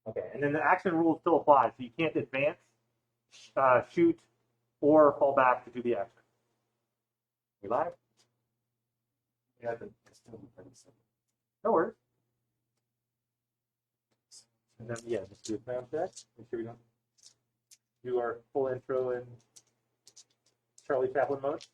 Okay, and then the action rules still apply, so you can't advance, shoot, or fall back to do the action. We live? Yeah, but it's still No worries. And then, yeah, just do a sound check. Make sure we don't do our full intro in Charlie Chaplin mode.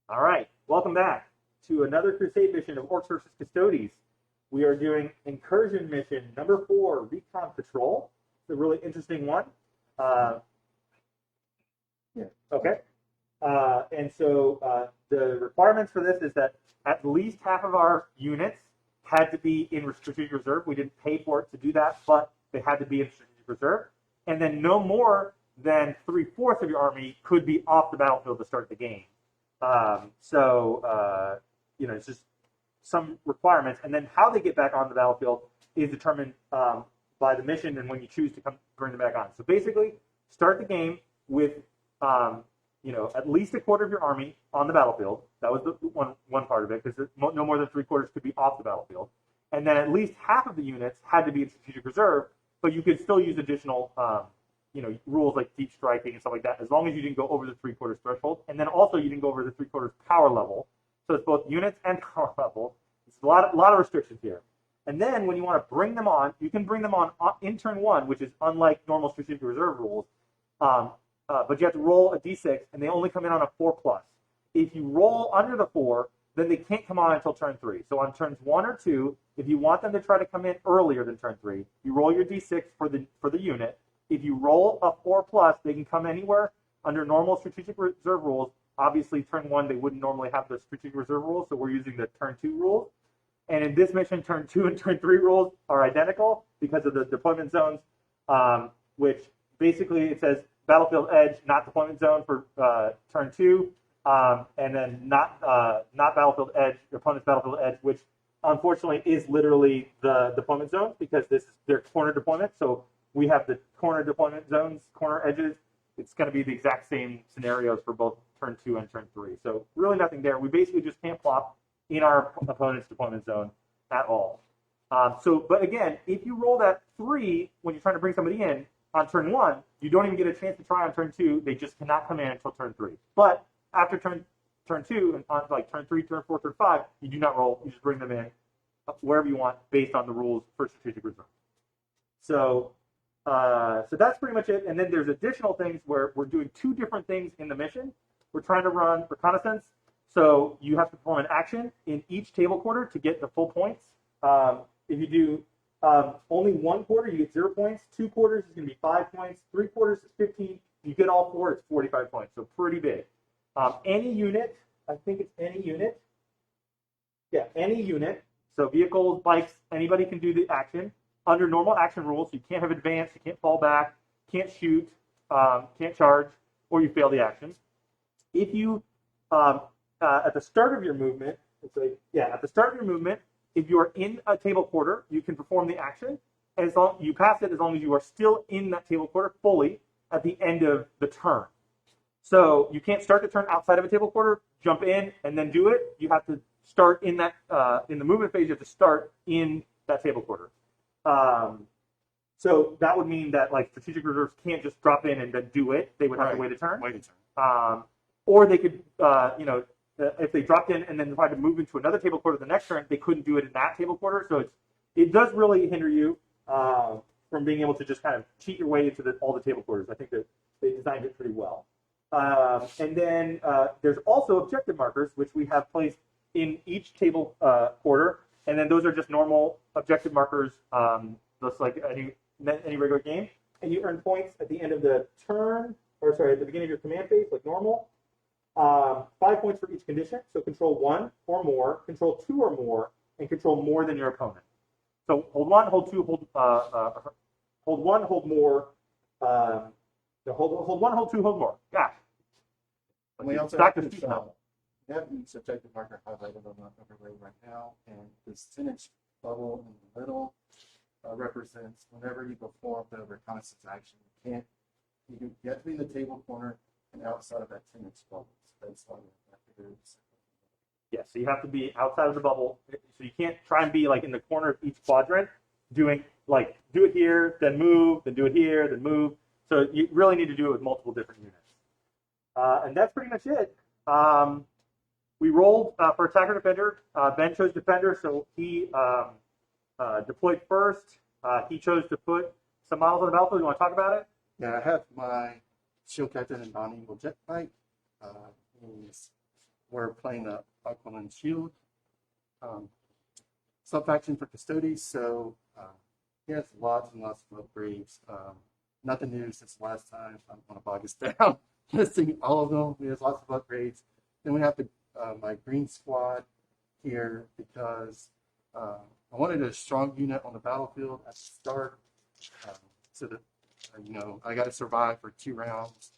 All right, welcome back to another Crusade mission of Orks vs. Custodes. We are doing Incursion Mission number 4, Recon Patrol. It's a really interesting one. Yeah. Okay. And so the requirements for this is that at least half of our units had to be in strategic reserve. We didn't pay for it to do that, but they had to be in strategic reserve. And then no more than 3/4 of your army could be off the battlefield to start the game. You know, it's just some requirements. And then how they get back on the battlefield is determined by the mission and when you choose to bring them back on. So basically, start the game with you know, at least 1/4 of your army on the battlefield. That was the one part of it, because no more than 3/4 could be off the battlefield. And then at least half of the units had to be in strategic reserve, but you could still use additional you know, rules like deep striking and stuff like that, as long as you didn't go over the 3/4 threshold. And then also you didn't go over the 3/4 power level. So it's both units and power level. It's a lot of restrictions here. And then when you want to bring them on, you can bring them on in turn 1, which is unlike normal strategic reserve rules. But you have to roll a d6, and they only come in on a 4+. If you roll under the 4, then they can't come on until turn 3. So on turns 1 or 2, if you want them to try to come in earlier than turn 3, you roll your d6 for the unit. If you roll a 4+, they can come anywhere under normal strategic reserve rules. Obviously, turn 1, they wouldn't normally have the strategic reserve rules, so we're using the turn 2 rules. And in this mission, turn 2 and turn 3 rules are identical because of the deployment zones, which basically it says battlefield edge, not deployment zone for turn 2, and then not battlefield edge, opponent's battlefield edge, which unfortunately is literally the deployment zone because this is their corner deployment. So we have the corner deployment zones, corner edges. It's going to be the exact same scenarios for both turn 2 and turn 3. So really nothing there. We basically just can't plop in our opponent's deployment zone at all. But again, if you roll that 3 when you're trying to bring somebody in on turn 1, you don't even get a chance to try on turn 2. They just cannot come in until turn 3. But after turn 2 and on like turn 3, turn 4, turn 5, you do not roll. You just bring them in wherever you want based on the rules for strategic reserve. So that's pretty much it. And then there's additional things where we're doing 2 different things in the mission. We're trying to run reconnaissance. So you have to perform an action in each table quarter to get the full points. If you do only 1 quarter, you get 0 points. 2 quarters is going to be 5 points. 3 quarters is 15. You get all 4, it's 45 points. So pretty big. Any unit, I think it's any unit. Yeah, any unit. So vehicles, bikes, anybody can do the action under normal action rules. You can't have advance, you can't fall back, can't shoot, can't charge, or you fail the action. If you at the start of your movement, at the start of your movement, if you are in a table quarter, you can perform the action. And as long you pass it, as long as you are still in that table quarter fully at the end of the turn. So you can't start the turn outside of a table quarter, jump in, and then do it. You have to start in that in the movement phase. You have to start in that table quarter. So that would mean that like strategic reserves can't just drop in and then do it. They would have to wait a turn. Or they could, you know, if they dropped in and then tried to move into another table quarter the next turn, they couldn't do it in that table quarter. So it does really hinder you from being able to just kind of cheat your way into all the table quarters. I think that they designed it pretty well. And then there's also objective markers, which we have placed in each table quarter. And then those are just normal objective markers, just like any regular game. And you earn points at the end of the turn, or sorry, at the beginning of your command phase, like normal. 5 points for each condition. So control 1 or more, control 2 or more, and control more than your opponent. So hold 1, hold 2, hold 1, hold more. Hold 1, hold 2, hold more. Gosh. And we also have the subjective marker highlighted on the overlay right now, and this 10-inch bubble in the middle represents whenever you perform the reconnaissance action. You can't you have to be in the table corner and outside of that 10-inch bubble. So that's all you have to do. Yeah, so you have to be outside of the bubble. So you can't try and be like in the corner of each quadrant, doing like do it here, then move, then do it here, then move. So you really need to do it with multiple different units. And that's pretty much it. We rolled for attacker defender. Ben chose defender, so he deployed first. He chose to put some models on the battlefield. You want to talk about it? Yeah, I have my shield captain and non-evil jet knight. We're playing the Aquilon Shield sub-faction for Custodes, so he has lots and lots of upgrades. Nothing new since last time. I'm going to bog us down listing all of them. He has lots of upgrades. Then we have my green squad here because I wanted a strong unit on the battlefield at the start, so that I got to survive for 2 rounds.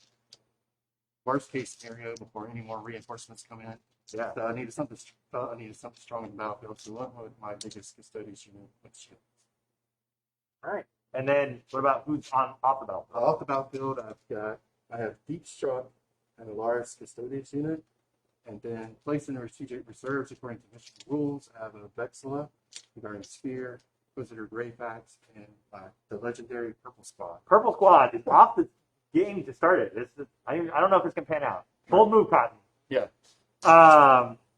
Worst case scenario before any more reinforcements come in. Yeah. So I needed something strong on the battlefield. So I went with my biggest Custodes unit with shields. All right. And then what about who's off the battlefield? Off the battlefield, I have Deep Struck and a Lars Custodes unit. And then placed in the strategic reserves according to mission rules, I have a Vexilla, the Guardian Sphere, Inquisitor Greyfax, and the legendary Purple Squad. Purple Squad is off the game to start it. I don't know if it's going to pan out. Bold move, Cotton. Yeah.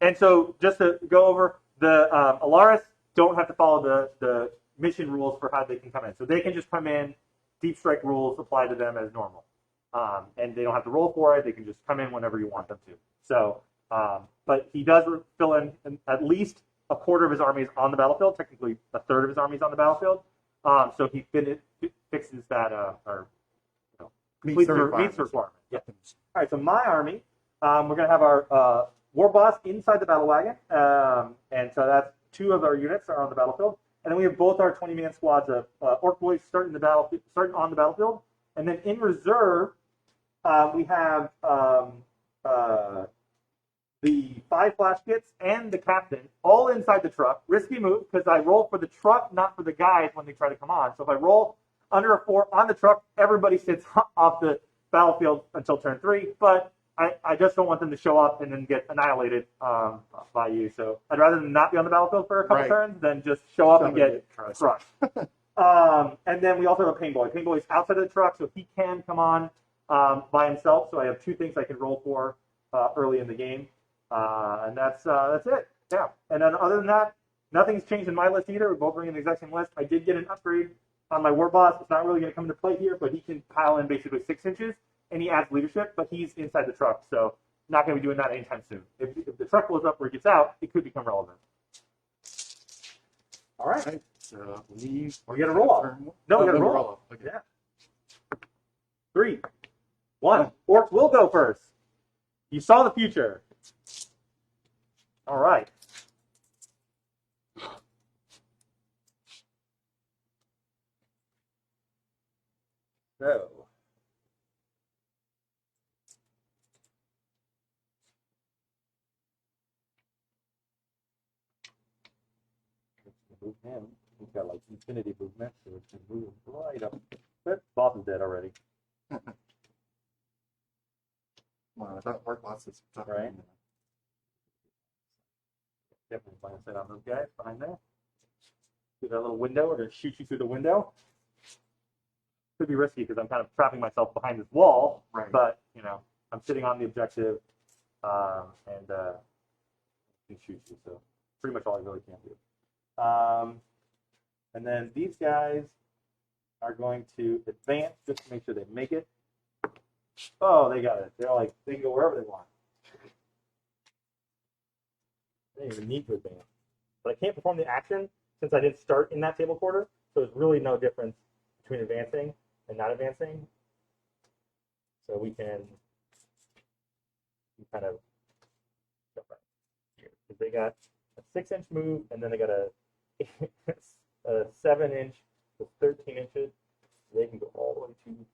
And so just to go over, the Alaris don't have to follow the mission rules for how they can come in. So they can just come in, Deep Strike rules apply to them as normal. And they don't have to roll for it. They can just come in whenever you want them to. So, but he does fill in at least a quarter of his army is on the battlefield, technically a third of his army is on the battlefield. So he fixes that, completes the requirement. Yeah. All right, so my army, we're going to have our war boss inside the battle wagon. And so that's 2 of our units are on the battlefield. And then we have both our 20-man squads of Ork boys starting on the battlefield. And then in reserve, we have the 5 flash kits and the captain all inside the truck. Risky move because I roll for the truck, not for the guys when they try to come on. So if I roll under a 4 on the truck, everybody sits off the battlefield until turn 3. But I just don't want them to show up and then get annihilated by you. So I'd rather them not be on the battlefield for a couple turns than just show up and get crushed. And then we also have a Painboy. Painboy's outside of the truck, so he can come on by himself. So I have 2 things I can roll for early in the game. And that's it. Yeah. And then other than that, nothing's changed in my list either. We're both bringing the exact same list. I did get an upgrade on my war boss. It's not really going to come into play here, but he can pile in basically 6 inches, and he adds leadership, but he's inside the truck, so not going to be doing that anytime soon. If the truck blows up or it gets out, it could become relevant. All right. So we got a roll off. No, we got a roll off. Okay. Yeah. 3, 1. Orcs will go first. You saw the future. All right. So. Move him. He's got like infinity movement, so it can move right up. But boss is dead already. Well, that work lots is tough. Right. Definitely plan to set on those guys behind there. Through that little window, or to shoot you through the window. Could be risky because I'm kind of trapping myself behind this wall. Right. But I'm sitting on the objective, and can shoot you. So pretty much all I really can do. And then these guys are going to advance just to make sure they make it. Oh, they got it. They're like, they can go wherever they want. They don't even need to advance. But I can't perform the action since I didn't start in that table quarter. So there's really no difference between advancing and not advancing. So we can kind of jump right here. Because they got a 6-inch move, and then they got a 7-inch with 13 inches. They can go all the way to here.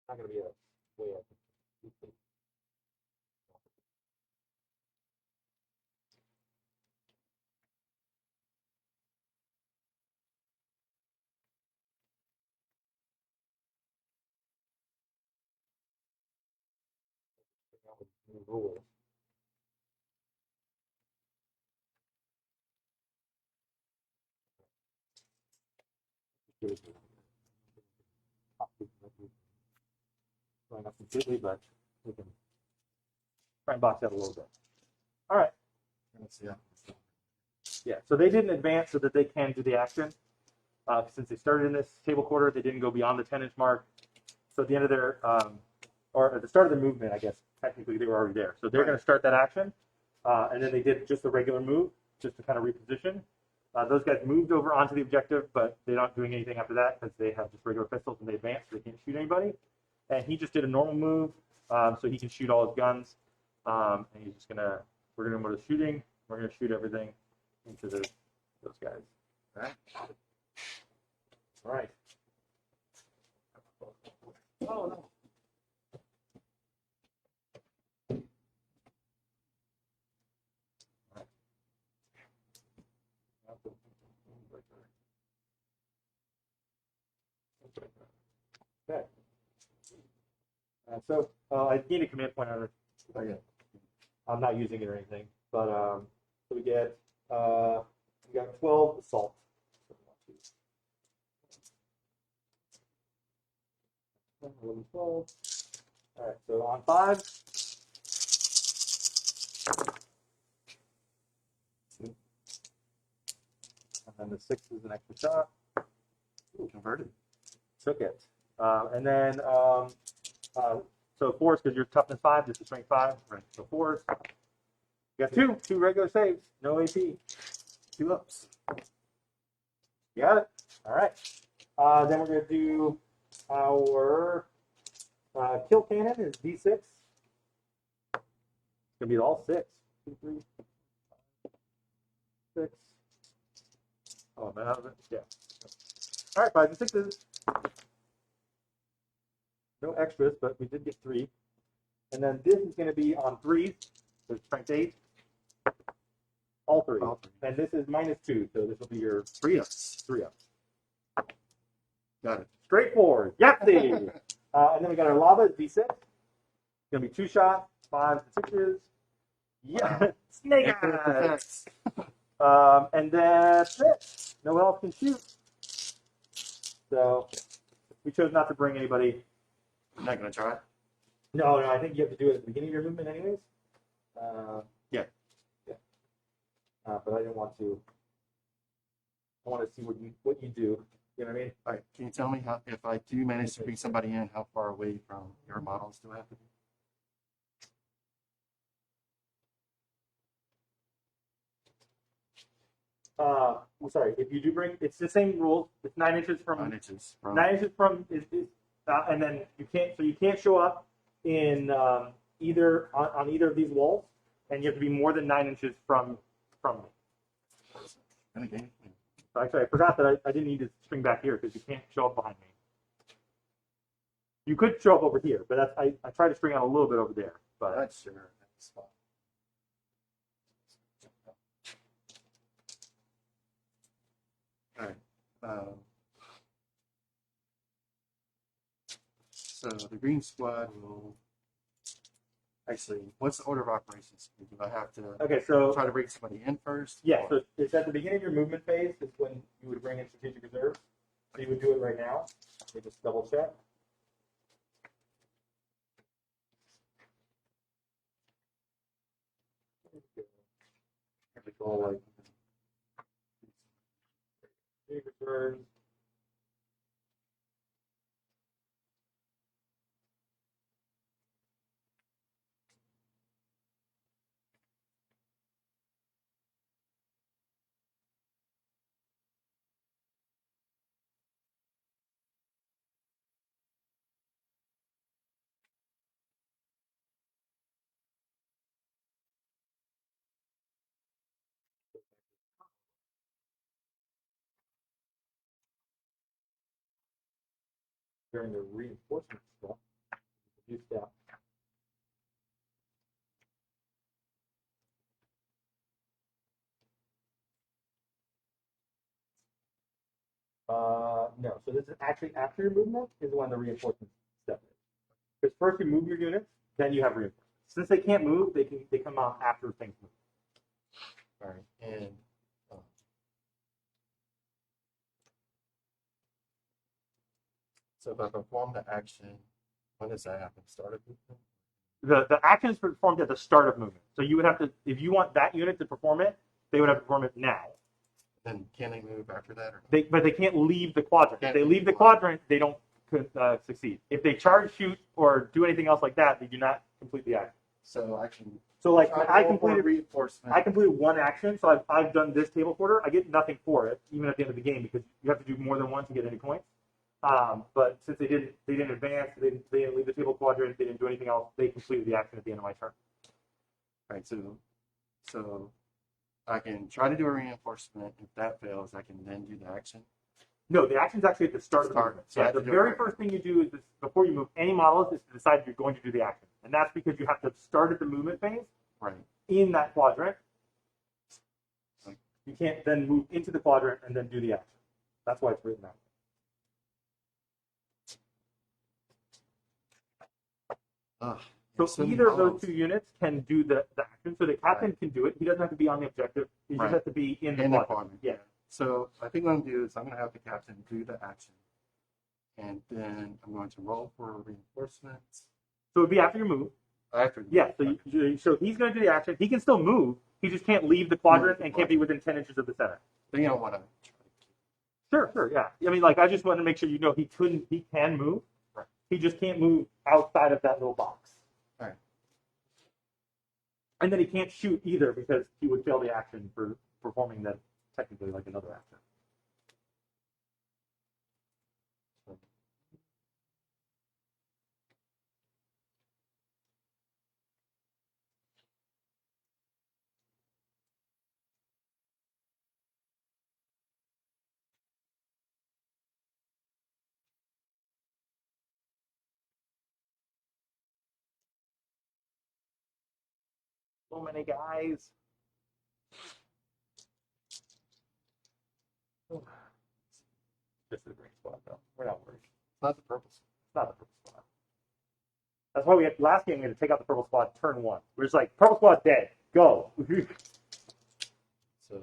Not going to be a way up. New rules. Going up completely, but we can try and box out a little bit. All right. Yeah. Yeah. So they didn't advance so that they can do the action. Since they started in this table quarter, they didn't go beyond the 10-inch mark. So at the end of their, or at the start of the movement, I guess technically they were already there. So they're going to start that action, and then they did just the regular move, just to kind of reposition. Those guys moved over onto the objective, but they're not doing anything after that because they have just regular pistols and they advance, so they can't shoot anybody. And he just did a normal move, so he can shoot all his guns. And he's just gonna, we're gonna go to shooting. We're gonna shoot everything into those guys. All right. All right. Oh no. Okay. So I need a command point on it. Oh, yeah. I'm not using it or anything, but so we get we got 12 assault. 11, 12. All right, so on 5. And then the 6 is an extra shot. Ooh, converted. Took it. And then so 4s because you're toughness 5, this is strength 5. Right. So 4s. You got two regular saves, no AP. 2 ups. You got it. All right. Then we're gonna do our kill cannon is D6. It's gonna be all 6. 2, 3, 6. Oh man, yeah. All right, 5s and 6s. No extras, but we did get 3. And then this is going to be on 3s. So strength 8. All 3. All 3. And this is -2, so this will be your 3 ups. 3 ups. Got it. Straightforward. Yahtzee! And then we got our lava D6. It's going to be 2 shots, 5s and 6s. Yeah, snake eyes. And that's it. No one else can shoot. So we chose not to bring anybody. I'm not going to try. No, I think you have to do it at the beginning of your movement anyways. Yeah. But I didn't want to. I want to see what you do. You know what I mean? All right. Can you tell me how, if I do manage to bring somebody in, how far away from your models do I have to be? Sorry. If you do bring, it's the same rules. It's 9 inches from 9 inches from. 9 inches from and then you can't show up in either on either of these walls, and you have to be more than 9 inches from me. Renegade. So actually, I forgot that I didn't need to string back here because you can't show up behind me. You could show up over here, but that's, I tried to string out a little bit over there. But That's sure. That's fine. All right. So the green squad will. Actually, what's the order of operations? Do I have to okay, so try to bring somebody in first? yeah, or- so it's at the beginning of your movement phase is when you would bring in strategic reserves. So you would do it right now. You just double check. All like strategic reserves. During the reinforcement stuff. You step. No. So this is actually after your movement is when the reinforcement step is. Because first you move your units, then you have reinforcements. Since they can't move, they come out after things move. All right, and so if I perform the action, when does that happen? Start of movement? The action is performed at the start of movement. So you would have to, if you want that unit to perform it, they would have to perform it now. Then can they move after that? Or But they can't leave the quadrant. If they leave the quadrant, they don't succeed. If they charge, shoot, or do anything else like that, they do not complete the action. so I can. So like I roll for completed reinforcement. I completed one action, so I've done this table quarter. I get nothing for it, even at the end of the game, because you have to do more than one to get any points. But since they didn't advance, they didn't leave the table quadrant, they didn't do anything else, they completed the action at the end of my turn. Right, so I can try to do a reinforcement. If that fails, I can then do the action. No, the action's actually at the start of the movement. So I Yeah, have the to do very it first thing you do is this, before you move any models is to decide you're going to do the action. And that's because you have to start at the movement phase Right. in that quadrant. Like- You can't then move into the quadrant and then do the action. That's why it's written that way. So either of those two units can do the action. So the captain can do it. He doesn't have to be on the objective. He just has to be in the quadrant. Yeah. So I think what I'm going to do is I'm going to have the captain do the action. And then I'm going to roll for reinforcements. So it'd be after you move. After Yeah. So he's going to do the action. He can still move. He just can't leave the quadrant and can't be within 10 inches of the center. Then you don't want to Sure, yeah. I mean, like, I just wanted to make sure you know he can move. Right. He just can't move outside of that little box. All right. And then he can't shoot either because he would fail the action for performing that technically like another action. So many guys. This is a great spot, though. We're not worried. It's not the purple. It's not the purple squad. That's why we had last game. We had to take out the purple squad turn one. We're just like purple squad dead. Go. So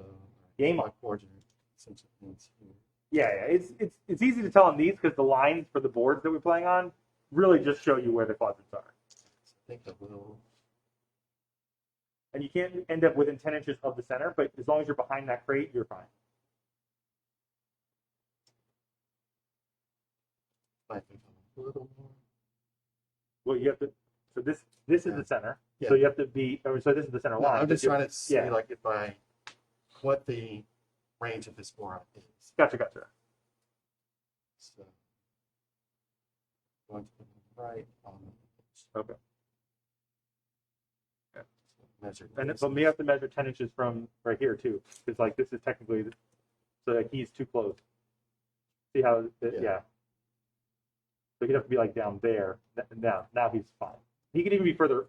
Game my on. quadrant essentially means here. Yeah. It's easy to tell on these because the lines for the boards that we're playing on really just show you where the quadrants are. So I think I will. And you can't end up within 10 inches of the center, but as long as you're behind that crate, you're fine. I think I'm a little more. Well, you have to. So this is the center. Yeah. So you have to be. So this is the center No, line. I'm just trying to see yeah. like if I what the range of this boron is. Gotcha. So going to the right on the Okay. measure. But we have to measure 10 inches from right here too, because like this is technically, so like he's too close. See how? Yeah. So he'd have to be like down there. Now he's fine. He could even be further.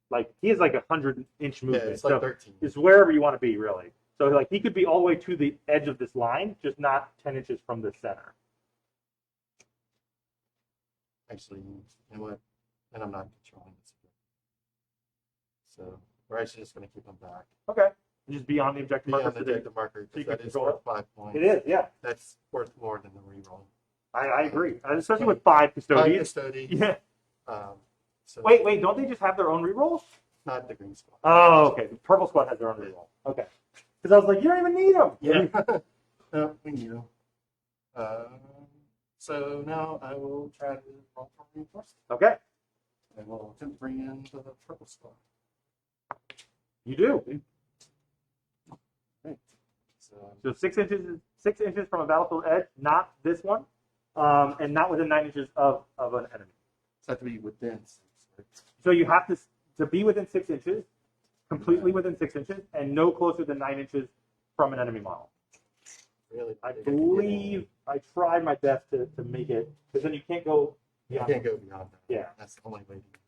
Like he has like 100-inch movement. Yeah, it's like so 13. it's wherever you want to be really. So like he could be all the way to the edge of this line, just not 10 inches from the center. Actually, you know what? And I'm not controlling this. So we're actually just going to keep them back. Okay. And just be on the objective marker. On the objective marker, so you because can that is control worth 5 points. It is, yeah. That's worth more than the reroll. I agree, especially with 5 custodians. 5 custodians. Yeah. So Wait, don't they just have their own rerolls? not the green squad. Oh, okay. The purple squad has their own reroll. Okay. Because I was like, you don't even need them. Yeah. No, we need them. So now I will try to roll for reinforcement. Okay. And we'll attempt to bring in the purple squad. You do. Right. So 6 inches from a battlefield edge, not this one, and not within 9 inches of an enemy. So have to be within 6. Right? So you have to be within 6 inches, completely within 6 inches, and no closer than 9 inches from an enemy model. Really? I believe I tried my best to make it, because then you can't go I can't go beyond that. Yeah. That's the only way to do it.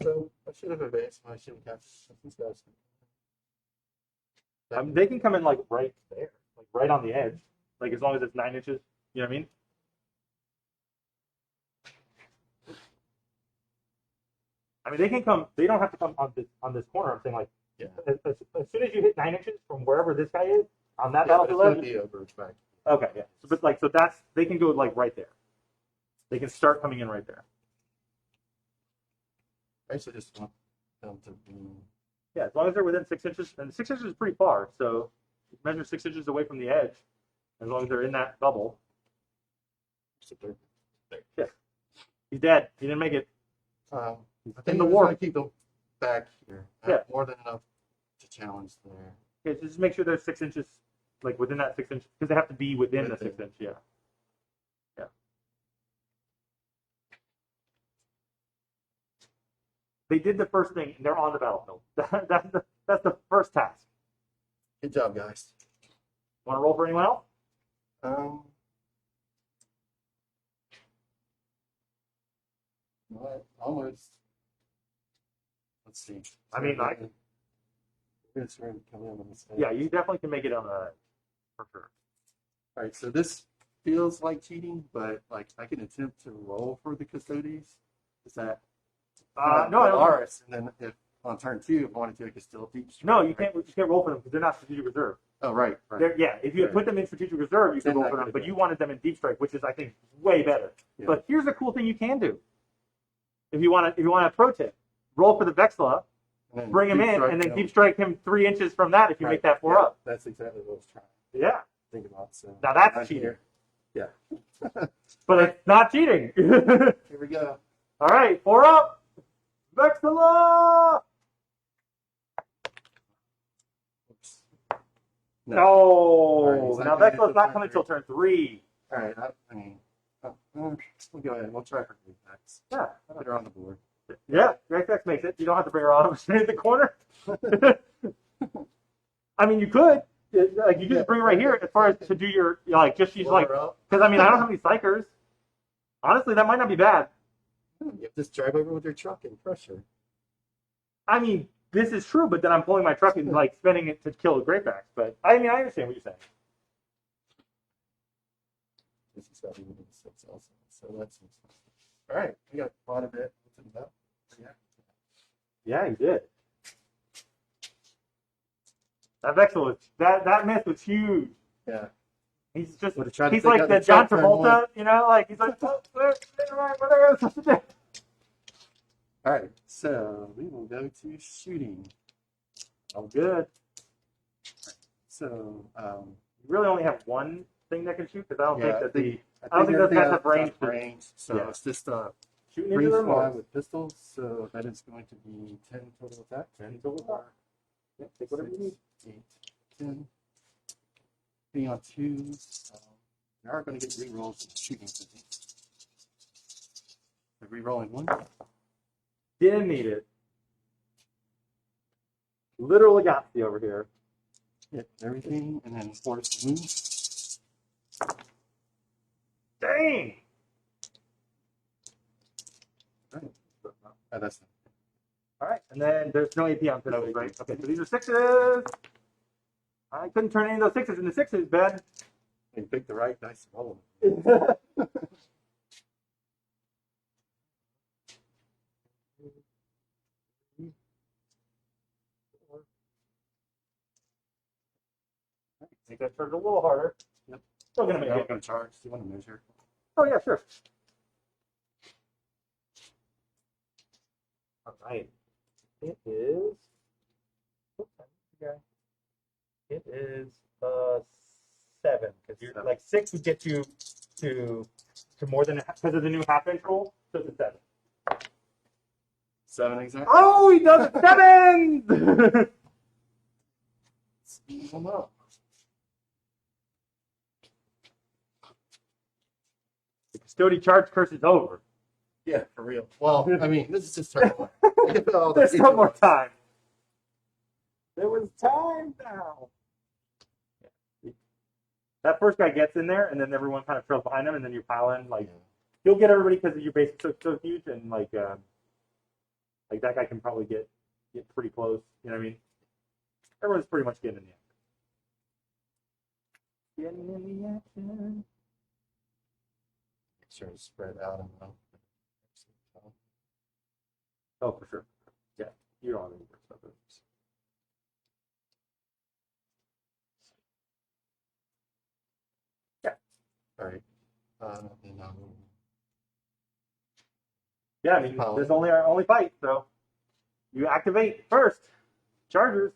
So I should have advanced my shield capture. These guys. They can come in like right there, like right on the edge, like as long as it's 9 inches. You know what I mean? I mean, they can come. They don't have to come on this corner. I'm saying like, Yeah. as soon as you hit 9 inches from wherever this guy is on that Yeah, but battlefield it's ledge. gonna be over its back. Okay, yeah. So that's they can go like right there. They can start coming in right there. I actually just want them to be. Yeah, as long as they're within 6 inches, and 6 inches is pretty far. So measure 6 inches away from the edge, as long as they're in that bubble. Yeah, he's dead. He didn't make it. I in think the we're war. gonna keep them back here. Yeah. More than enough to challenge there. Okay, just make sure they're 6 inches, like within that 6 inches, because they have to be within the 6 inch. Yeah. Yeah. They did the first thing, and they're on the battlefield. That's the first task. Good job, guys. Want to roll for anyone else? What? Almost. Let's see. I mean, It's ready to come in on this. Yeah, you definitely can make it on the for sure. All right, so this feels like cheating, but like I can attempt to roll for the Custodes. Is that? No, I don't. Ours, and then if on turn 2, if I wanted to, I could still deep strike. No, you can't. You can't roll for them because they're not strategic reserve. Oh, right. Yeah, if you had put them in strategic reserve, you could Then roll I for them. could've But done you it. wanted them in deep strike, which is, I think, way better. Yeah. But here's a cool thing you can do. If you want a pro tip, roll for the Vexla, And then bring him deep in, strike and then them. deep strike him 3 inches from that. If you Right, make that 4 yeah, up. That's exactly what I was trying to Yeah. think about. So Now that's I'm cheating. here. Yeah. But it's not cheating. Here we go. All right, 4 up. Vexla. Oops. No. All right, Now it's not Vexla's not coming coming until until turn 3. All right. I mean, we'll go ahead. We'll try for three packs. Yeah. Put her on the board. Yeah, X makes it. You don't have to bring her on in the corner. I mean, you could. Like, you could just bring her right here as far as to do your, like, just use, Blow like, her up. because, I mean, I don't have any psychers. Honestly, that might not be bad. You just drive over with your truck and crush her. I mean, this is true, but then I'm pulling my truck and, like, spending it to kill the Greatbacks. But, I mean, I understand what you're saying. This is got even in 6 also. So that's all right. We got quite a bit. What's it about? Yeah. Yeah, you did. That Vexel was, that myth was huge. Yeah. He's just, Would've tried to he's take like out the the John truck turn Travolta, one. you know, like, he's like, what are you supposed to do? All right. So we will go to shooting. Oh, good. So You really only have one thing that can shoot, because I don't yeah, think that I don't think those everything guys else have range got to- range. So yeah. it's just shooting free into the fly remote. with pistols. So that is going to be 10 total attack. 10 total attack. Yeah, take whatever you need. 8, 10. Being on 2. We are going to get re-rolls in shooting. Re-rolling 1. Didn't need it. Literally got you over here. Hit everything, and then force to move. Dang! Oh, that's All right, and then there's no AP on pistols, No AP. right? Okay, so these are 6s. I couldn't turn any of those 6s into 6s, Ben. you pick the right dice to roll. Make that charge a little harder. Yep. Still gonna I'm make it. going to charge. Do you want to measure? Oh yeah, sure. All right. It is. Okay. It is 7 because you're 7. like 6 would get you to more than because of the new half inch rule. So it's a 7. 7 exactly. Oh, he does it 7s. Speed them up. The custodian charge curse is over. Yeah, for real. Well, I mean, this is just turn 1. There's no more time. There was time now. That first guy gets in there, and then everyone kind of trails behind him, and then you pile in. Like, you'll get everybody because your base is so huge, and like that guy can probably get pretty close. You know what I mean? Everyone's pretty much getting in the action. Getting in the action. Make sure it's spread out enough. Oh, for sure. Yeah, you don't have any work about this. Yeah. All right. Yeah, I mean, this is only our only fight, so you activate first. Chargers.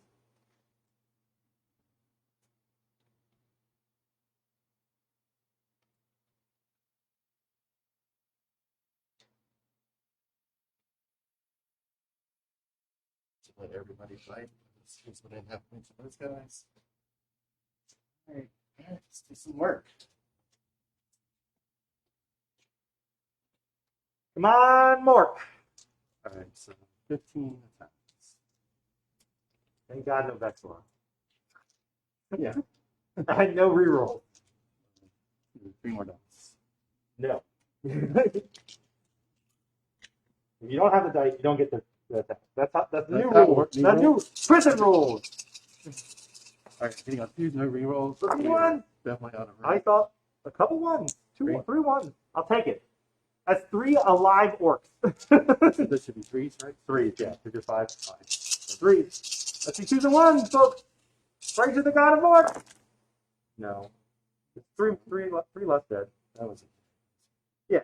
Let everybody fight. Here's what happens to those guys. All right, let's do some work. Come on, Mork. All right, so 15 attacks. Thank God no Vexilon. Yeah. I had no reroll. 3 more dice. No. If you don't have the dice, you don't get the attack. That's the new rule. That's new prison rules. All right, getting on 2, no rerolls. 3 1. Definitely out of I range. thought a couple ones. 3 1. I'll take it. That's 3 alive orcs. This should be 3s, right? 3s, yeah. 2 to 5. 3s. Let's see 2s and 1s, folks. Praise to the God of Orcs. No. It's three less dead. That was it. Yeah,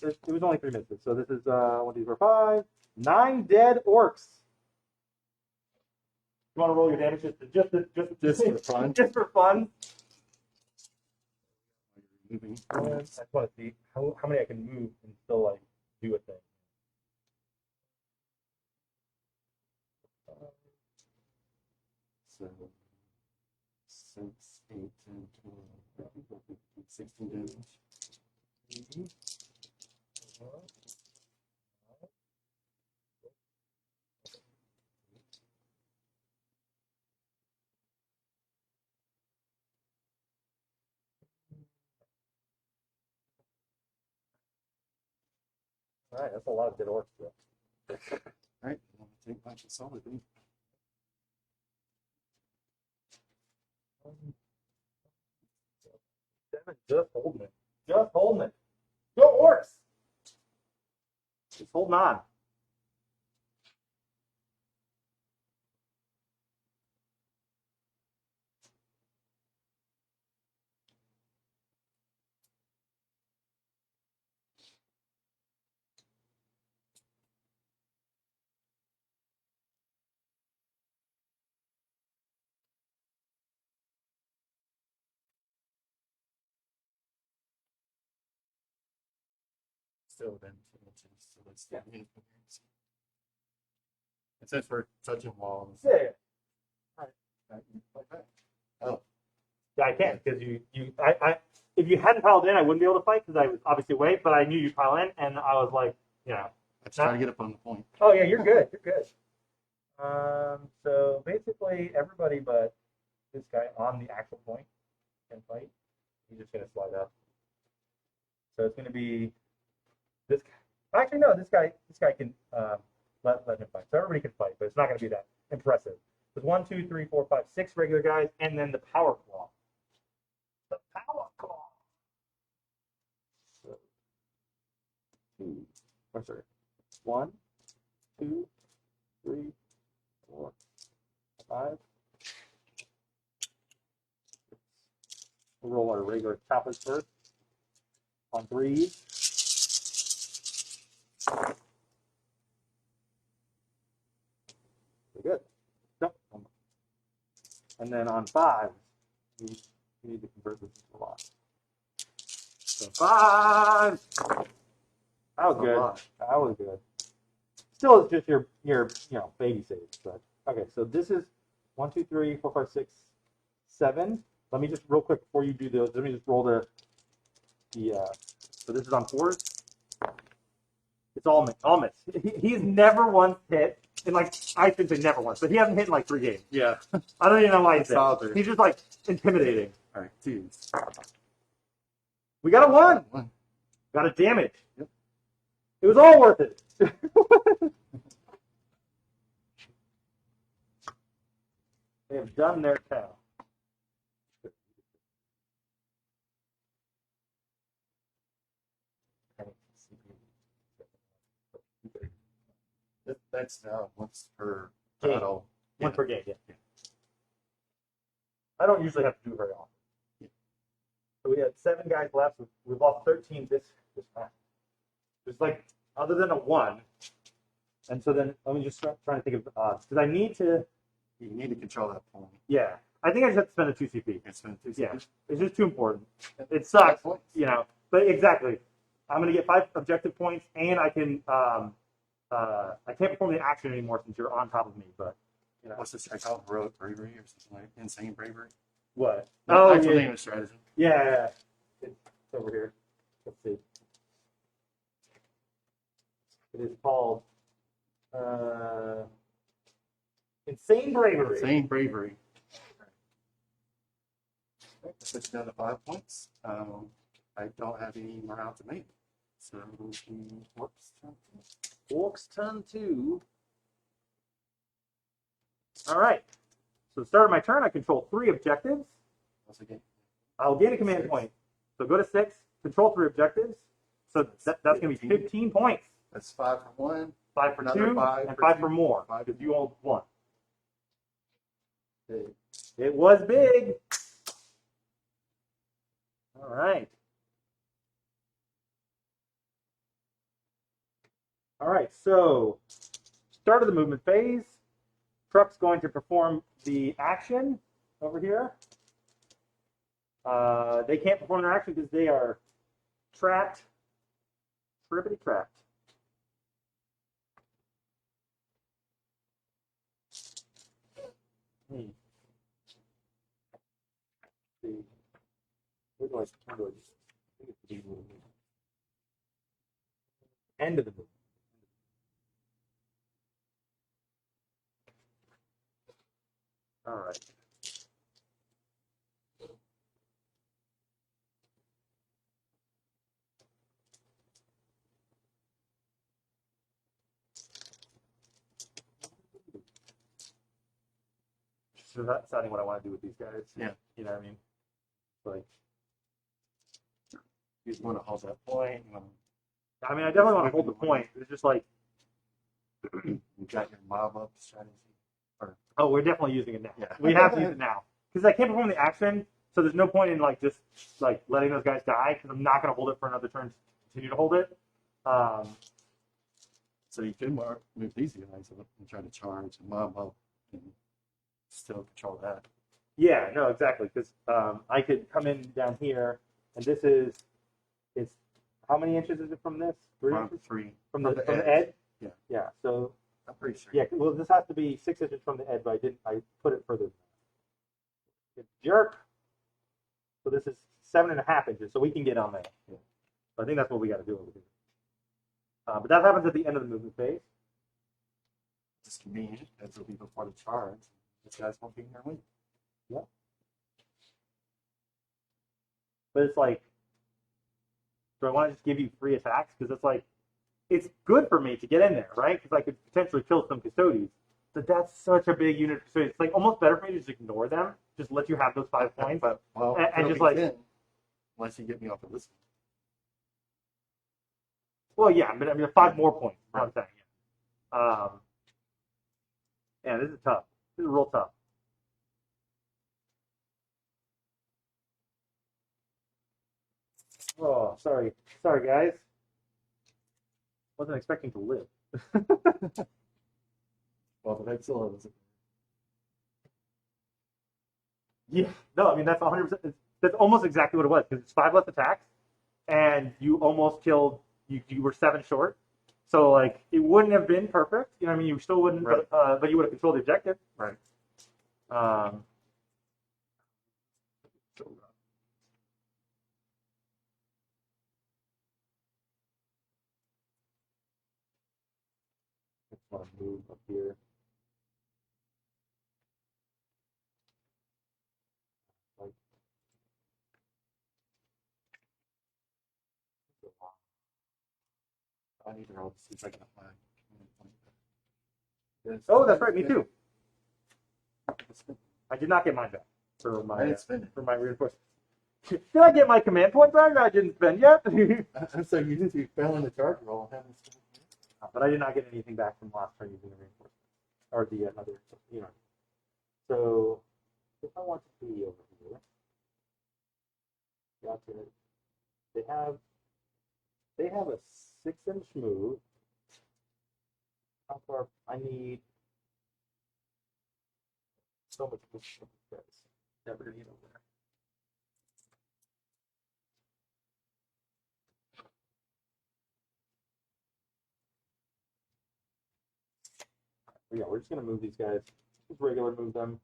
it was only 3 misses. So this is 1, 2, 4, 5, 9 dead orcs. You want to roll your damage just for fun? Just for fun. Moving. I just want to see how many I can move and still like do a thing. So 6, 8, 10, 12, 16 damage. All right, that's a lot of dead orcs. Though. All right, I'm going to take my consolidate. Just holding it. Just holding it. Go orcs! Just holding on. Still then, so let's it says we're touching walls. Yeah. Oh, Yeah, I can't because I if you hadn't piled in, I wouldn't be able to fight because I was obviously away. But I knew you'd pile in, and I was like, let's try to get up on the point. Oh yeah, you're good. You're good. So basically, everybody but this guy on the actual point can fight. He's just gonna slide up. So it's gonna be this guy. Actually, no, this guy can let him fight. So everybody can fight, but it's not gonna be that impressive. There's 1, 2, 3, 4, 5, 6 regular guys, and then the power claw. The power claw. So 1, 2, 3, 4, 5. We'll roll our regular choppers first. On 3. We're good. Nope. And then on 5, you need to convert this into a lot. So 5. That was good. That was good. Still, it's just your baby saves. But okay, so this is 1, 2, 3, 4, 5, 6, 7. Let me just real quick before you do those. Let me just roll the. So this is on 4s. It's all miss. He's never once hit. And like I shouldn't say never once, but he hasn't hit in like 3 games. Yeah. I don't even know why he's there. He's just like intimidating. All right, 2s. We got a 1. 1. Got a damage. Yep. It was all worth it. They have done their task. That's once per Game. battle. One per game, yeah. I don't usually have to do it very often. Yeah. So we had 7 guys left. We've lost 13 this time. There's like, other than a 1. And so then, let me just start trying to think of odds. Because I need to... You need to control that point. Yeah. I think I just have to spend a 2 CP. You can spend 2 Yeah. CP. It's just too important. It sucks, Points. you know. But exactly. I'm going to get 5 objective points, and I can... I can't perform the action anymore since you're on top of me, but... You know. What's this I call heroic bravery or something like insane bravery? What? No, Oh, actual yeah. name of strategy. Yeah. It's over here. Let's see. It is called Insane Bravery. Insane bravery. Okay, that puts you down to 5 points. I don't have any morale to make. So the Orks turn. Orks turn 2. All right. So the start of my turn, I control 3 objectives. Once again. I'll gain a command 6. point. So go to 6, control 3 objectives. So that's going to be 15 points. That's 5 for 1. 5 for Another 2, 5 and for 5 2. for more. 5 Because you hold 1. It was big. All right. All right, so start of the movement phase. Truck's going to perform the action over here. They can't perform their action because they are trapped. Trippity trapped. See. Where do I end of the movement. All right. So that's deciding what I want to do with these guys. Yeah. You know what I mean? Like, You just want to hold that point. I mean, I definitely want to hold the point. It's just like, You got your mob up strategy. oh, we're definitely using it now. Yeah. We have to use it now because I can't perform the action. So there's no point in like just like letting those guys die because I'm not going to hold it for another turn to continue to hold it. So you can move these guys up and try to charge and mob up and still control that. Yeah, no, exactly. Because I could come in down here, and this is, it's, how many inches is it from this? 3 inches? 3. From the edge? Yeah. Yeah, so, I'm pretty sure. yeah, well, this has to be 6 inches from the edge, but I put it further. Jerk. So this is 7.5 inches, so we can get on there. Yeah. So I think that's what we got to do over here. But that happens at the end of the movement phase. It's convenient. That will be before the charge. This guy's won't be in their way. Yeah. But it's like, do I want to just give you free attacks? Because it's like, it's good for me to get in there, right? Because I could potentially kill some Custodes. But that's such a big unit of Custodes. It's like almost better for me to just ignore them. Just let you have those 5 points. But, well, and just like, 10, unless you get me off of this well, yeah, but I mean, 5 more points. Is what I'm saying. Yeah, this is tough. This is real tough. Oh, sorry, guys. Wasn't expecting to live. Well, the next solo is. Yeah, no, I mean that's 100%. That's almost exactly what it was because it's 5 less attacks, and you almost killed. You were 7 short, so like it wouldn't have been perfect. You know, what I mean, you still wouldn't, Right. but you would have controlled the objective. Right. Just want to move up here. Like, I need to roll to see if I can find. Yes. Oh, that's right, me too. I did not get mine back for I my didn't spend it. for my reinforcement. Did I get my command point back? I didn't spend yet. I'm so used to failing the charge roll. I haven't spent it. But I did not get anything back from last turn using the reinforcement or the other, you know. So if I want to be over here, got to. They have a 6-inch move. How far? I need so much push. Never gonna get over there. Yeah, we're just gonna move these guys. Just regular move them.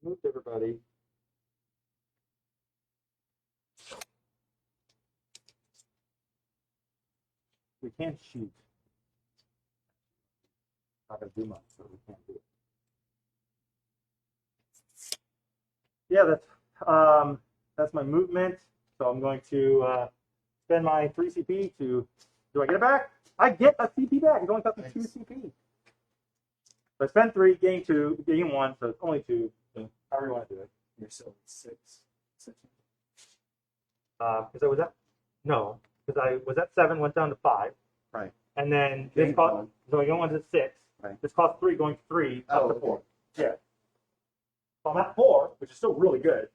Moved everybody. We can't shoot. Not gonna do much, so we can't do it. Yeah, that's my movement. So I'm going to spend my 3 CP to. Do I get it back? I get a CP back. It only cost me 2 CP. So I spend 3, gain 2, gain 1, so it's only 2. So however you want to do it. You're still at 6. Because I was at because I was at 7, went down to 5. Right. And then this Gained cost, 1. so I go on to 6. Right. This cost 3, going to 3, up Oh, to 4. okay. Yeah. So I'm at 4, which is still really good.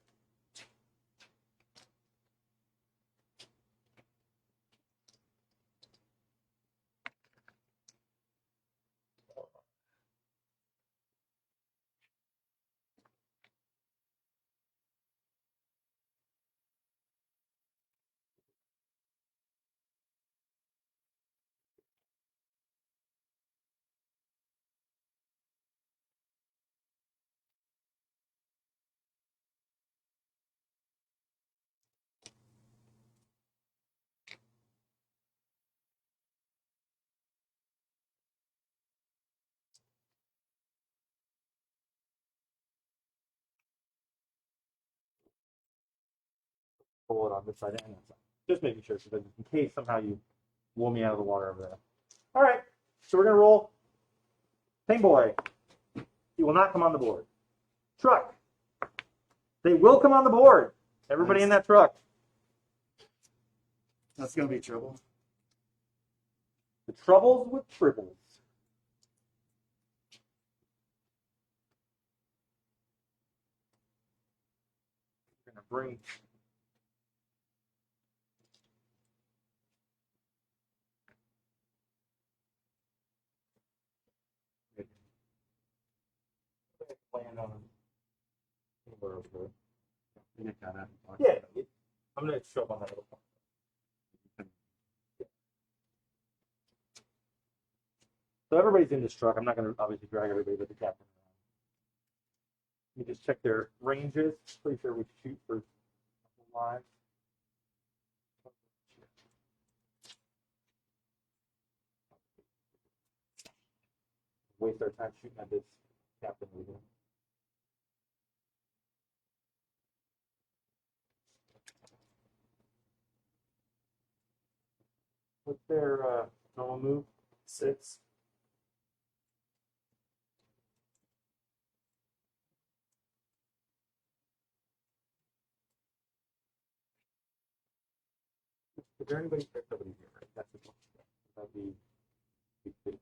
Pull it on this side and that side. Just making sure, so in case somehow you blow me out of the water over there. All right, so we're gonna roll. Tank boy, he will not come on the board. Truck, they will come on the board. Everybody Nice. in that truck. That's going to be trouble. The troubles with tribbles. We're gonna bring. Land on anywhere over there. You get kind of. Yeah, I'm gonna show up on that other point. So everybody's in this truck. I'm not gonna obviously drag everybody but the captain around. Let me just check their ranges. Pretty sure we shoot for lives. Waste our time shooting at this captain leader. What's their normal move? 6. Is there anybody here? Nobody here, right? That's the one. That'd be 15.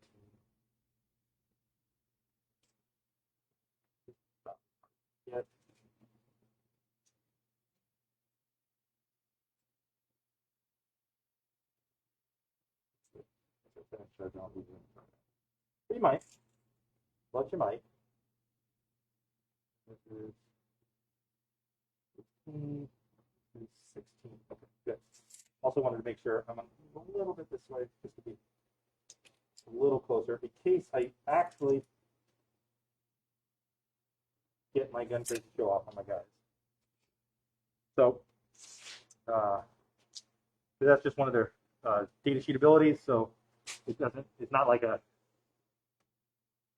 Yes. You might. But you might. This is 15, 16. Okay, good. Also wanted to make sure I'm a little bit this way, just to be a little closer, in case I actually get my gun crazy show off on my guys. So that's just one of their data sheet abilities. So it's not like a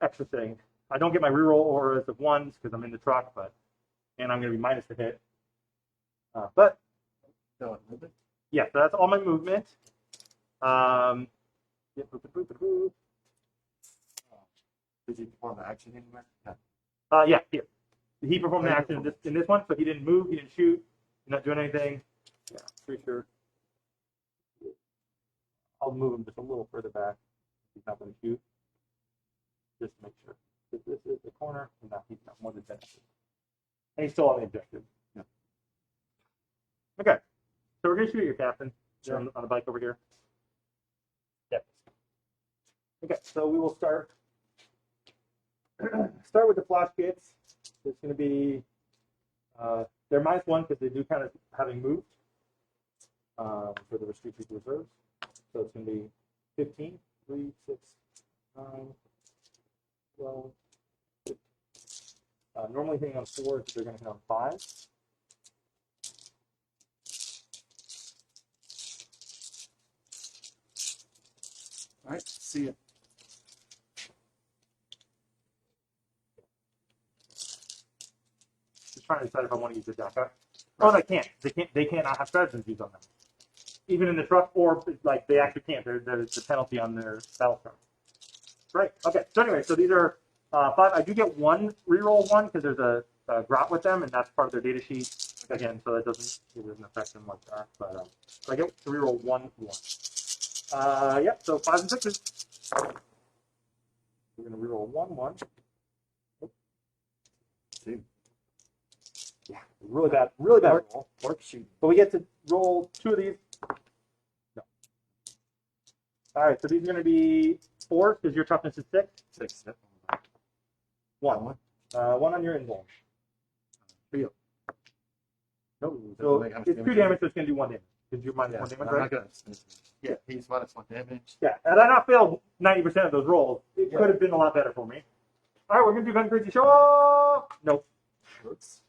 extra thing. I don't get my reroll auras of ones because I'm in the truck, and I'm going to be minus the hit. But yeah, so that's all my movement. Yeah, Did you perform the action anywhere? yeah, here. He performed an action in this one, so he didn't move, he didn't shoot, he's not doing anything. Yeah, pretty sure. I'll move him just a little further back. He's not going to shoot. Just to make sure. This is the corner, and now he's not more than 10 inches. And he's still on the objective. Yeah. Okay, so we're going to shoot your captain. Sure. On the bike over here. Yeah. Okay, so we will start with the flash kits. It's going to be they're -1 because they do kind of having moved for the restricted reserves. So it's going to be 15, 3, 6, 9, 12. Normally hitting on 4s, they're going to hit on 5s. All right, see you. Just trying to decide if I want to use the DACA. Oh, they can't. They cannot have stratagems used on them. Even in the truck, or like they actually can't. There's a penalty on their battle truck. Right. Okay. So anyway, so these are 5. I do get 1 reroll 1 because there's a grot with them, and that's part of their data sheet. Again, so that doesn't affect them like that. But I get to reroll 1 1. Yep. So 5s and 6s. We're gonna reroll 1 1. See. Yeah, really bad roll. Ork shoot. But we get to roll 2 of these. No. All right, so these are going to be 4s because your toughness is 6. 6. Yep. 1. 1 on your invuln. For you. Nope. So it's 2 damage, so it's going to do 1 damage because you're minus 1 damage, right? Yeah, he's -1 damage. Yeah, had I not failed 90% of those rolls, it could have been a lot better for me. All right, we're going to do gun crazy show off. Nope. Oops.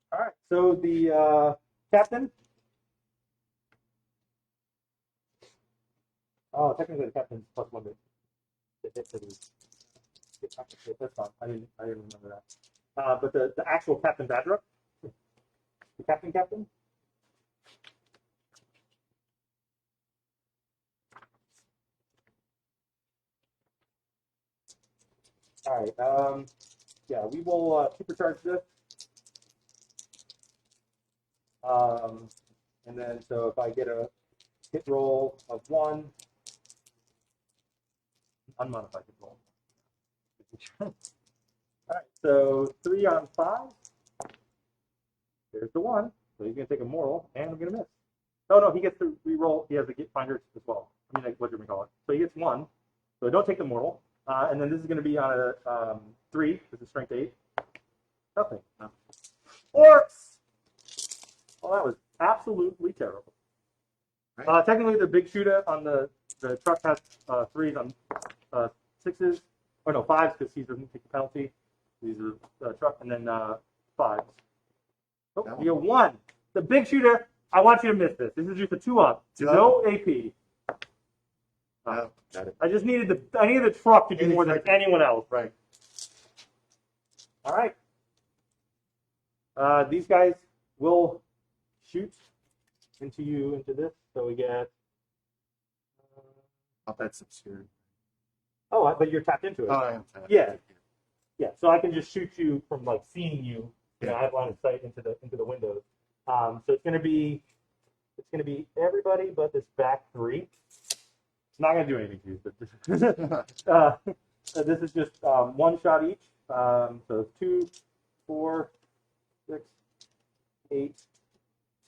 All right, so the captain. Oh, technically the captain's +1 to hit to these. That's fine. I didn't remember that. But the actual Captain Badrup, the captain. All right. Yeah, we will supercharge this. And then so if I get a hit roll of 1, unmodified hit roll. All right, so 3 on 5. There's the 1. So he's going to take a mortal, and I'm going to miss. Oh, no, he gets to re-roll. He has the get finder as well. I mean, like, what do we call it? So he gets 1. So don't take the mortal. And then this is going to be on a 3. This is strength 8. Nothing. No. Orks! Well, that was absolutely terrible. Right. Technically, the big shooter on the truck has 3s on 6s. Or no, 5s because he doesn't take the penalty. These are truck, and then 5s. Oh, you get 1. The big shooter, I want you to miss this. This is just a 2-up. No AP. Oh, got it. I just needed the truck to do more than anyone else. Right. All right. These guys will shoot into this. So we get. That's obscure. Oh, but you're tapped into it. Oh, I am tapped. Yeah. Yeah. So I can just shoot you from like seeing you. Yeah. I have line of sight into the windows. So it's gonna be everybody but this back 3. It's not gonna do anything to you. But this is just 1 shot each. So 2, 4, 6, 8,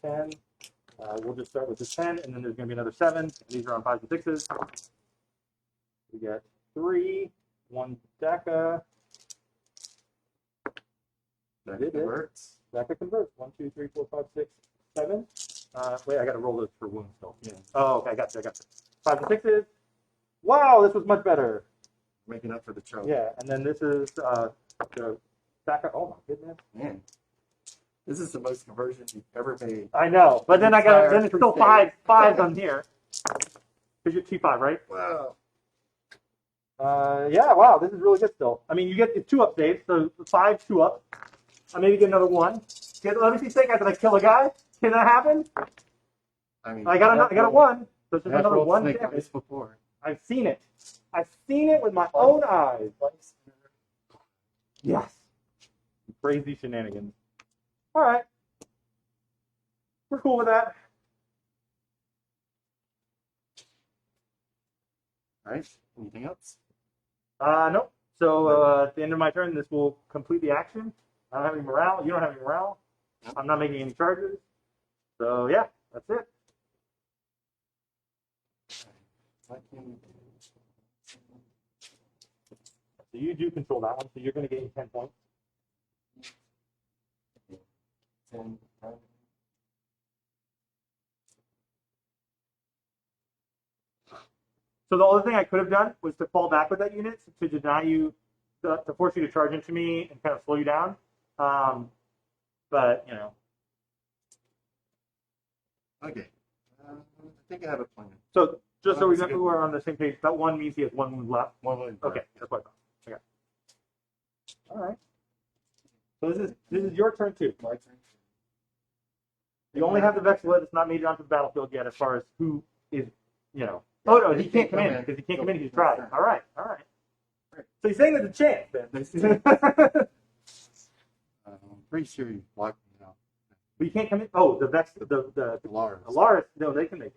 10. We'll just start with this 10, and then there's gonna be another 7. And these are on 5s and 6s. We get 3, 1 DACA. That It did. works. That could convert. 1, 2, 3, 4, 5, 6, 7. Wait, I got to roll those for wounds still. Yeah. Oh, okay, I got you. 5 and 6s. Wow, this was much better. Making up for the trouble. Yeah, and then this is the backup. Oh my goodness. Man, this is the most conversion you've ever made. I know, but then then it's still fives on here. Because you're T5, right? Wow. Yeah, wow, this is really good still. I mean, you get 2 up saves, so 5, 2 up. I maybe get another 1. Let me see, Snake Eyes, did I kill a guy? Can that happen? I mean, I got a 1, so it's just another 1 Snake damage. Eyes before. I've seen it. I've seen it with my own eyes. Yes. Crazy shenanigans. All right. We're cool with that. All right. Anything else? Nope. So at the end of my turn, this will complete the action. I don't have any morale. You don't have any morale. Nope. I'm not making any charges. So yeah, that's it. What can we do? So you do control that one, so you're going to gain 10 points. 10. So the other thing I could have done was to fall back with that unit to deny you, to force you to charge into me and kind of slow you down. But, you know. Okay. I think I have a plan. So just so That's a good we're on the same page, that 1 means he has 1 wound left. One wound. Okay, that's what I thought. Okay. All right. So this is your turn too. My turn. You only have the Vexilla that's not made it onto the battlefield yet, as far as who is, you know. Oh no, he can't come in because he can't come in. He's tried. All right, all right. So you're saying there's a chance then? I'm pretty sure you blocked me out. But you can't come in. Oh, the Vex, the Lars. Alaris. No, they can make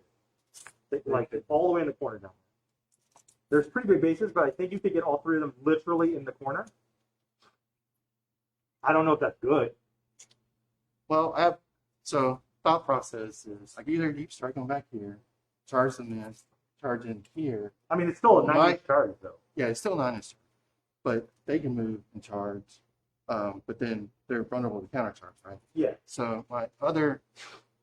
it. Like all the way in the corner now. There's pretty big bases, but I think you could get all 3 of them literally in the corner. I don't know if that's good. Well, so thought process is I can either keep striking back here, charge them in, charge in here. I mean, it's still a 9 charge though. Yeah, it's still 9 inch, but they can move and charge. But then they're vulnerable to counter charge, right? Yeah. So my other,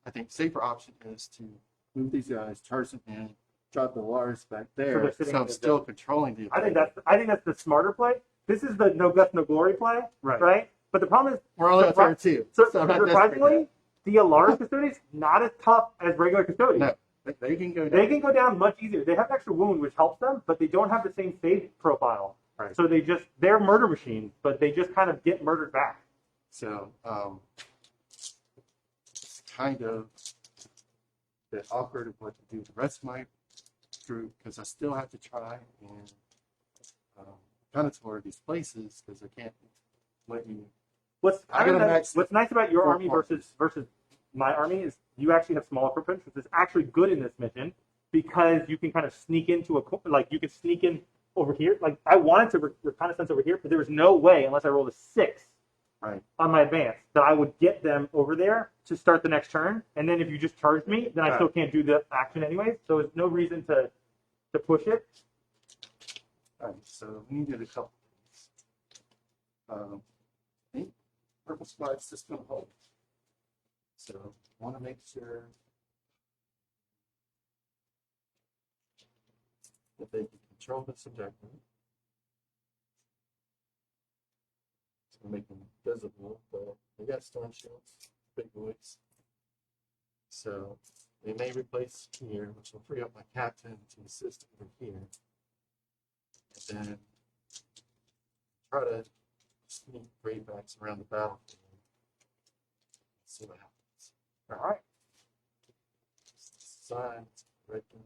I think, safer option is to move these guys, charge them in, drop the Lars back there, they're sitting so in I'm the still zone. controlling the. I think that's the smarter play. This is the no guts, no glory play, right? But the problem is, We're only on turn 2. so I'm not surprisingly, the Alaris Custodes not as tough as regular Custodes. No, they can go down. They can go down much easier. They have extra wound, which helps them, but they don't have the same save profile. Right. So they're murder machines, but they just kind of get murdered back. So it's kind of a bit awkward of what to do with the rest of my group because I still have to try and kind of tour these places because I can't let you. What's nice about your army parties. versus my army is you actually have smaller footprints, which is actually good in this mission because you can kind of sneak into you can sneak in over here. Like I wanted to reconnaissance over here, but there was no way unless I rolled a 6 on my advance that I would get them over there to start the next turn. And then if you just charged me, then I still can't do the action anyways. So there's no reason to push it. All right, so we needed a couple things. I think purple squad system holds. So I want to make sure that they can control the subjective. So make them visible, but they got storm shields, big boys. So they may replace here, which will free up my captain to assist over here. And then try to sneak raidbacks around the battlefield. See what happens. All right. Signs, right there.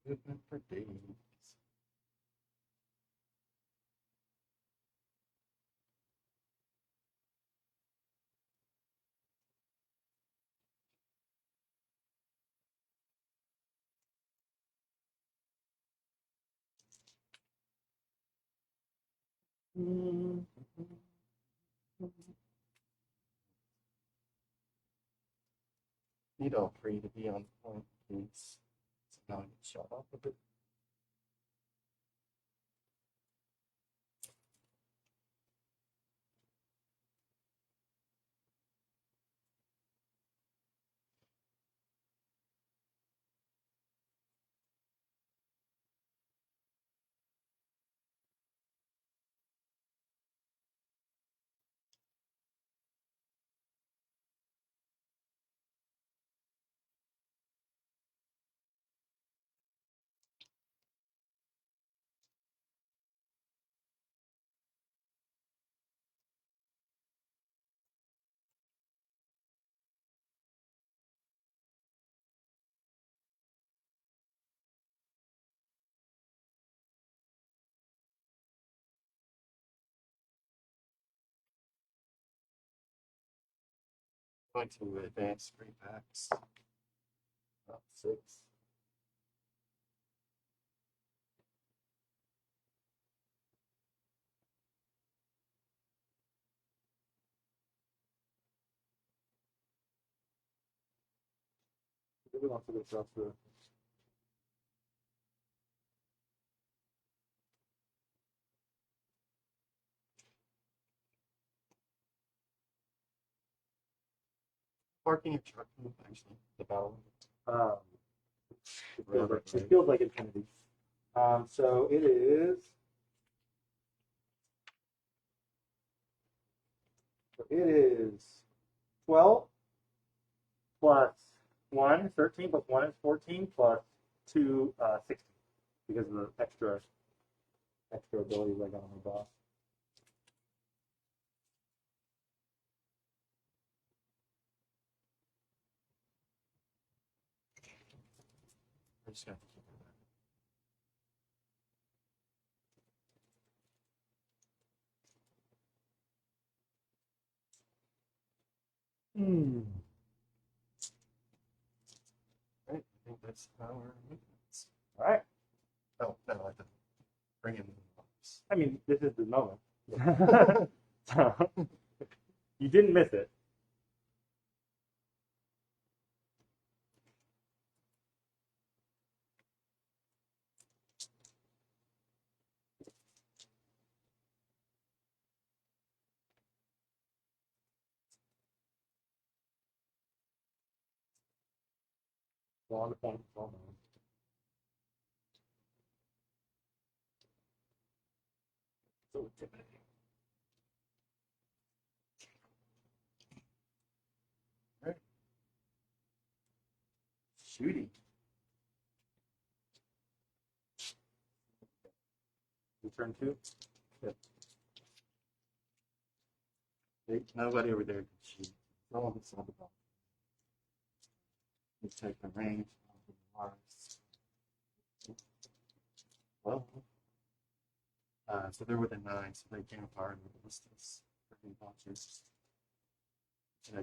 Movement for days. Need all three to be on point, please. So now I get shot off a bit. Going to advance 3 packs. About 6. Maybe wants to go across the. Parking a truck move, actually. The battle. It feels like infinity. So it is. So it is 12 plus 1 is 13 plus 1 is 14 plus 2 16 because of the extra abilities I got on my boss. I just got to keep it. Right, I think that's our movements. All right. Oh, no, I have to bring in the box. I mean, this is the moment. So, you didn't miss it. On the point. So intimidating. Right. Shooting. You turn 2. Nobody over there can shoot. No one can solve the problem. You take the range of the Mars. Well, so they're within 9, so they can't fire the ballistas. Freaking launchers.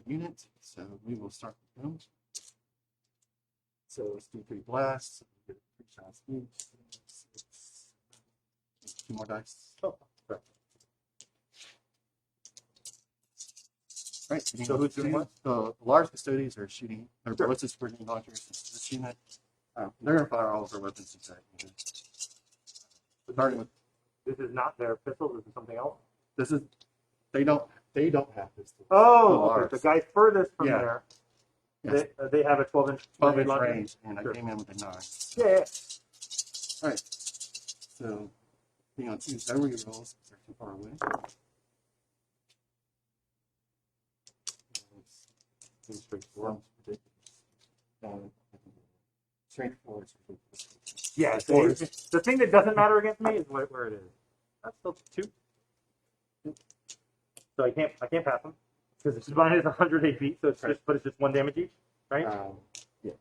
Unit, so we will start with them. So let's do 3 blasts. We get 3 shots each. 2 more dice. Oh, right. Right. So who's doing what? The large custodians are shooting their ballistas for launchers. This unit, they're going to fire all of their weapons attack. Starting with This is not their pistol. This is something else. this is they don't have pistols. Oh, The okay. The guy furthest from Yeah. there. Yes. They have a 12-inch 12-inch launcher. range, and Sure. I came in with a 9. Yeah. All right. So being on 2 zero rolls, they're too far away. Seems straightforward. Sounds ridiculous. Strength 4 is ridiculous. Yeah. Four. The thing that doesn't matter against me is where it is. That's still 2. So I can't pass them because mine is 100 AP. So it's Right. just, but it's just 1 damage each, right? Yeah.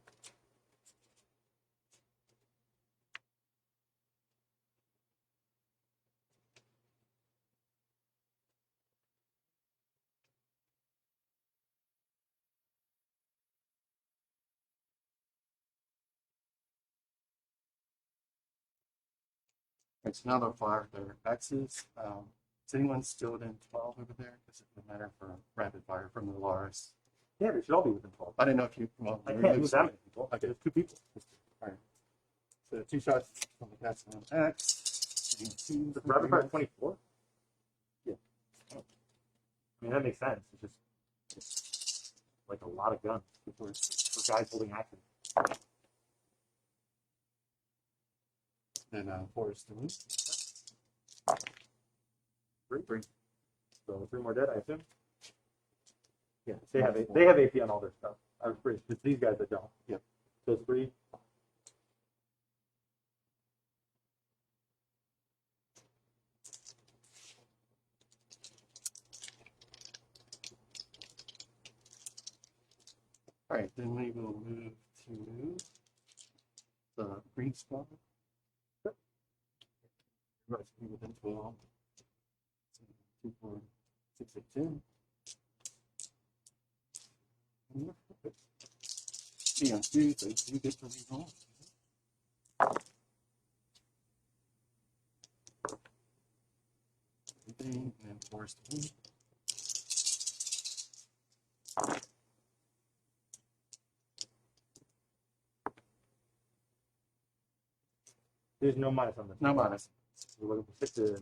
Right, so now they'll fire their X's. Is anyone still within 12 over there? Does it matter for rapid fire from the Lars? Yeah, they should all be within 12. I didn't know if you. Well, I you can't removed move that some. many people. Okay. There's 2 people. All right. So 2 shots from the cast on X. And 2 The from rapid fire the 24? Yeah. I mean, that makes sense. It's like a lot of guns for guys holding action. Then 4 is 3. 3. So 3 more dead, I assume. Yeah, they have AP on all their stuff. I was pretty. It's these guys that don't. Yep. So 3. All right, then we will move to the green spot. Right, within 12. 2, 4, 6, 8, 10. Be on 2, so you get to reroll. And then 4 is 3. There's no minus on this. No minus. We're looking for 6s.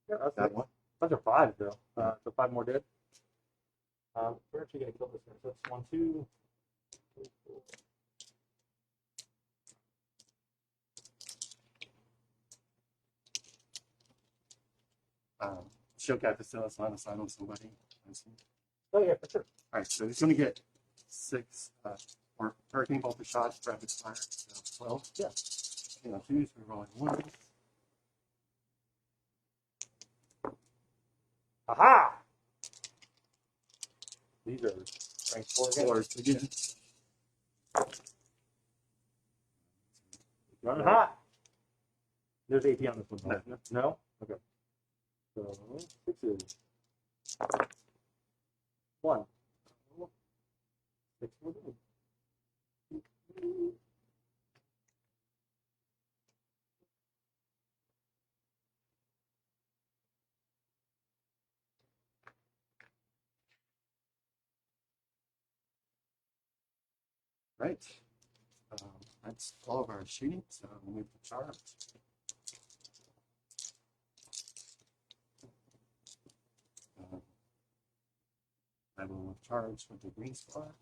Yeah, that's That it. one. Bunch of 5s though. So 5 more dead. We're actually gonna kill this guy. So that's 1, 2, 3, 4. Show cat to still assign on somebody. Oh yeah, for sure. All right, so he's going to get 6 or hurricane bolt shots, rapid fire. So 12. Yeah. You know, 2s, we're rolling 1. Aha! These are strength 4 again. 4s again. Running hot. There's AP on this one. No. No? Okay. So 6s. 1. 6 more dead. Right. That's all of our shooting, so we'll move to charge. I will charge with the green spot.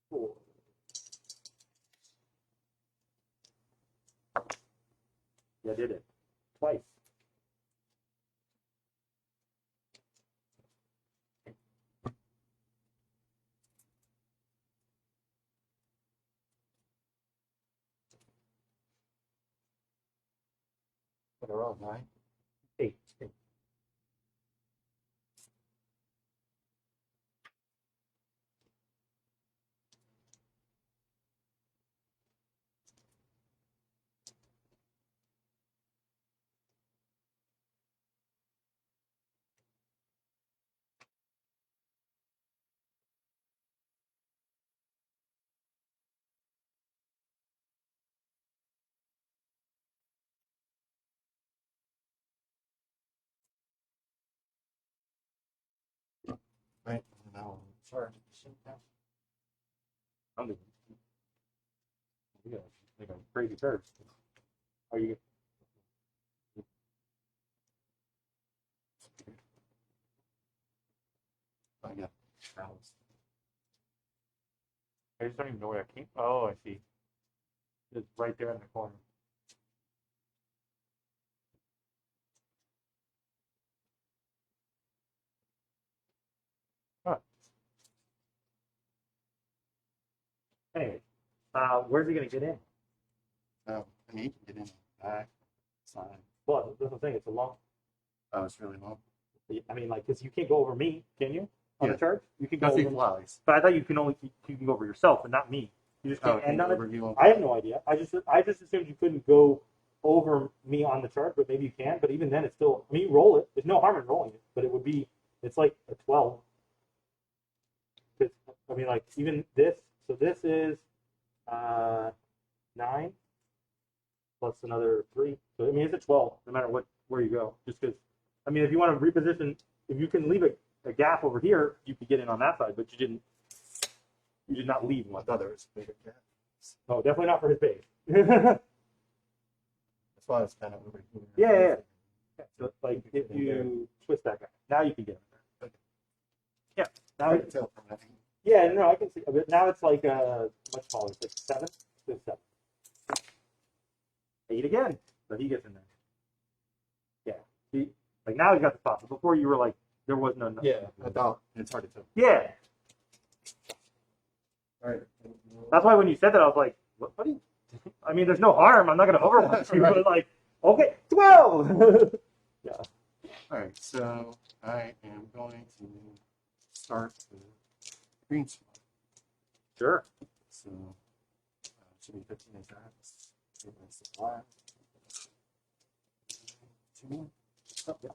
4. Yeah, I did it. Twice. What are all 9? 8. Right. And now I'll charge at the same time. I'm doing it. Yeah, like a crazy curve. Are you? I got cows. I just don't even know where I came. Oh, I see. It's right there in the corner. Huh. Anyway, where's he gonna get in? Oh, I mean, you can get in the back, side. Well, that's what I'm saying. It's a long. Oh, it's really long. I mean, like, because you can't go over me, can you? On Yeah. the charge, you can go. That's the Over, flies. but I thought you can go over yourself, but not me. You just can't Oh, end on it. overview. I have no idea. I just assumed you couldn't go over me on the chart, but maybe you can. But even then, it's still. I mean, you roll it. There's no harm in rolling it, but it would be. It's like a 12. I mean, like even this. So this is 9 plus another 3. So I mean, it's a 12, no matter where you go. Just because, I mean, if you want to reposition, if you can leave a gap over here, you could get in on that side, but you didn't. You did not leave I one. thought there was a bigger gap. Oh, definitely not for his base. That's why it's kind of over here. Yeah. So like if you twist that guy, now you can get him there. Okay. Yeah. Now I can tell from that. yeah, no, I can see. But now it's like much smaller. It's like 7. So 7. 8 again. So he gets in there. Yeah. See, like now he's got the spot. But before you were like there was no. Yeah, I thought it's hard to tell. Yeah. All right. That's why when you said that, I was like, what do you? I mean, there's no harm. I'm not going to overwatch you, Right. but like, okay, 12. Yeah. All right, so I am going to start the green spot. Sure. So should be 15 attacks. Supply. 2 more. Oh, yeah.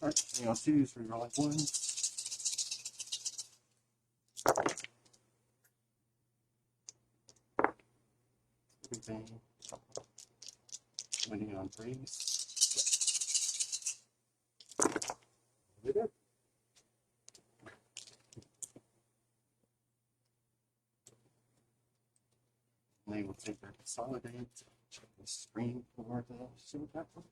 All right, you know, twos for rolling 1. Everything. Winning on 3s. We did. And they will take their consolidate, check the screen for the super platform.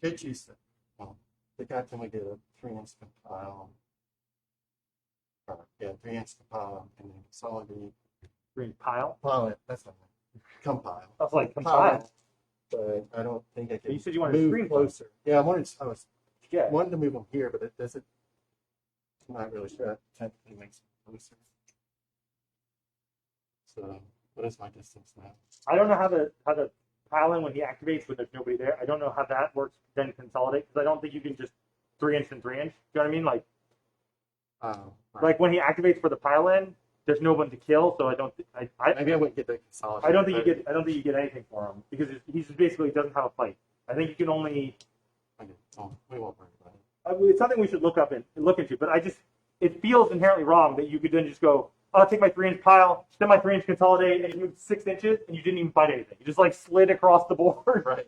Kid choose it. The captain would get a 3-inch compile. Yeah, 3-inch compile and then consolidate. Green pile. Compile it. That's not it. Compile. I was like, Compile compile. But I don't think I can. You said you wanted to move screen closer. Yeah, I was Yeah. wanting to move them here, but it doesn't. I'm not really sure that technically makes it closer. So, what is my distance now? I don't know how the pile in when he activates when there's nobody there. I don't know how that works. Then consolidate because I don't think you can just 3-inch and 3-inch. You know what I mean? Like Right. like when he activates for the pile in, there's no one to kill. So I don't. Maybe I wouldn't get the consolidate. I don't think you get anything for him because he just basically doesn't have a fight. I think you can only. Okay. Oh, we won't worry about it. It's something we should look up and look into. But it feels inherently wrong that you could then just go, I'll take my 3-inch pile, then my 3-inch consolidate, and you moved 6 inches, and you didn't even fight anything. You just like slid across the board. Right.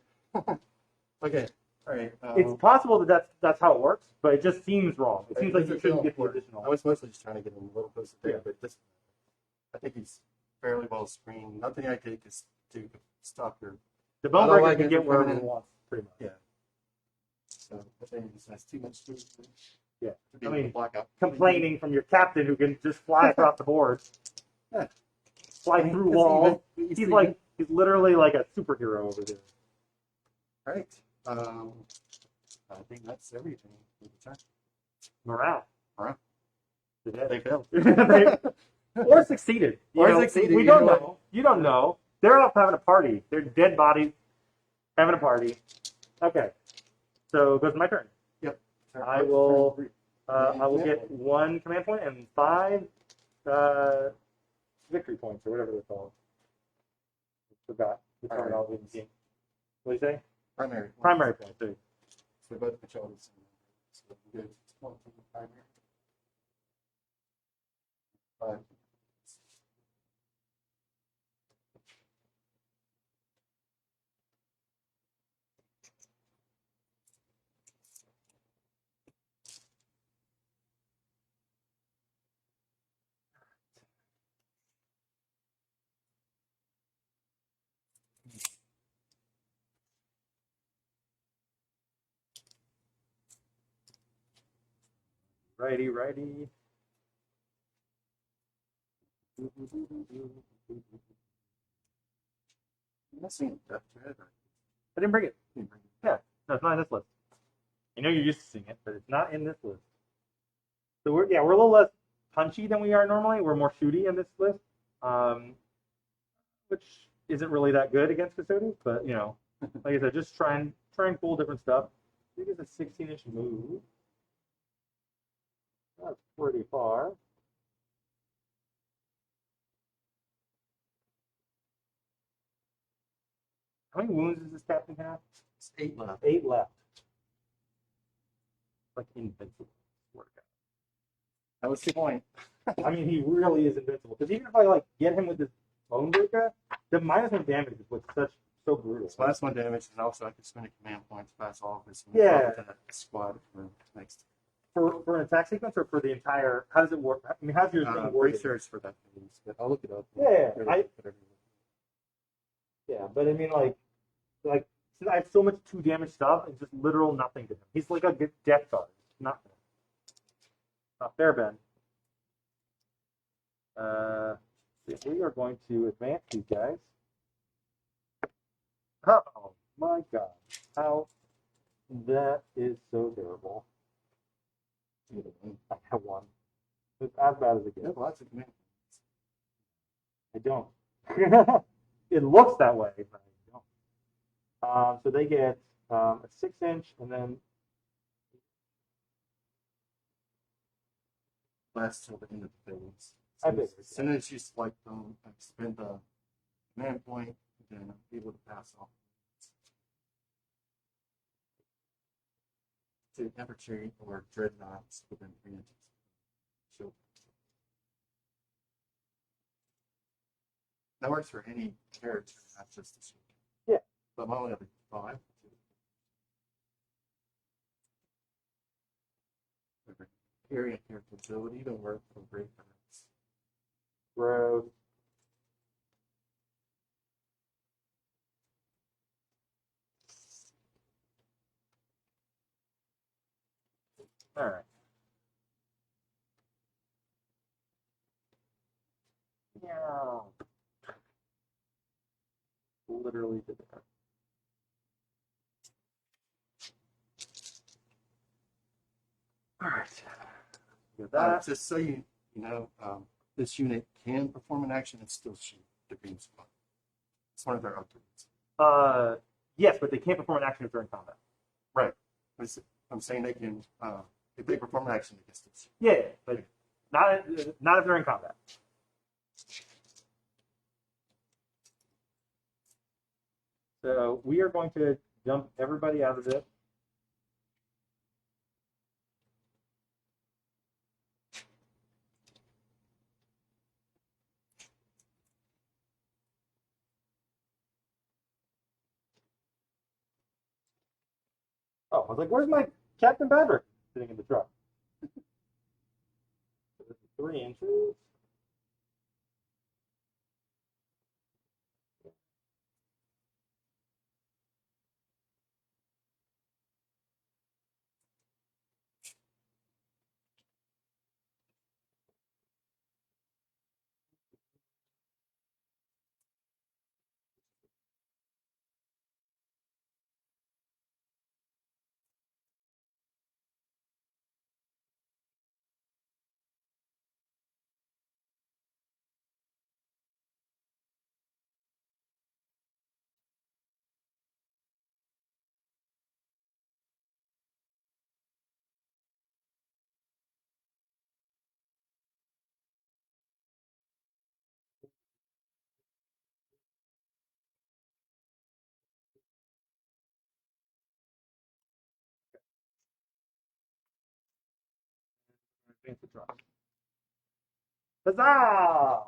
Okay. All right. It's possible that's how it works, but it just seems wrong. It seems like you doesn't shouldn't feel get the important. additional. I was mostly just trying to get him a little closer there, Yeah. but this, I think he's fairly well screened. Nothing I take is to stop your. The bone Although breaker I can guess get it's wherever coming he in. wants, pretty much. Yeah. So I think he has too much to. Yeah. To be I able mean, to block out. Complaining from your captain who can just fly across the board, Yeah. fly I mean, through 'cause walls. even- He's literally like a superhero over there. Right. I think that's everything for the turn. Morale. Morale. They They failed. or succeeded. Or You know, succeeded, We you don't know know. You don't know. They're off having a party. They're dead bodies having a party. Okay. So it goes to my turn. Yep. I will- Turn 3. I will get 1 command point and 5 victory points or whatever they're called. Forgot the All right. terminology in the game. What do you say? Primary. Primary points. There you So both patrols. So we go 1 from the primary. 5. Righty. I'm missing Death Dread. I didn't bring it. I didn't bring it. Yeah, no, it's not in this list. I know you're used to seeing it, but it's not in this list. So we're a little less punchy than we are normally. We're more shooty in this list, which isn't really that good against Custodes. But like I said, just try and pull different stuff. I think it's a 16-inch move. That's pretty far. How many wounds does this captain have? It's 8 left. 8 left. Like invincible. That was the point. I mean, he really is invincible. Because even if I get him with this bone breaker, the -1 damage is what's so brutal. It's -1 damage, and also I can spend a command point to pass off this squad for next. For an attack sequence or for the entire? How does it work? I mean, how's your thing work? Research for that, please. But I'll look it up. But I mean, since I have so much 2 damage stuff, it's just literal nothing to him. He's like a death guard. Nothing. Not fair, Ben. We are going to advance these guys. Oh my god. How that is so terrible. I have 1. It's as bad as it gets. Lots of command I don't. It looks that way, but I don't. So they get a 6-inch and then lasts till the end of the phase. I So figured, as soon as you select them, I spend the command point, then I'll be able to pass off to infantry or dreadnoughts within 3 inches. So that works for any character, not just the shield. Yeah. But I'm only up to 5. Area character ability to work for great cards. growth. All right. Yeah. Literally did that. All right. Get that. Just so you know, this unit can perform an action and still shoot the green squad. It's one of their upgrades. Yes, but they can't perform an action during combat. Right. I'm saying they can, if they perform an action, they can still shoot. Yeah, but not if they're in combat. So we are going to dump everybody out of it. Oh, I was like, where's my Captain Badrick sitting in the truck? 3 inches. Advance the truck. Huzzah!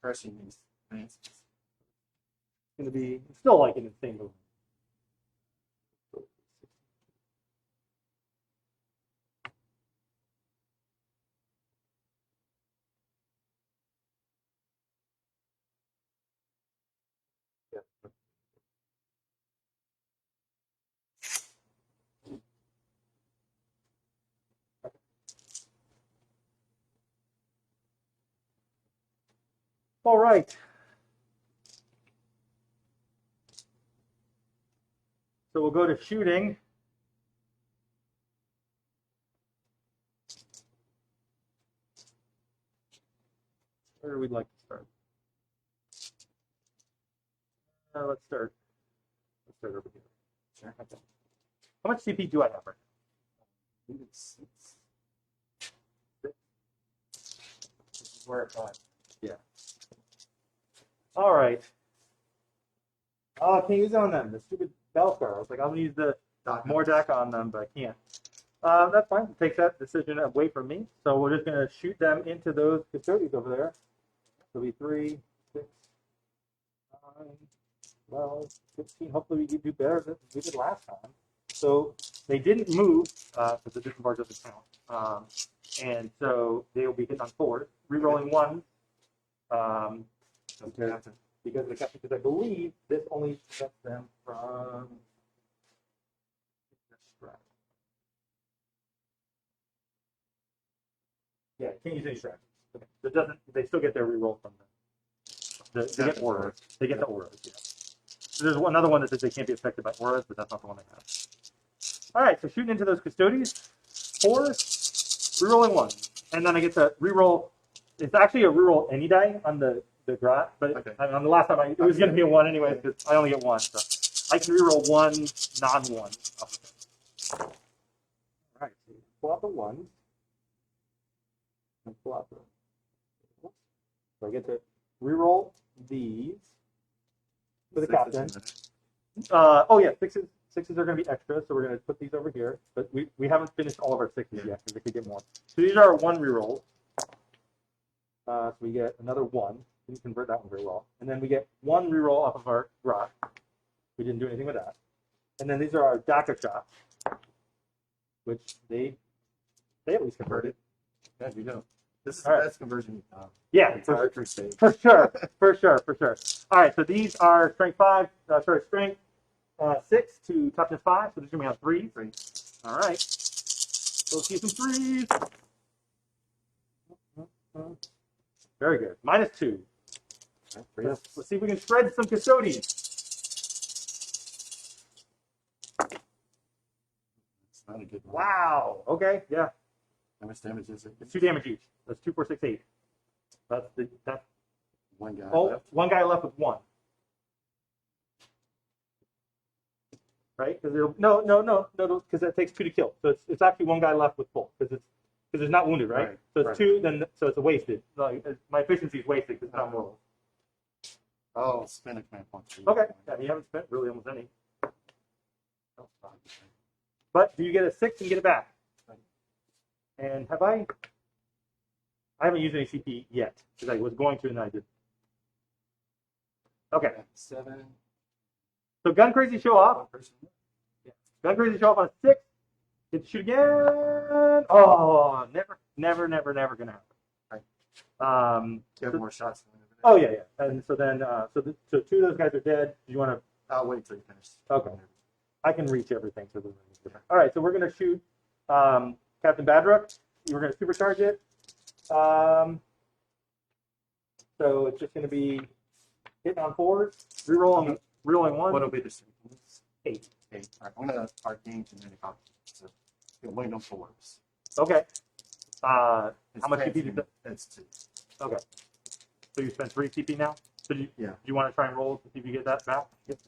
Crushing these advances. It's going to be still like an insane movement. All right. So we'll go to shooting. Where would we like to start? Let's start over here. Sure. Okay. How much CP do I have right I think it's 6. This is where it's at. now? Yeah. All right. Oh, I can't use it on them. The stupid Bellstar. I was like, I'm gonna use the more deck on them, but I can't. That's fine. It takes that decision away from me. So we're just gonna shoot them into those custodians over there. So it'll be 3, 6, 9, 12, 15. Hopefully we can do better than we did last time. So they didn't move because the disembark doesn't count. And so they will be hitting on 4, rerolling 1. Okay. Because of the captain, because I believe this only prevents them from. Yeah, can't use any strategies. Okay. So it doesn't. They still get their reroll from them. They get auras. They get the auras. Yeah. So there's another one that says they can't be affected by auras, but that's not the one they have. All right, so shooting into those custodians, 4, rerolling 1, and then I get to reroll. It's actually a reroll any die on the grot, but Okay. on the last time it was going to be a 1 anyway because I only get 1, so I can reroll 1 non-1. All right, so pull out the 1 and pull out the. So I get to reroll these for the captain. Oh yeah, sixes are going to be extra, so we're going to put these over here. But we haven't finished all of our 6s yet because we could get more. So these are our 1 rerolls. So we get another 1. Didn't convert that one very well. And then we get 1 reroll off of our grot. We didn't do anything with that. And then these are our DACA shots, which they at least converted. Yeah, you know. This is All right. the best conversion. Yeah, Entire Crusade. for sure. All right, so these are strength 6 to toughness 5. So these are going to be on 3. 3. All right. So let's see some 3s. Very good. -2. Let's see if we can spread some custodians. It's not a good one. Wow. Okay. Yeah. How much damage is it? It's 2 damage each. That's 2, 4, 6, 8. That's 1 guy. oh, left. 1 guy left with 1. Right? Because no, because that takes 2 to kill. So it's actually 1 guy left with full because it's not wounded, right? Right, So it's right. 2, then so it's a wasted. Like, my efficiency is wasted because it's not rolled. Oh, spend a command point. Okay. Yeah, you haven't spent really almost any. But do you get a 6 and get it back? And I haven't used any CP yet because I was going to and I did. Okay. 7. So gun crazy show off. 1 person. Gun crazy show off on 6. Get to shoot again. Oh, never gonna happen. You have more shots than everybody. Oh yeah. And so then, so 2 of those guys are dead. Do you want to? I'll wait till you finish. Okay. I can reach everything. So all right. So we're gonna shoot Captain Badrook. We're gonna supercharge it. So it's just gonna be hitting on 4s, rerolling 1. What'll be the strength? 8. 8. All right, I'm gonna arcane genetic options. So you'll wait on 4s. Okay. How It's much CP transient. did that? That's 2. Okay. So you spent 3 CP now. So do Yeah. you want to try and roll to see if you get that back? Yep.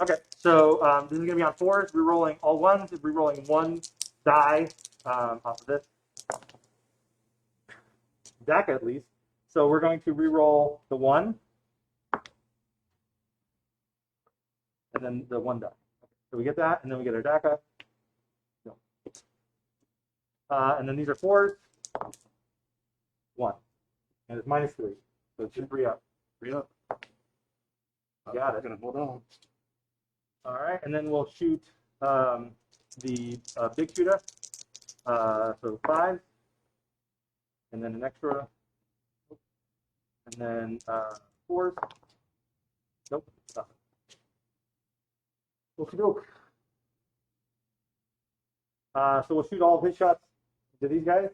Okay. So this is gonna be on 4s. Rerolling all 1s. Rerolling 1 die off of this. DACA at least. So we're going to reroll the 1. And then the 1 die. So we get that, and then we get our DACA. No. And then these are 4s. 1. And it's -3. So it's just 3 up. 3 up. Got it. I'm gonna hold on. All right. And then we'll shoot the big shooter. So 5. And then an extra. And then 4s. Nope. Nothing. Okey-doke. So we'll shoot all of his shots to these guys.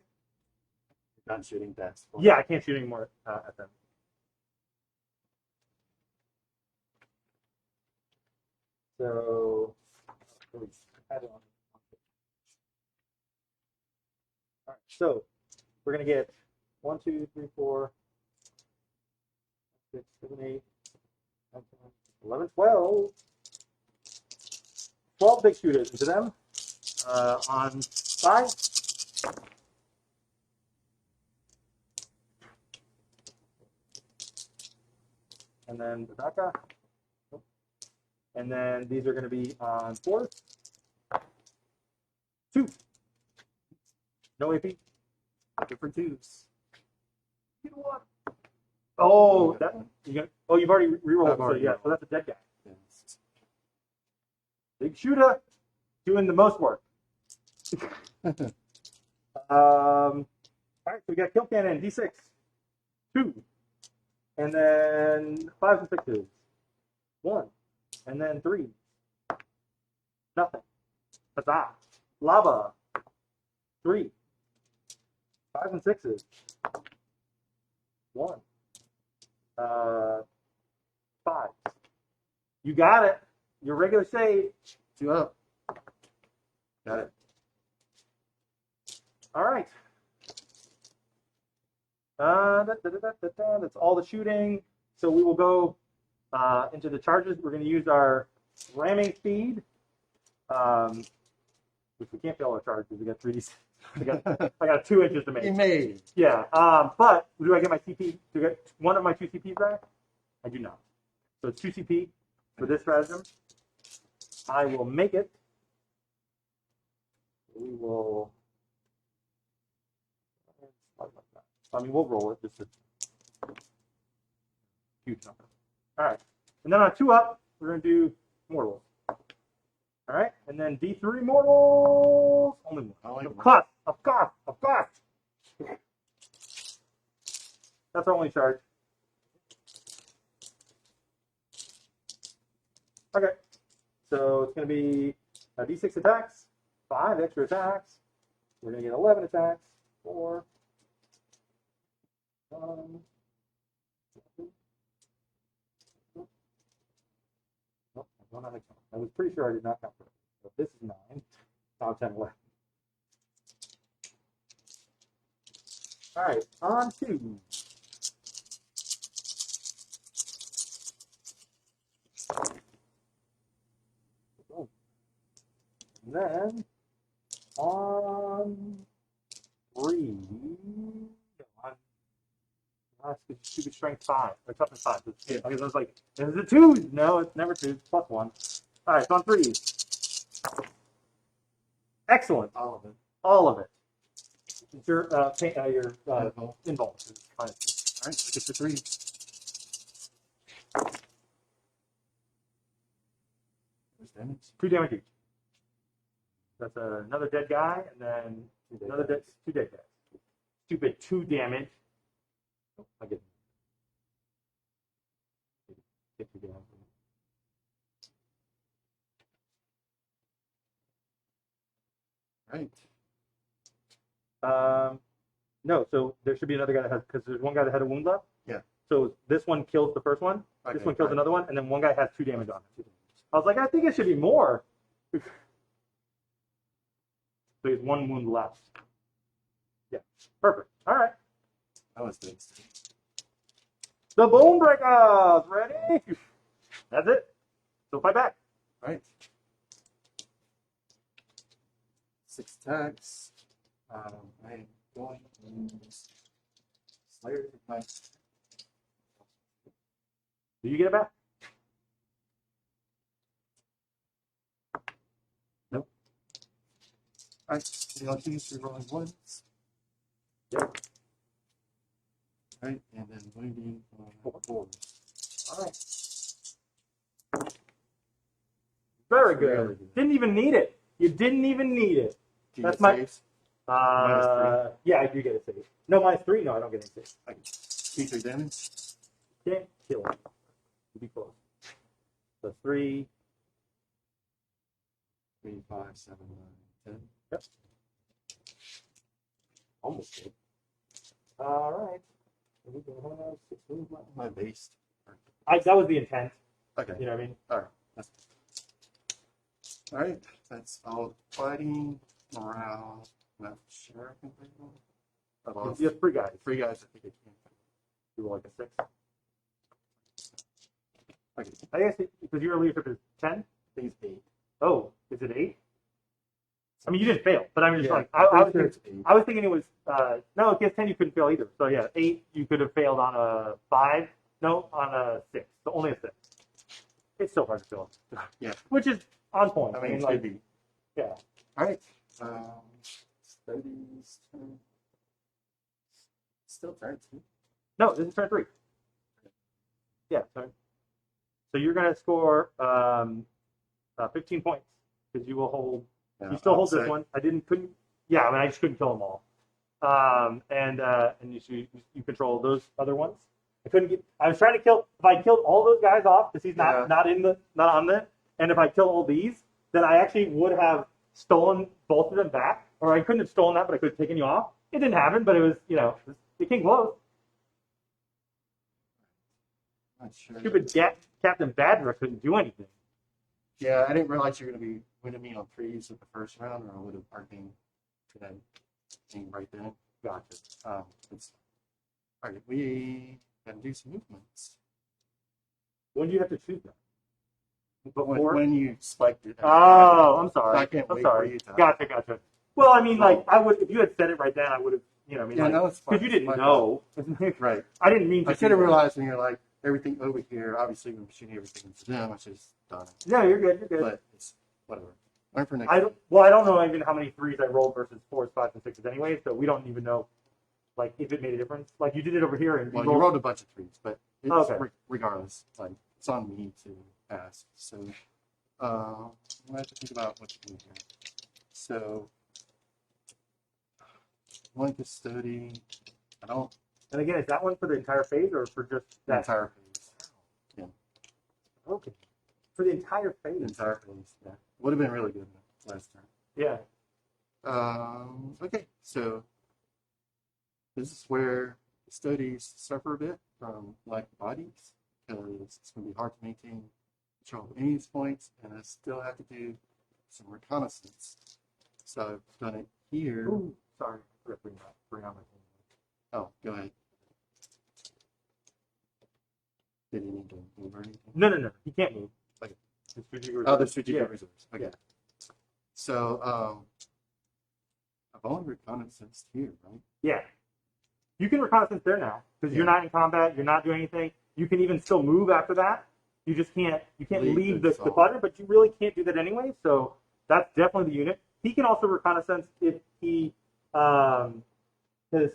Not shooting bats. Yeah, I can't shoot anymore at them. So, all right, so we're gonna get 1, 2, 3, 4, 6, 7, 8, 9, 10, 11, 12. 12 big shooters into them on 5. And then Badaka. And then these are going to be on 4. 2. No AP. Looking for 2s. You know what? Oh, that you've already rerolled. So yeah, so that's a dead guy. Yes. Big shooter doing the most work. All right, so we got kill cannon D6, 2, and then 5s and 6s, 1, and then 3. Nothing. Huzzah. Lava, 3, 5s and 6s, 1, 5. You got it. Your regular save. 2 up. Got it. All right. That's all the shooting. So we will go into the charges. We're going to use our ramming speed, which we can't fail our charges. We got 3D. I got 2 inches to make. You made it. Yeah. But do I get my CP? Do I get one of my 2 CPs back? I do not. So it's 2 CP for this stratagem. I will make it. We will. I mean, we'll roll it. Just a huge number. All right. And then on 2 up, we're going to do mortals. All right. And then D3 mortals. Only one. Of course. Of course. Of course. That's our only charge. Okay. So it's going to be D6 attacks, 5 extra attacks. We're going to get 11 attacks. 4. 1. Oh, I was pretty sure I did not count for it. But this is 9. 5, 10, 11. All right, on to. And then on 3. Stupid strength 5, or toughness 5. Yeah. Okay, so I was like, is it 2? No, it's never 2. It's +1. All right, it's on 3. Excellent. All of it. All of it. It's your invuln. All right, get the 3. There's damage. 2 damage each. That's another dead guy, and then another 2 dead guys. Stupid 2 damage. Oh, I get 2 damage. Right. No, so there should be another guy that has, because there's one guy that had a wound up. Yeah. So this one kills the first one. Okay, this one kills another one, and then one guy has 2 damage on him. I was like, I think it should be more. So he has 1 wound left. Yeah, perfect. All right. That was good. The Bone Breakers, ready? That's it. So fight back. Right. 6 attacks. I am going to use Slayer Ignite. Do you get it back? Nope. Alright, the options are rolling 1s. Yep. Right, and then wounding on 4s. All right. Very good. Really good. Didn't even need it. You didn't even need it. Do you That's get my. saves? Yeah, I do get a save. No, -3. No, I don't get any save. Okay. D3 damage. Can't kill him. Be close. So 3. 3, 5, 7, 9, 10. Yep. Almost good. All right. My base. That was the intent. Okay. You know what I mean? All right. All right. That's all fighting, morale. Not sure I can play one. I lost You have 3 guys. 3 guys. I think I can. You roll like a 6. Okay. I guess because your leadership is 10. I think it's 8. Oh, is it 8? I mean, you didn't fail, but I mean, just Yeah, like I I was thinking it was no. Against 10, you couldn't fail either. So yeah, 8 you could have failed on a 5. No, on a 6. So only a 6. It's so hard to fail. Yeah. Which is on point. I mean, it like, could be. yeah. All right. Studies. Still turn 2. No, this is turn 3. Yeah. So you're gonna score 15 points because you will hold. Yeah, You still hold this upset. one. Couldn't. Yeah, I mean, I just couldn't kill them all. And you control those other ones. I couldn't get. I was trying to kill. If I killed all those guys off, because he's Yeah. not on it, and if I kill all these, then I actually would have stolen both of them back, or I couldn't have stolen that, but I could have taken you off. It didn't happen, but it was it came close. Not sure. Stupid Captain Badger couldn't do anything. Yeah, I didn't realize you were going to be winning me on 3s at the first round, or I would have argued for that thing right then. Gotcha. It's all right. We got to do some movements. When do you have to choose them? But Before? when you spiked it. Oh, I'm sorry. I can't I'm wait sorry. for you to. Gotcha. Well, I mean, like, I would if you had said it right then, I would have, I mean, Yeah, like, no, it's fine. because you didn't It's fine. know. Right. I didn't mean to. I should have realized when you're like everything over here. Obviously, we're shooting everything into them, which is done. No, you're good. You're good. But it's whatever. Learn for next. I don't know even how many 3s I rolled versus 4s, 5s, and 6s anyway, so we don't even know, like, if it made a difference. Like, you did it over here, and Well, you rolled a bunch of 3s, but it's Okay. regardless. Like, it's on me to ask. So, I have to think about what to do here. So, one custody. I don't. And again, is that one for the entire phase or for just The that? entire phase. Yeah. Okay. For the entire The phase. entire phase. Yeah. Would have been really good last time. Yeah. Okay, so this is where studies suffer a bit from lack of bodies because it's going to be hard to maintain control of any of these points, and I still have to do some reconnaissance. So I've done it here. Ooh, sorry. I forgot to bring on my phone. Oh, go ahead. Did you need to move or anything? No. He can't move. Okay. The strategic Oh, the reserve. strategic Yeah. reserves. Okay. Yeah. So I've only reconnaissance here, right? Yeah. You can reconnaissance there now because you're not in combat. You're not doing anything. You can even still move after that. You just can't. You can't leave the quadrant, but you really can't do that anyway. So that's definitely the unit. He can also reconnaissance if he because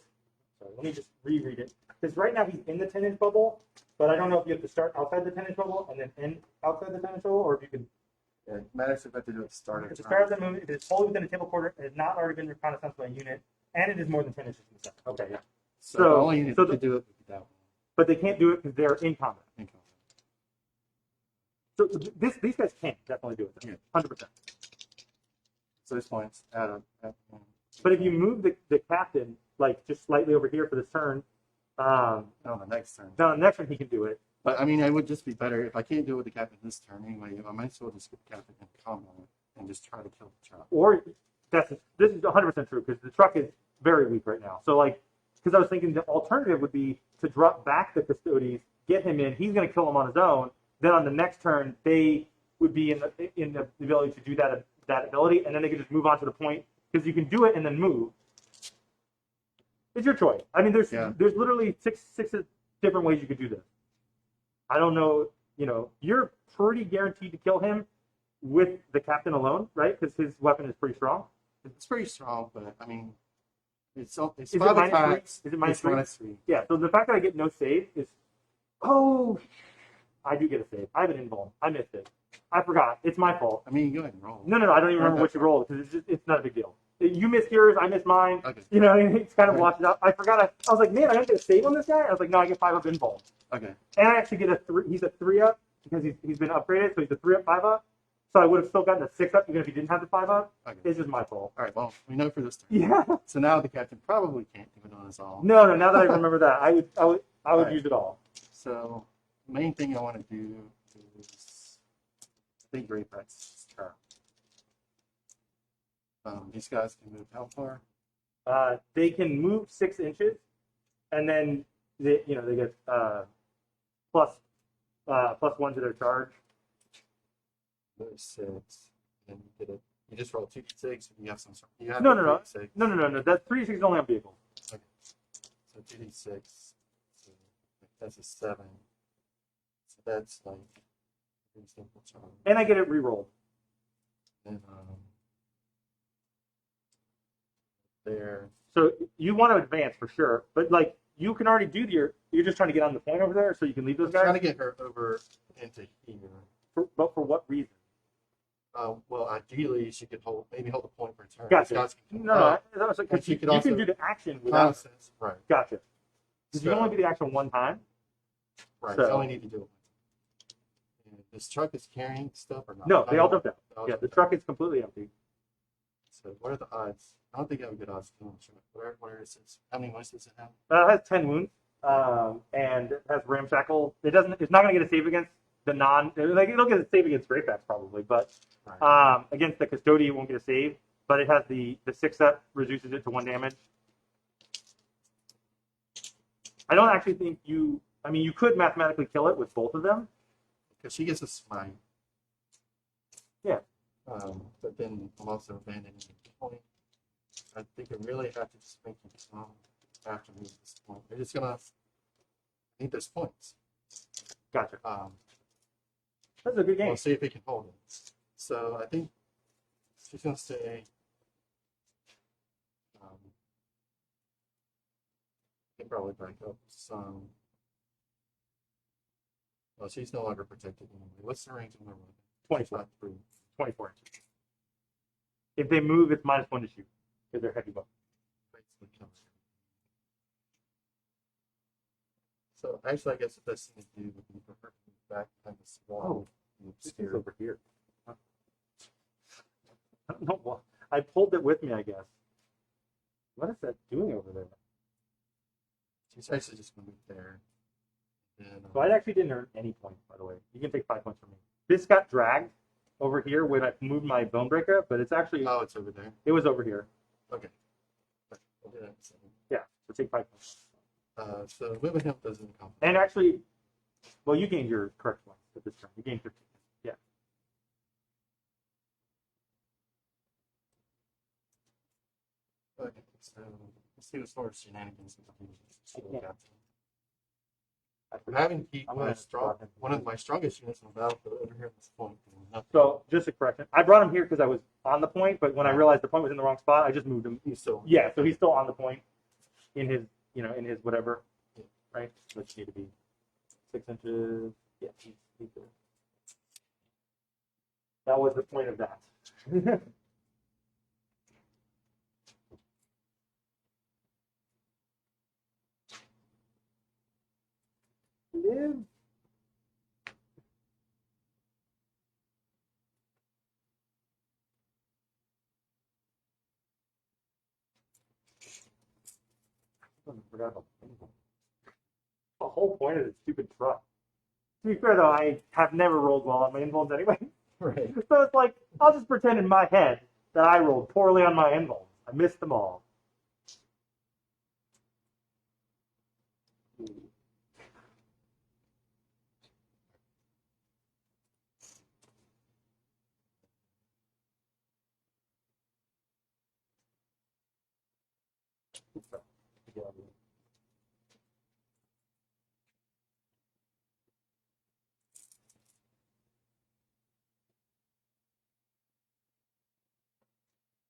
sorry, let me just reread it. Because right now he's in the 10-inch bubble, but I don't know if you have to start outside the 10-inch bubble and then end outside the 10-inch bubble, or if you can. Yeah, it matters if I have to do it at the start of At the the start of turn. the movement, if it is wholly within a table quarter, it has not already been reconnaissance by a unit, and it is more than 10 inches from the center. Okay, yeah. So the only unit so that could do it would be that one. But they can't do it because they're in combat. In combat. So these guys can definitely do it. Yeah. 100%. So this points add up. But if you move the captain like just slightly over here for this turn, on the next turn. then on the next turn he can do it. But I mean, it would just be better if I can't do it with the captain this turn anyway. I might as well just get the captain in combat and just try to kill the truck. Or this is 100% true because the truck is very weak right now. So like, because I was thinking the alternative would be to drop back the Custodes, get him in. He's going to kill him on his own. Then on the next turn, they would be in the ability to do that ability, and then they could just move on to the point because you can do it and then move. It's your choice. I mean, there's literally six different ways you could do this. I don't know. You're pretty guaranteed to kill him with the captain alone, right? Because his weapon is pretty strong. It's pretty strong, but I mean, it's Is it 5 minus attacks. 3? Is it minus It's 3? -3. Yeah. So the fact that I get no save is, I do get a save. I have an invuln. I missed it. I forgot. It's my fault. I mean, go ahead and roll. No. I don't even remember what you rolled because it's not a big deal. You missed yours. I missed mine. Okay. It's kind of washed out. I forgot. I was like, man, I don't get a save on this guy. I was like, no, I get 5 up invuln. Okay. And I actually get a 3. He's a 3 up because he's been upgraded, so he's a 3 up, 5 up. So I would have still gotten a 6 up even if he didn't have the 5 up. Okay. It's just my fault. All right. Well, we know for this turn. Yeah. So now the captain probably can't do it on his own. No. Now that I remember that, I would Alright. use it all. So the main thing I want to do is I think Great Backs turn. These guys can move how far? They can move 6 inches, and then they get plus 1 to their charge. There's 6. And you get it. You just roll 2d6. You have some sort. You have No. 3d6. No. That 3d6 is only on vehicles. Okay. So 2d6. So that's a 7. So that's like pretty simple charge. And I get it re-rolled. And there. So you want to advance for sure, but like you can already do you're just trying to get on the point over there, so you can leave those Trying guys. to get her over into here. But for what reason? Well, ideally, she could maybe hold the point for a turn. Gotcha. These guys can No, that was like, and 'cause she you could also can do the action without. Nonsense. Right. Gotcha. Did you So- only do the action one time? Right. So- You only need to do it. And this truck is carrying stuff or not? No, they all jumped out. They all Yeah, jumped the out. truck is completely empty. So what are the odds? I don't think I have a good odds killing the truck. Where is this? How many wounds does it have? It has 10 wounds, and it has ramshackle. It's not going to get a save against the it'll get a save against Greatbacks probably, but Right. against the Custodian it won't get a save. But it has the 6 that reduces it to 1 damage. I don't actually think you could mathematically kill it with both of them. Because she gets a smite. Yeah. But then I'm also abandoning the point. I think I really have to just make it after me at this point. They're just gonna need those points. Gotcha. That's a good We'll game. see if he can hold it. So I think she's gonna stay. Can probably break up some. Well, she's no longer protected anyway. What's the range of my weapon? 24. Not 3. 24 inches. If they move, it's -1 to shoot because they're heavy weapons. Basically covers it. So actually, I guess the best thing to do would be for her to move back behind this wall. This is over here. Huh. I don't know why. I pulled it with me, I guess. What is that doing over there? She's actually just gonna move there. And, So I actually didn't earn any points, by the way. You can take 5 points from me. This got dragged over here when I moved my bone breaker, but it's actually oh, it's over there. it was over here. Okay. We'll do that in a second. Yeah, so take 5 points. So moving him doesn't come. And actually, well, you gained your correct points at this turn. You gained 15. Yeah. Okay, so let's see what sort of shenanigans we can do. I'm having to keep I'm my gonna one of my strongest units on the battlefield over here at this point. So just a correction. I brought him here because I was on the point, but when I realized the point was in the wrong spot, I just moved him. He's still Yeah, so he's still on the point in his, in his whatever, Yeah. right? Which need to be 6 inches. Yeah, he's there. That was the point of that. Live. I forgot about the whole point of this stupid truck. To be fair, though, I have never rolled well on my invulns anyway. right. So it's like, I'll just pretend in my head that I rolled poorly on my invulns. I missed them all.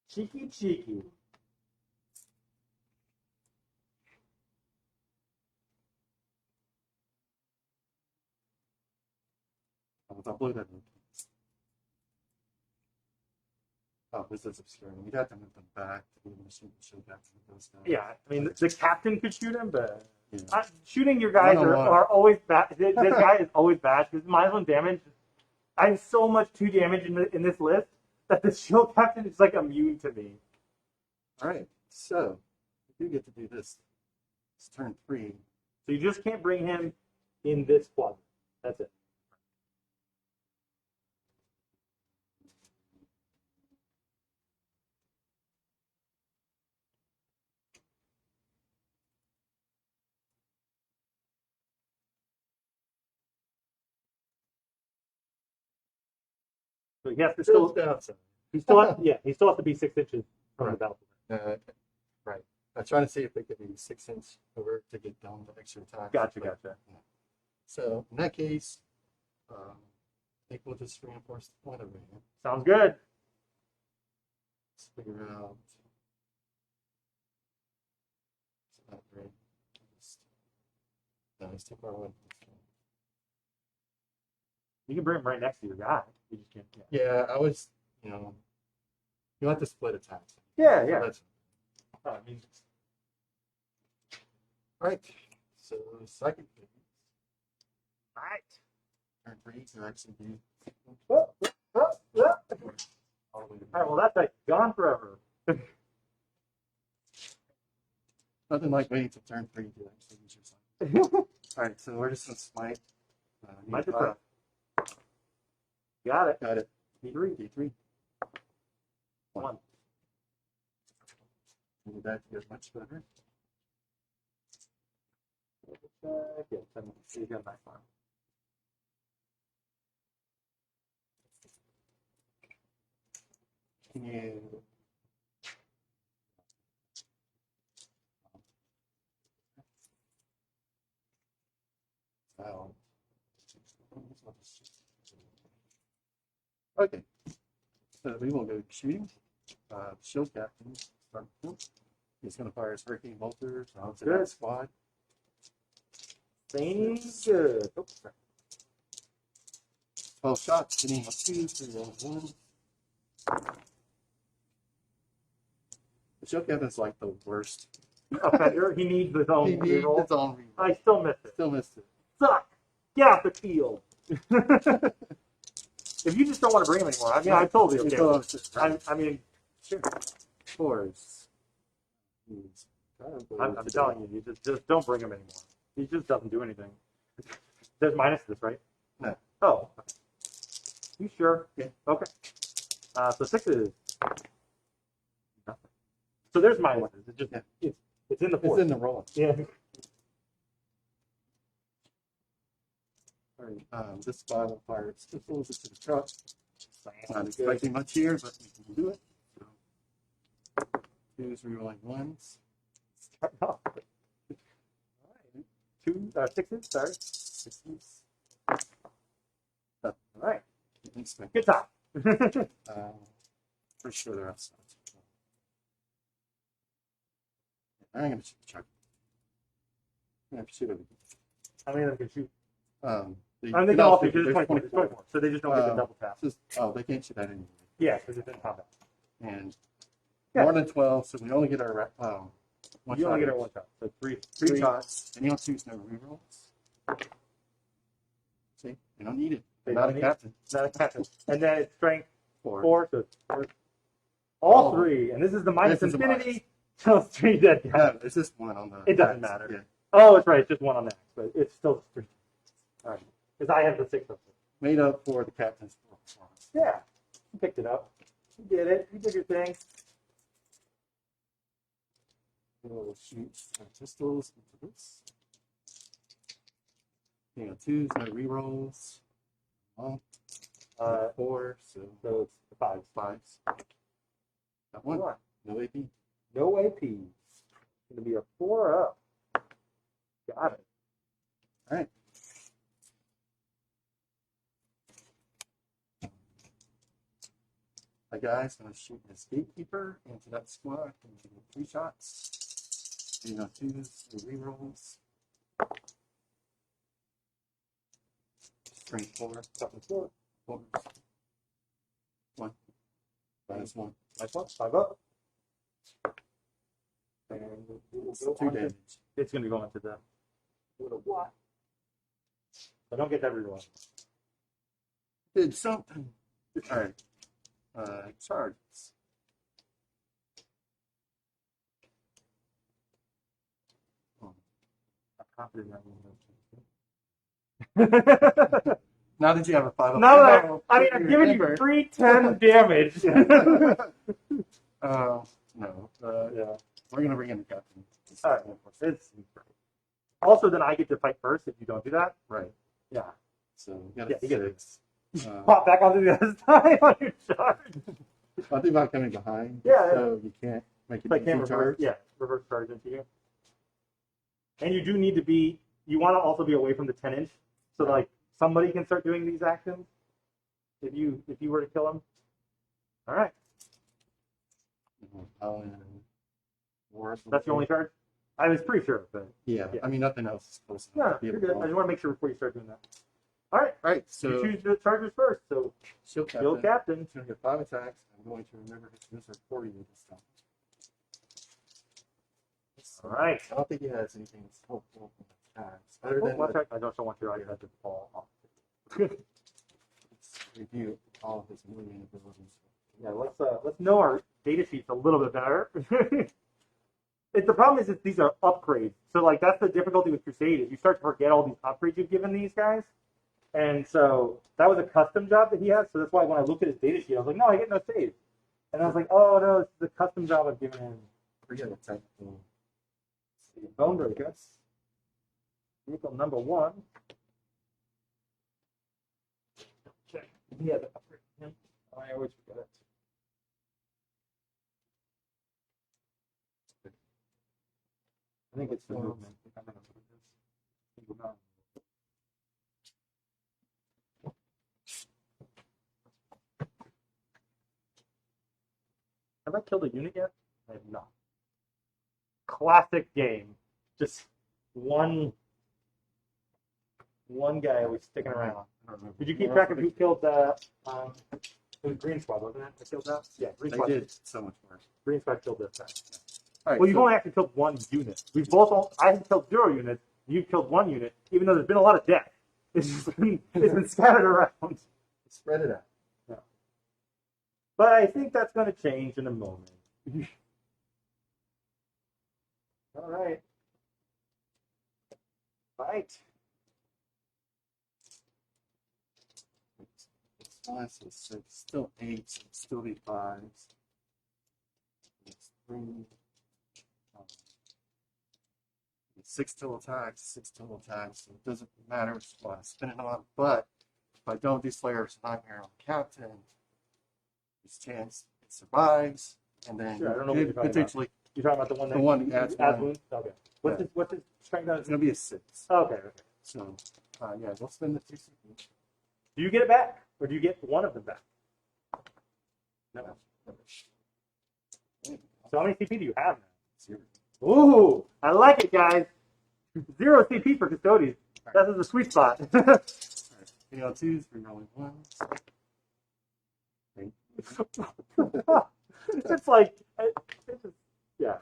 Cheeky, cheeky. I'll blow that in. Oh, this is obscure. We'd have to move them back to be able to show back to those guys. Yeah, I mean, the captain could shoot him, but Yeah. shooting your guys One-on-one. are always bad. This guy is always bad because -1 damage I have so much 2 damage in this list that the shield captain is like immune to me. All right, so we do get to do this. It's turn 3. So you just can't bring him in this quadrant. That's it. So he has to still, he still has to be 6 inches from the battlefield. Right. I'm trying to see if they could be 6 inches over to get down the extra attack. Gotcha. Yeah. So in that case, I think we'll just reinforce the point over here. Sounds good. Let's figure out. It's not great. No, it's too far away. You can bring him right next to your guy. You just can't. Yeah, I was, you'll have to split attacks. Yeah. So that's, I mean, right. So second phase. right. Turn 3 to actually be Oh. all the way to All right. Well, that's like gone forever. nothing like waiting till turn 3 to actually use your sign. All right, so we're just gonna smite. Might just got it. Got it. D3. D3. 1. Maybe that is much better. Yeah, 10. You got that one. Can you? Oh. Okay. So we will go shooting. Shield captain. He's going to fire his hurricane bolters onto that squad. Seems good. Oh, sorry. 12 shots, hitting with 2, 3 rolls 1. The shield captain's like the worst. Offender. He needs his own He needs reroll. his own reroll. I still missed it. Still missed it. Suck. Get off the field. If you just don't want to bring him anymore, I mean, I'm totally okay with it. I mean, Sure. 4s. I'm telling you, you just don't bring him anymore. He just doesn't do anything. There's minus this, right? No. Oh. You sure? Yeah. Okay. So 6 is nothing. So there's minuses. It's just it's in the 4. It's in the roll. Yeah. All right. This squad will fire its pistols into the truck. Not expecting much here, but we can do it. So, 2s rerolling 1s. Start off. All right. 6s. Sorry. 6s. All right. Expect. Good time. For sure, the rest. I'm going to shoot the truck. I'm going to shoot everything. How many of them can shoot? They can all shoot. There's 24. There's 24. So they just don't get the double tap. They can't shoot that anyway. Yeah, because it's in combat. And more than 12, so we only get our one You shot. only get it 1 shot. So 3 shots. And you don't choose no rerolls. See, you don't need it. They Not don't a need captain. Not a captain. And then it's strength 4. 4. So it's 4. All 3. And this is the minus This is a infinity. So it's 3 dead guys. No, it's just 1 on the. It doesn't axe. matter. Yeah. Oh, it's right. It's just 1 on the axe, but it's still 3. All right. Because I have the 6 of them. Made up for the captain's performance. Yeah. You picked it up. You did it. You did your thing. We'll shoot our pistols into this. 2s, no rerolls. 4, So it's 5. 5s. Got 1. No AP. No AP. It's going to be a 4 up. Got it. All right. My guy's going to shoot his gatekeeper into that squad. And give him 3 shots. 2s, no rerolls. Strength 4. Something 4. 4. 1. Minus 1. Nice one. 5 up. And we'll go 2 on to- damage. It's going to go into the what? I don't get that reroll. Did something. All right. Charges. I'm confident that Now that you have a 5 up. no, I mean, I'm giving you free 10 damage. No. Yeah. We're gonna bring in the captain. All right. It's also, then I get to fight first if you don't do that. Right. Yeah. So you Yeah, you get it. 6. Pop back onto the other side on your charge. I think about coming behind. Yeah. So you can't make it But easy can't reverse. charge. Yeah, reverse charge into you. And you do need to be. You want to also be away from the 10-inch, so like somebody can start doing these actions. If you were to kill him. All right. That's the only charge? I was pretty sure, but Yeah, yeah. I mean, nothing else is close no, enough to be you're able good. to I just want to make sure before you start doing that. All right. Right, so You choose the chargers first, so shield captain. Shield Captain. He's going to get 5 attacks. I'm going to remember his wizard for you this time. All right. I don't think he has anything that's helpful in attacks. I Other than don't want your item to fall off. let's review all of his million abilities. Yeah, let's know our data sheets a little bit better. The problem is that these are upgrades. So like that's the difficulty with Crusade is you start to forget all these upgrades you've given these guys. And so that was a custom job that he has. So that's why when I looked at his data sheet, I was like, no, I get no saves. And I was like, oh no, this is a custom job I've given him. Forget the technical. Bone Breakers. Vehicle number 1. Check. Yeah, the upgrade. I always forget it. I think it's the movement. I don't know what it is. Have I killed a unit yet? I have not. Classic game. Just one guy always sticking around. Did you keep track of who killed the it was Green Squad, wasn't it? I killed that? Yeah, Green They Squad. did so much work. Green Squad killed this guy. All right, Well, you've so- only actually killed 1 unit. We've both I have killed 0 units. You've killed 1 unit, even though there's been a lot of death. It's been scattered around. spread it out. Yeah. But I think that's going to change in a moment. All right. Fight. It's 5, so 6, still 8, so it's still be 5s. It's 3. 6 total attacks, 6 total attacks. So it doesn't matter what I spend it on, but if I don't do Slayer's Nightmare on Captain, there's a chance it survives, and then Sure, I don't know what you're talking potentially You're talking about the one that The one that adds wounds? Okay. What's his strength on? it's going to be a 6. Okay. So, yeah, we'll spend the 2 CP. Do you get it back, or do you get one of them back? No. So how many CP do you have now? 0. Ooh, I like it, guys. 0 CP for Custodes. That is the sweet spot. You know, 2s, we're rolling 1s. It's like, yeah,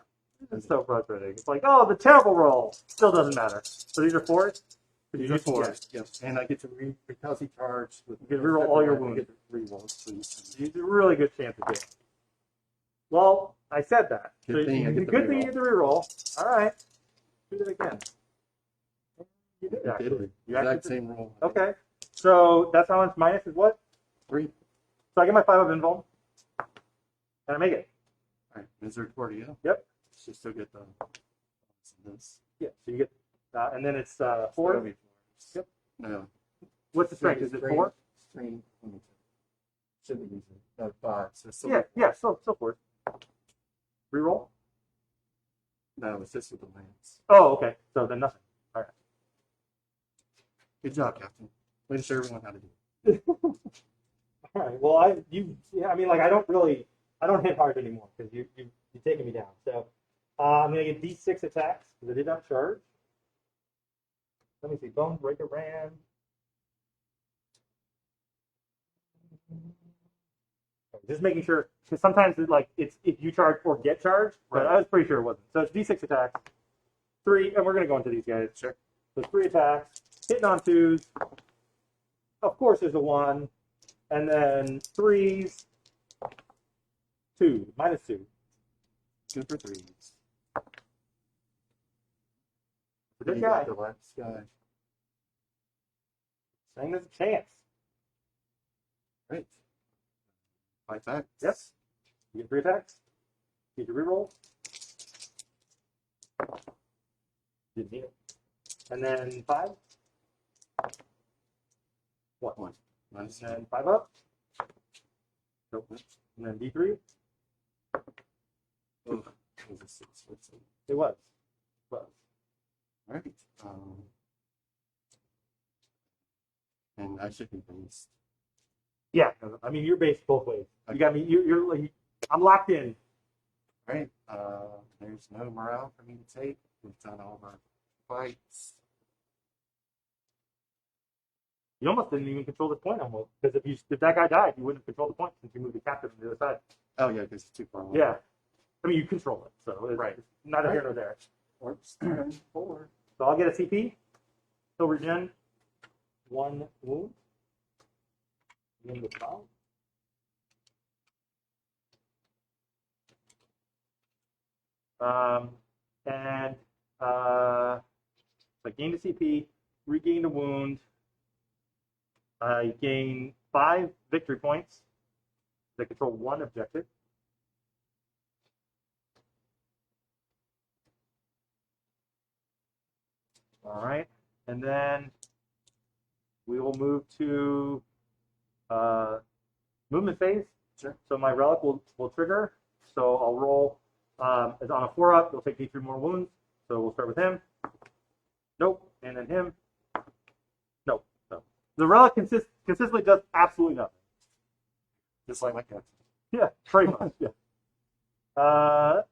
it's so frustrating. It's like, oh, the terrible roll still doesn't matter. So these are 4s. These are 4s. Yep. And I get to because he charged with. You can reroll all your I wounds. get to reroll, please. You have a really good chance of doing it. Well, I said that. Good thing I get the good thing you reroll. get the reroll. All right. Do that again. You did I actually. did. You Exact actually same roll. did. Okay. So that's how much minus is what? 3. So I get my 5 of invuln. And I make it. All right, Misericordia. Yep. Should still get the. This. Yeah. So you get, and then it's 4. That'll be 4s. Yep. No. What's the strength? Is it 4? Strength. Should be using 5. So it's still Yeah. Still 4. Reroll. No, it's just with the lance. Oh, okay. So then nothing. All right. Good job, Captain. Way to show everyone how to do it. All right. Well, I mean, like I don't hit hard anymore because you're taking me down. So I'm gonna get D6 attacks because I did not charge. Let me see. Bone Breaker ran. Just making sure because sometimes it's if you charge or get charged, but I was pretty sure it wasn't. So it's D6 attacks, 3, and we're gonna go into these guys. Sure. So 3 attacks, hitting on 2s. Of course, there's a 1. And then 3s, 2, -2. 2 for 3s. Good You guy. got the last guy. Saying there's a chance. Right. 5 attacks. Yep. You get 3 attacks. Get your reroll. Didn't need it. And then 5. 1. 1. And then 5 up. Nope. And then D3. Oh, it was a 6. It was. All right. And I should be based. Yeah. I mean, you're based both ways. You got me. You're like, I'm locked in. All right. There's no morale for me to take. We've done all of our fights. You almost didn't even control the point almost, because if that guy died, you wouldn't control the point since you moved the captain to the other side. Oh yeah, because it's too far away. Yeah. I mean, you control it, so it's Right. neither here nor there. Orks turn 4. So I'll get a CP. So regen 1 wound. In the foul. And I gained a CP, regained a wound. I gain 5 victory points. They control 1 objective. All right, and then we will move to movement phase. Sure. So my relic will trigger. So I'll roll. As on a 4-up, he'll take D3 more wounds. So we'll start with him. Nope. And then him. Nope. No. The relic consistently does absolutely nothing. Just like my captain. Yeah, pretty much. Yeah. All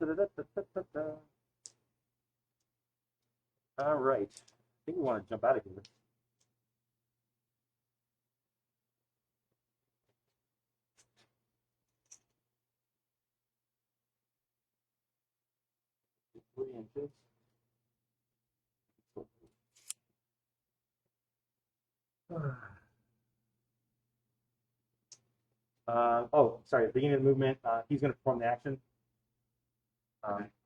right. I think we want to jump out of here. Inches. Oh, sorry. At the beginning of the movement, he's going to perform the action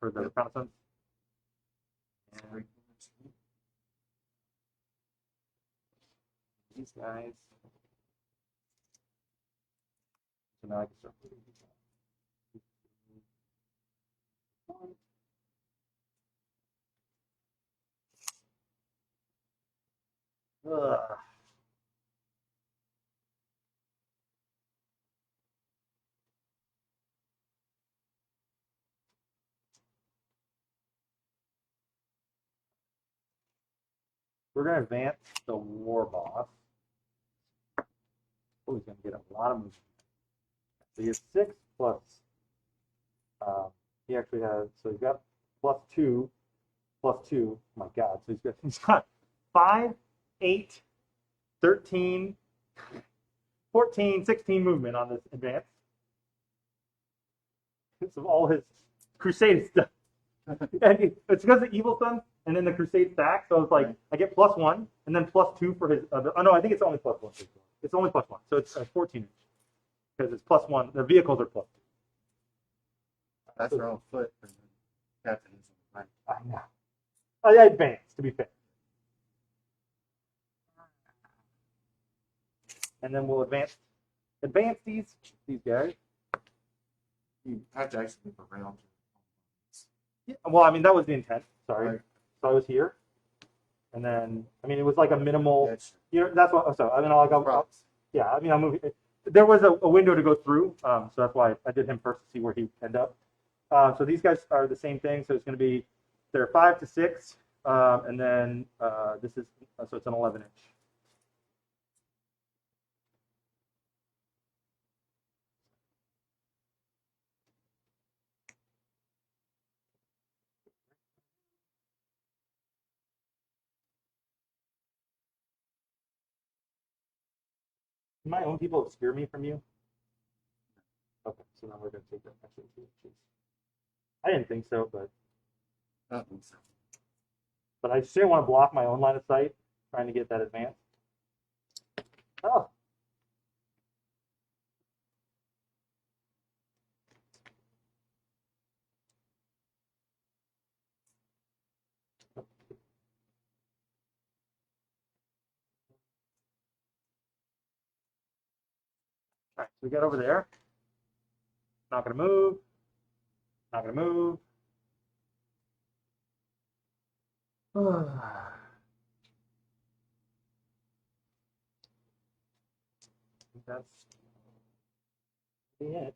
for the reconnaissance. And these guys. So now I can start moving these guys. Ugh. We're going to advance the war boss. Oh, he's going to get a lot of movement. So he has 6 plus. He actually has, so he's got +2, +2. Oh my God. So he's got 5, 8, 13, 14, 16 movement on this advance. It's of all his Crusade stuff. And it's because of Evil Sun and then the Crusade stack. So it's like, right. I get +1 and then +2 for his other. Oh, no, I think it's only +1. It's only +1. So it's 14 inch because it's +1. The vehicles are +2. That's their own foot. Captain is right. I know. I advanced, to be fair. And then we'll advance these guys. You have to actually move around. Yeah, well, I mean, that was the intent. Sorry. Right. So I was here. And then, I mean, it was like a minimal, Yes. you know, that's what, so I mean, I'll go, yeah, I mean, I'll move. There was a window to go through. So that's why I did him first to see where he end up. So these guys are the same thing. So it's going to be, they're 5 to 6. And then this is, so it's an 11 inch. Do my own people obscure me from you? Okay, so now we're going to take that actually 2 inches. I didn't think so, but I don't think so. But I still want to block my own line of sight, trying to get that advance. Oh. All right, so we got over there. Not going to move. Not going to move. I think that's it.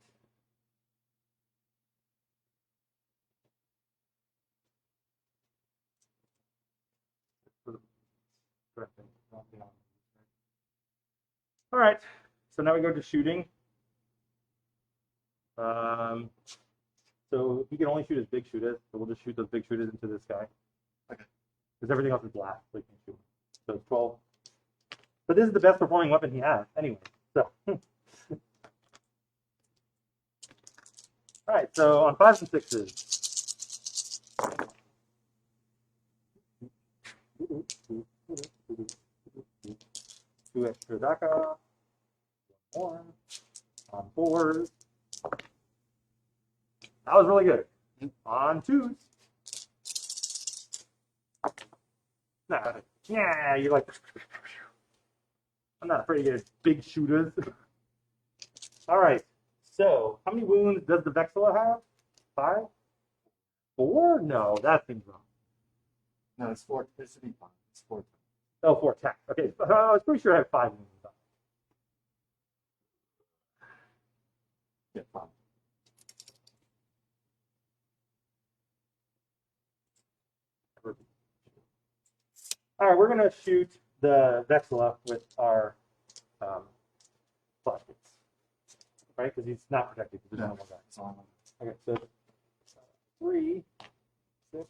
All right, so now we go to shooting. So he can only shoot his big shooters, so we'll just shoot those big shooters into this guy. Okay. Because everything else is blast, so he can shoot. So it's 12. But this is the best performing weapon he has, anyway. So. All right, so on 5s and 6s. 2 extra DACA. 1 more. On 4s. That was really good. On 2s. Nah, yeah, you're like, I'm not afraid to get big shooters. All right, so how many wounds does the Vexilla have? 5? 4? No, that seems wrong. No, it's 4. It should be 5. It's 4. Oh, 4 attack. Okay, I was pretty sure I have 5 wounds. Yeah, 5. All right, we're going to shoot the Vexilla with our flashlights, right? Because he's not protected. There's no more guy. It's on. Okay, so 3, 6,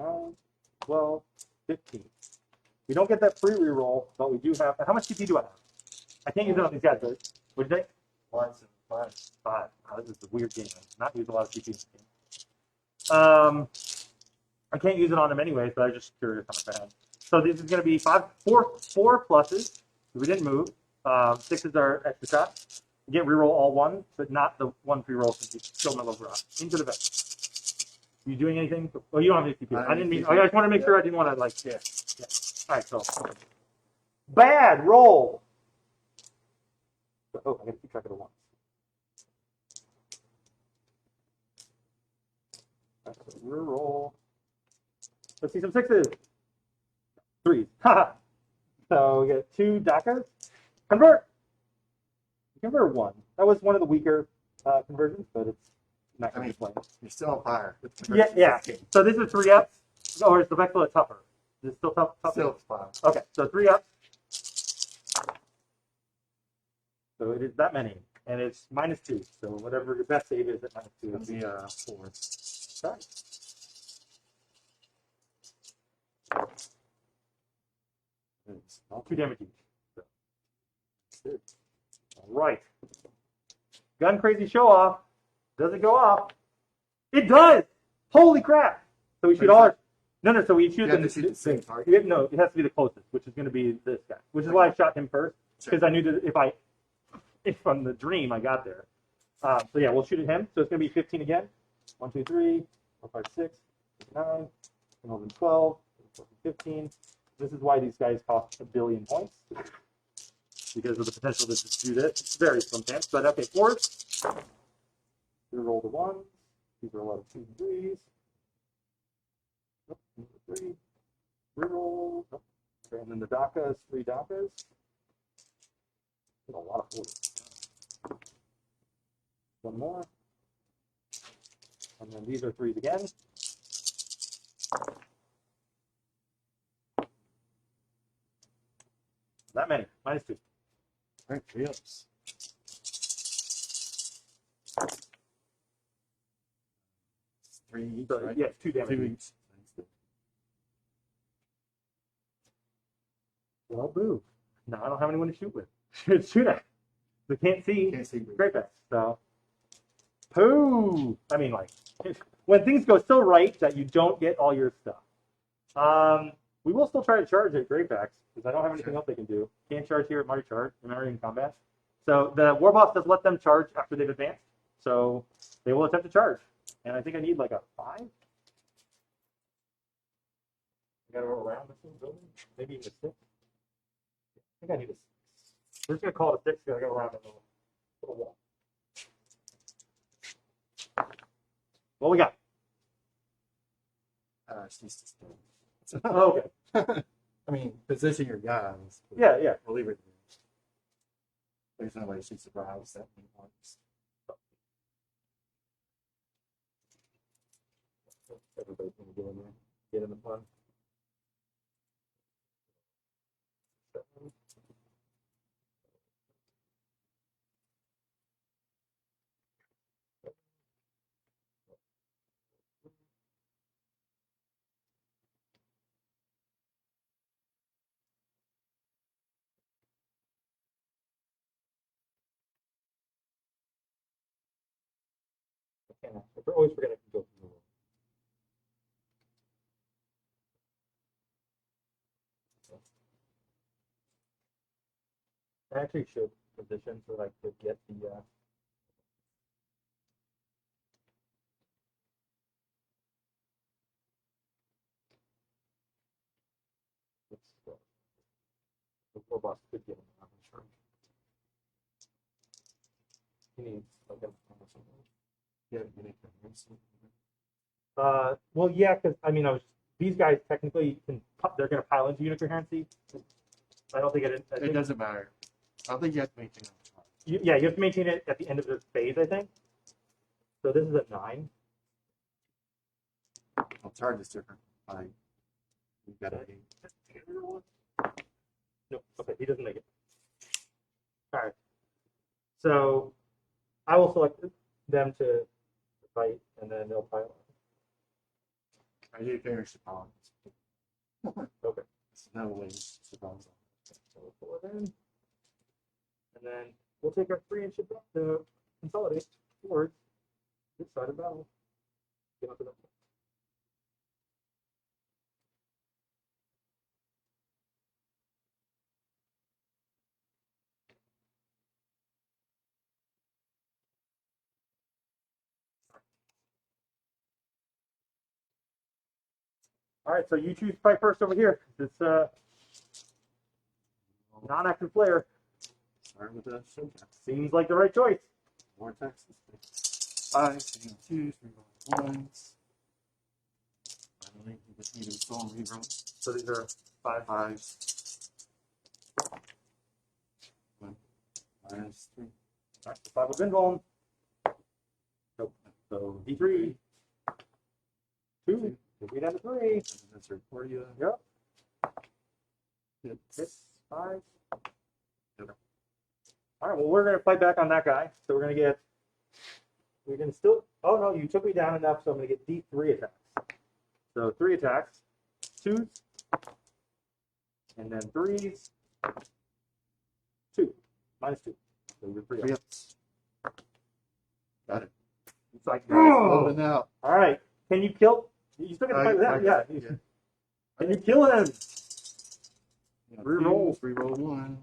9, 12, 15. We don't get that free reroll, but we do have. How much CP do I have? I can't use it on these guys, right? What'd you say? 5 and 5. 5. Oh, this is a weird game. I've not used a lot of CP in this game. I can't use it on them anyway, so I was just curious how much I had. So this is going to be 4 pluses. We didn't move. 6s are extra shots. You get reroll all 1, but not the 1 free roll since you still no longer up. Into the vest. Are you doing anything? Oh, you don't have any CP. I didn't mean. I just want to make sure I didn't want to like. Yeah. All right. So bad roll. Oh, I got to keep track of the 1s. All right, so reroll. Let's see some 6s. 3s. Haha. So we get 2 DACAs. Convert. Convert 1. That was one of the weaker conversions, but it's not going to be playing. You're still on fire. Yeah. So this is 3 ups. Or is the Vexilla tougher? Is it still tough? Still 5. Okay, so 3 ups. So it is that many, and it's -2. So whatever your best save is at -2, It's going to be 4. Sorry. 2 damage each. So. All right. Gun crazy show off. Does it go off? It does. Holy crap! So we shoot all our. No. So we shoot the same target. No, it has to be the closest, which is going to be this guy. Which is why I shot him first, because I knew that if from the dream I got there. So yeah, we'll shoot at him. So it's going to be 15 again. 1, 2, 3, 4, 5, 6, 9, 11, 12, 14, 15. This is why these guys cost 1 billion points. Because of the potential to just do this. It's very slim chance. But okay, 4s. We roll the 1s. These are a lot of 2s and 3s. Nope, 3. Reroll. Nope. Okay, and then the DACAs, 3 DACAs. A lot of 4s. 1 more. And then these are 3s again. That many. -2. All right, 3 ups. 3 each, So, right? yeah, 2 damage 2 each. each. Well, boo. No, I don't have anyone to shoot with. Shoot at. They can't see. Can't see. Great best. So, poo. I mean, like, when things go so right that you don't get all your stuff. We will still try to charge at Great Backs because I don't have anything else they can do. Can't charge here at Marty Charge. Remember in combat. So the war boss does let them charge after they've advanced. So they will attempt to charge. And I think I need like a 5. I gotta roll around this building. Maybe even a 6. I think I need a 6. We're just gonna call it a 6 because I gotta round it a little. What we got? She's just dead. Oh, okay. I mean, position your guys. Yeah, yeah. We'll leave it there. There's no way she survives that many months. Everybody's gonna get in there. Get in the fun. We're always forgetting to go through the room. I actually should position so I could get the robot could get him. I'm not sure. He needs like a yeah, you need to well, yeah, because I mean, these guys technically they're going to pile into unit coherency. I don't think it doesn't matter. I don't think you have to maintain it. Yeah, you have to maintain it at the end of the phase, I think. So this is a 9. Well, charge is different. We've got a 8. No, okay, he doesn't make it. All right. So I will select them to fight, and then they'll pile I do finish the bonds. on. Okay. There's no way the bonds. So we'll pull it in. And then we'll take our 3-inch to consolidate towards this side of battle. Get onto that. All right, so you choose to fight first over here. It's non-active player. Start with a showdown. Seems like the right choice. Vortex. 5, 2, 3, 1s. Finally, you just need a storm reroll. So these are 5. 5s. 1 minus 3. All right, so 5 of Invuln. Nope. So D3. 2. We down to 3. That's our Portia. Yep. Hits. 5. Yep. All right, well, we're going to fight back on that guy. So we're going to still, oh no, you took me down enough, so I'm going to get D3 attacks. So 3 attacks, 2s, and then 3s, 2, minus 2. So you're 3 Yep. Got it. It's like, Loading out. all right, can you kill, you still get to fight with him, yeah. Can you kill him? Reroll. Reroll 1s.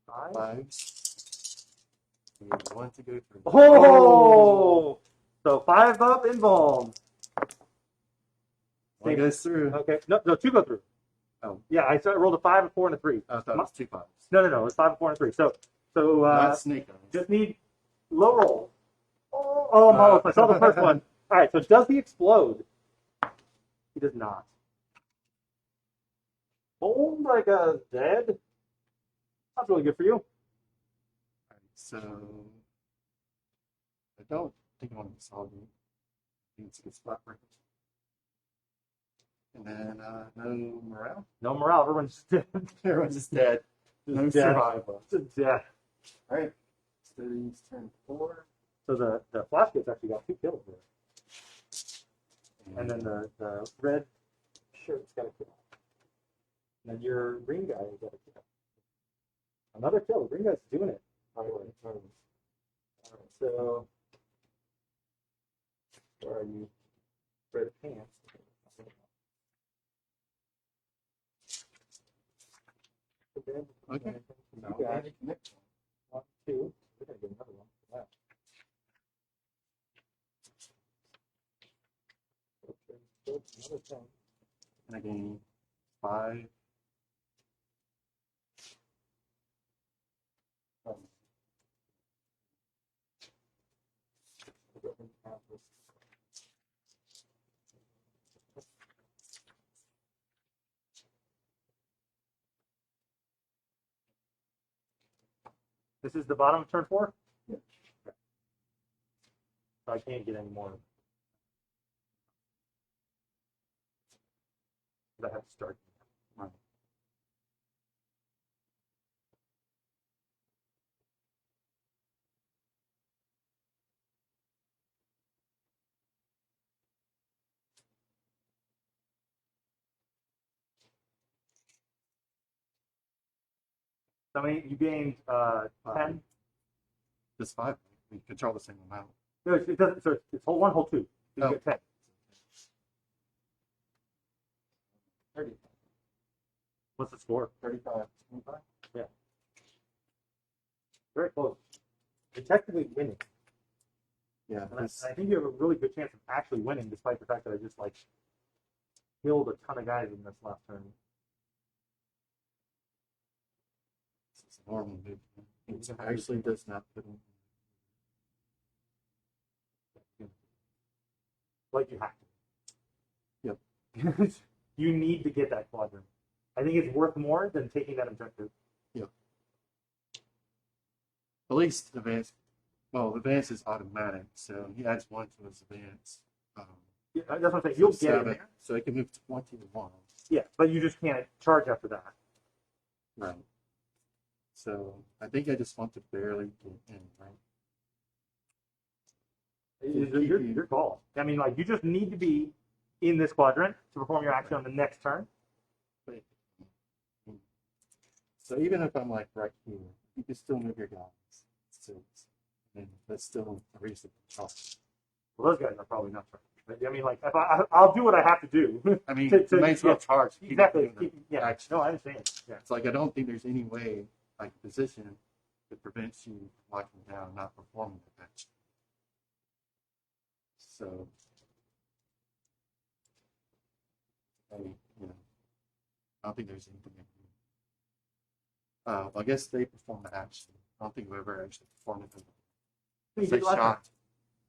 5s. We have 1 to go through. Oh! So 5 up, Invuln. 1 goes through. Okay, no, 2 go through. Oh. Yeah, I rolled a 5, a 4, and a 3. I thought it was 2 5s. No, it's 5, a 4, and a 3. So Not snake eyes. just need low roll. Oh, I'm almost. I saw the first one. All right, so does he explode? He does not. Oh my god, dead. That's really good for you. So I don't think I want to consolidate. I think it's a good spot break. And then no morale. No morale. Everyone's just dead. Everyone's just dead. Just No dead. survival. Just death. All right. Studies turn 4. So the flash gets actually got 2 kills there. And then the red shirt's got a kill. And then your green guy got a kill. Another kill. The green guy's doing it. All right, so where are you? Red pants. Okay. No, okay. 1, 2. We're gonna get another one for that. Okay, another thing. And I gain 5. This is the bottom of turn 4? Yeah. Okay. So I can't get any more. I have to start. Right. So many, you gained 10? Just 5. We control the same amount. No, it doesn't. So it's hold 1, hold 2. So you get 10. 30. What's the score? 35. 25. Yeah. Very close. You're technically winning. Yeah. And I think you have a really good chance of actually winning, despite the fact that I just like killed a ton of guys in this last turn. It's a normal move. It actually does not put in. Like you have to. Yep. You need to get that quadrant. I think it's worth more than taking that objective. Yep. At least advance. Well, advance is automatic, so he adds 1 to his advance. Yeah, that's what I'm saying. You'll So get it 7, there. so it can move to 21. Yeah, but you just can't charge after that. Right. So I think I just want to barely get in, right? It's your call. I mean, like, you just need to be in this quadrant to perform your action on the next turn. So even if I'm like right here, you can still move your guys. 6. And that's still a reasonable charge. Well, those guys are probably not charged. I mean, like, if I'll do what I have to do. I mean, to you might as well charge. Exactly. Yeah. Action. No, I understand. Yeah. It's like I don't think there's any way, like, position that prevents you from locking down, not performing the action. So, I don't think there's anything I can do. I guess they perform the action. I don't think we've ever actually performed it. You They did last time. shot.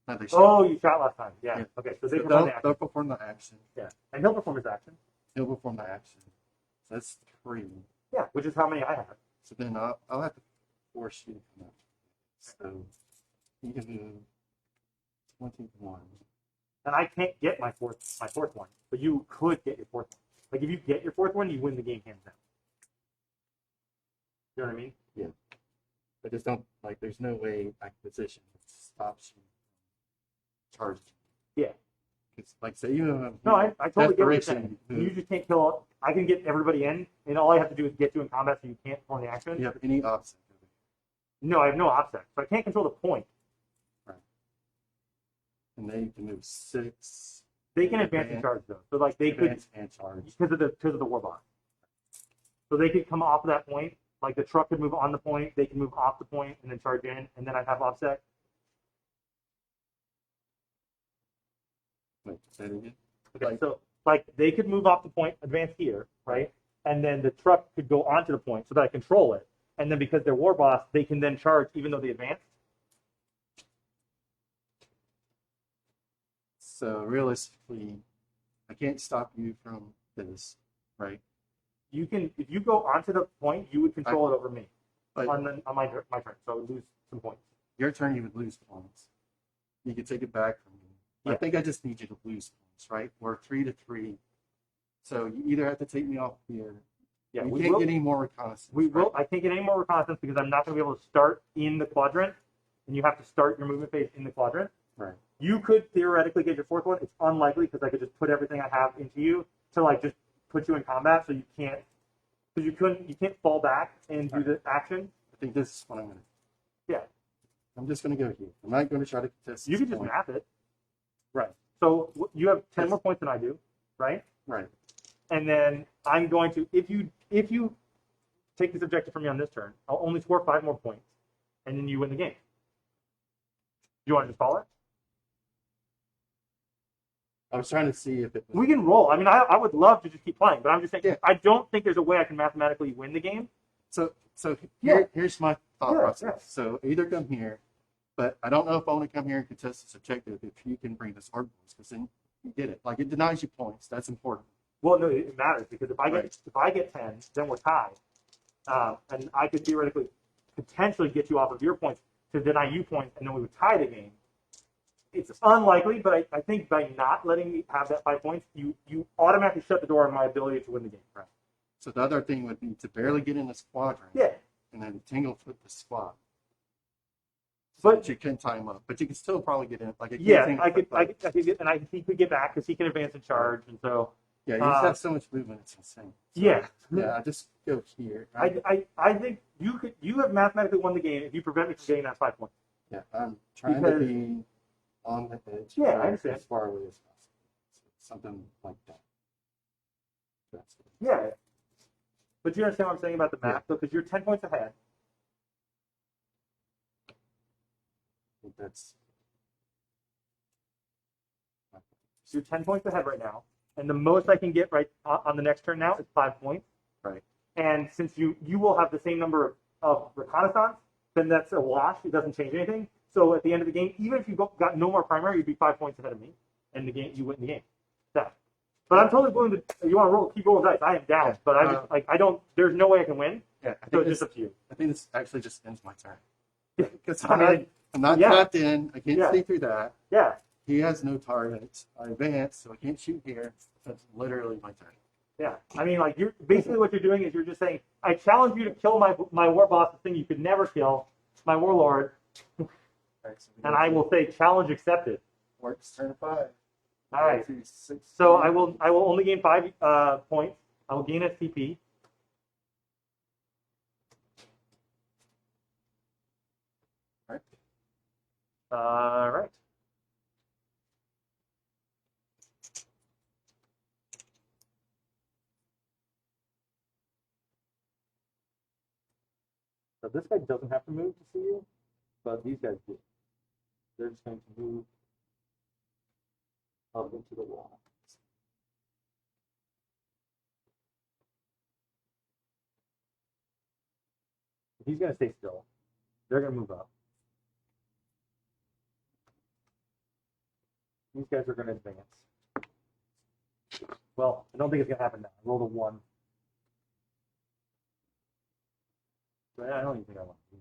No, they shot. Oh, you shot last time. Yeah. Yeah. Okay, so they So perform the action. they'll perform the action. Yeah. And he'll perform his action. He'll perform the action. So that's 3. Yeah, which is how many I have. So then I'll have to force you to come up. So you can move 21. And I can't get my fourth one, but you could get your fourth one. Like, if you get your fourth one, you win the game hands down. You know what I mean? Yeah. I just don't, like, there's no way I can position that stops you from charging. Yeah. It's like, say you have No, I totally get what you're saying. desperation, You just can't kill. I can get everybody in, and all I have to do is get you in combat so you can't perform the action. you have any option. No, I have no offset, so I can't control the point. Right. And they can move 6. They can advance and charge though, so like they could Advance and charge. because of the war boss. So they could come off of that point. Like the truck could move on the point, they can move off the point and then charge in, and then I'd have offset. Wait, say it again. Okay, Like- so like they could move off the point, advance here, right? And then the truck could go onto the point so that I control it. And then because they're war boss, they can then charge even though they advance. So realistically, I can't stop you from this, right? You can, if you go onto the point, you would control it over me But on my turn, so I would lose some points. your turn, you would lose points. You could take it back from me. Yeah. I think I just need you to lose points, right? We're 3-3. So you either have to take me off here. Yeah, we we can't will. get any more reconnaissance. We will. right? I can't get any more reconnaissance because I'm not going to be able to start in the quadrant, and you have to start your movement phase in the quadrant. Right. You could theoretically get your fourth one. It's unlikely because I could just put everything I have into you to like just put you in combat, so you can't because you can't fall back and do the action. I think this is what I'm going to do. Yeah, I'm just going to go here. I'm not going to try to contest you this can just point. map it. Right. So you have 10 more points than I do, right? Right. And then I'm going to if you take this objective from me on this turn, I'll only score 5 more points, and then you win the game. Do you want to just call it? I was trying to see if it was. We can roll. I mean, I would love to just keep playing, but I'm just saying, Yeah. I don't think there's a way I can mathematically win the game. So Yeah. here's my thought Yeah, process. yeah. So either come here, but I don't know if I want to come here and contest this objective if you can bring the sword boys, because then you get it. Like, it denies you points. That's important. Well, no, it matters because if I get Right. 10, then we're tied, and I could theoretically potentially get you off of your points to deny you points, and then we would tie the game. It's unlikely, but I think by not letting me have that 5 points, you automatically shut the door on my ability to win the game. Right. So the other thing would be to barely get in the squadron. Yeah. And then tangle flip the squad. But you can time up, but you can still probably get in. Like I could get, and he could get back because he can advance and charge, and so. Yeah, you just have so much movement; it's insane. So, yeah. Yeah, just go here. Right? I think you have mathematically won the game if you prevent me from getting that 5 points. Yeah, I'm trying to be on the edge. Yeah, I understand. As far away as possible. So something like that. That's it. Yeah. But you understand what I'm saying about the map, though, because you're 10 points ahead. I think that's. So you're 10 points ahead right now, and the most I can get right on the next turn now is 5 points. Right. And since you will have the same number of reconnaissance, then that's a wash. It doesn't change anything. So at the end of the game, even if you got no more primary, you'd be 5 points ahead of me, and the game you win the game. That. But I'm totally willing to. You want to roll? Keep rolling dice. I am down, Yeah. but I just I don't. There's no way I can win. Yeah, So it's just up to you. I think this actually just ends my turn. Yeah. Because I'm not tapped in. I can't see through that. Yeah. He has no targets. I advance, so I can't shoot here. That's literally my turn. Yeah, I mean, like you're basically what you're doing is you're just saying, I challenge you to kill my war boss, the thing you could never kill, my warlord, Right, so and I will say challenge accepted. Orks turn 5. All right. 2, 6, So I will only gain 5 points. I will gain SCP. Right. All right. So this guy doesn't have to move to see you, but these guys do. They're just going to move up into the wall. He's going to stay still. They're going to move up. These guys are going to advance. Well, I don't think it's going to happen now. I rolled a 1. But I don't even think I want to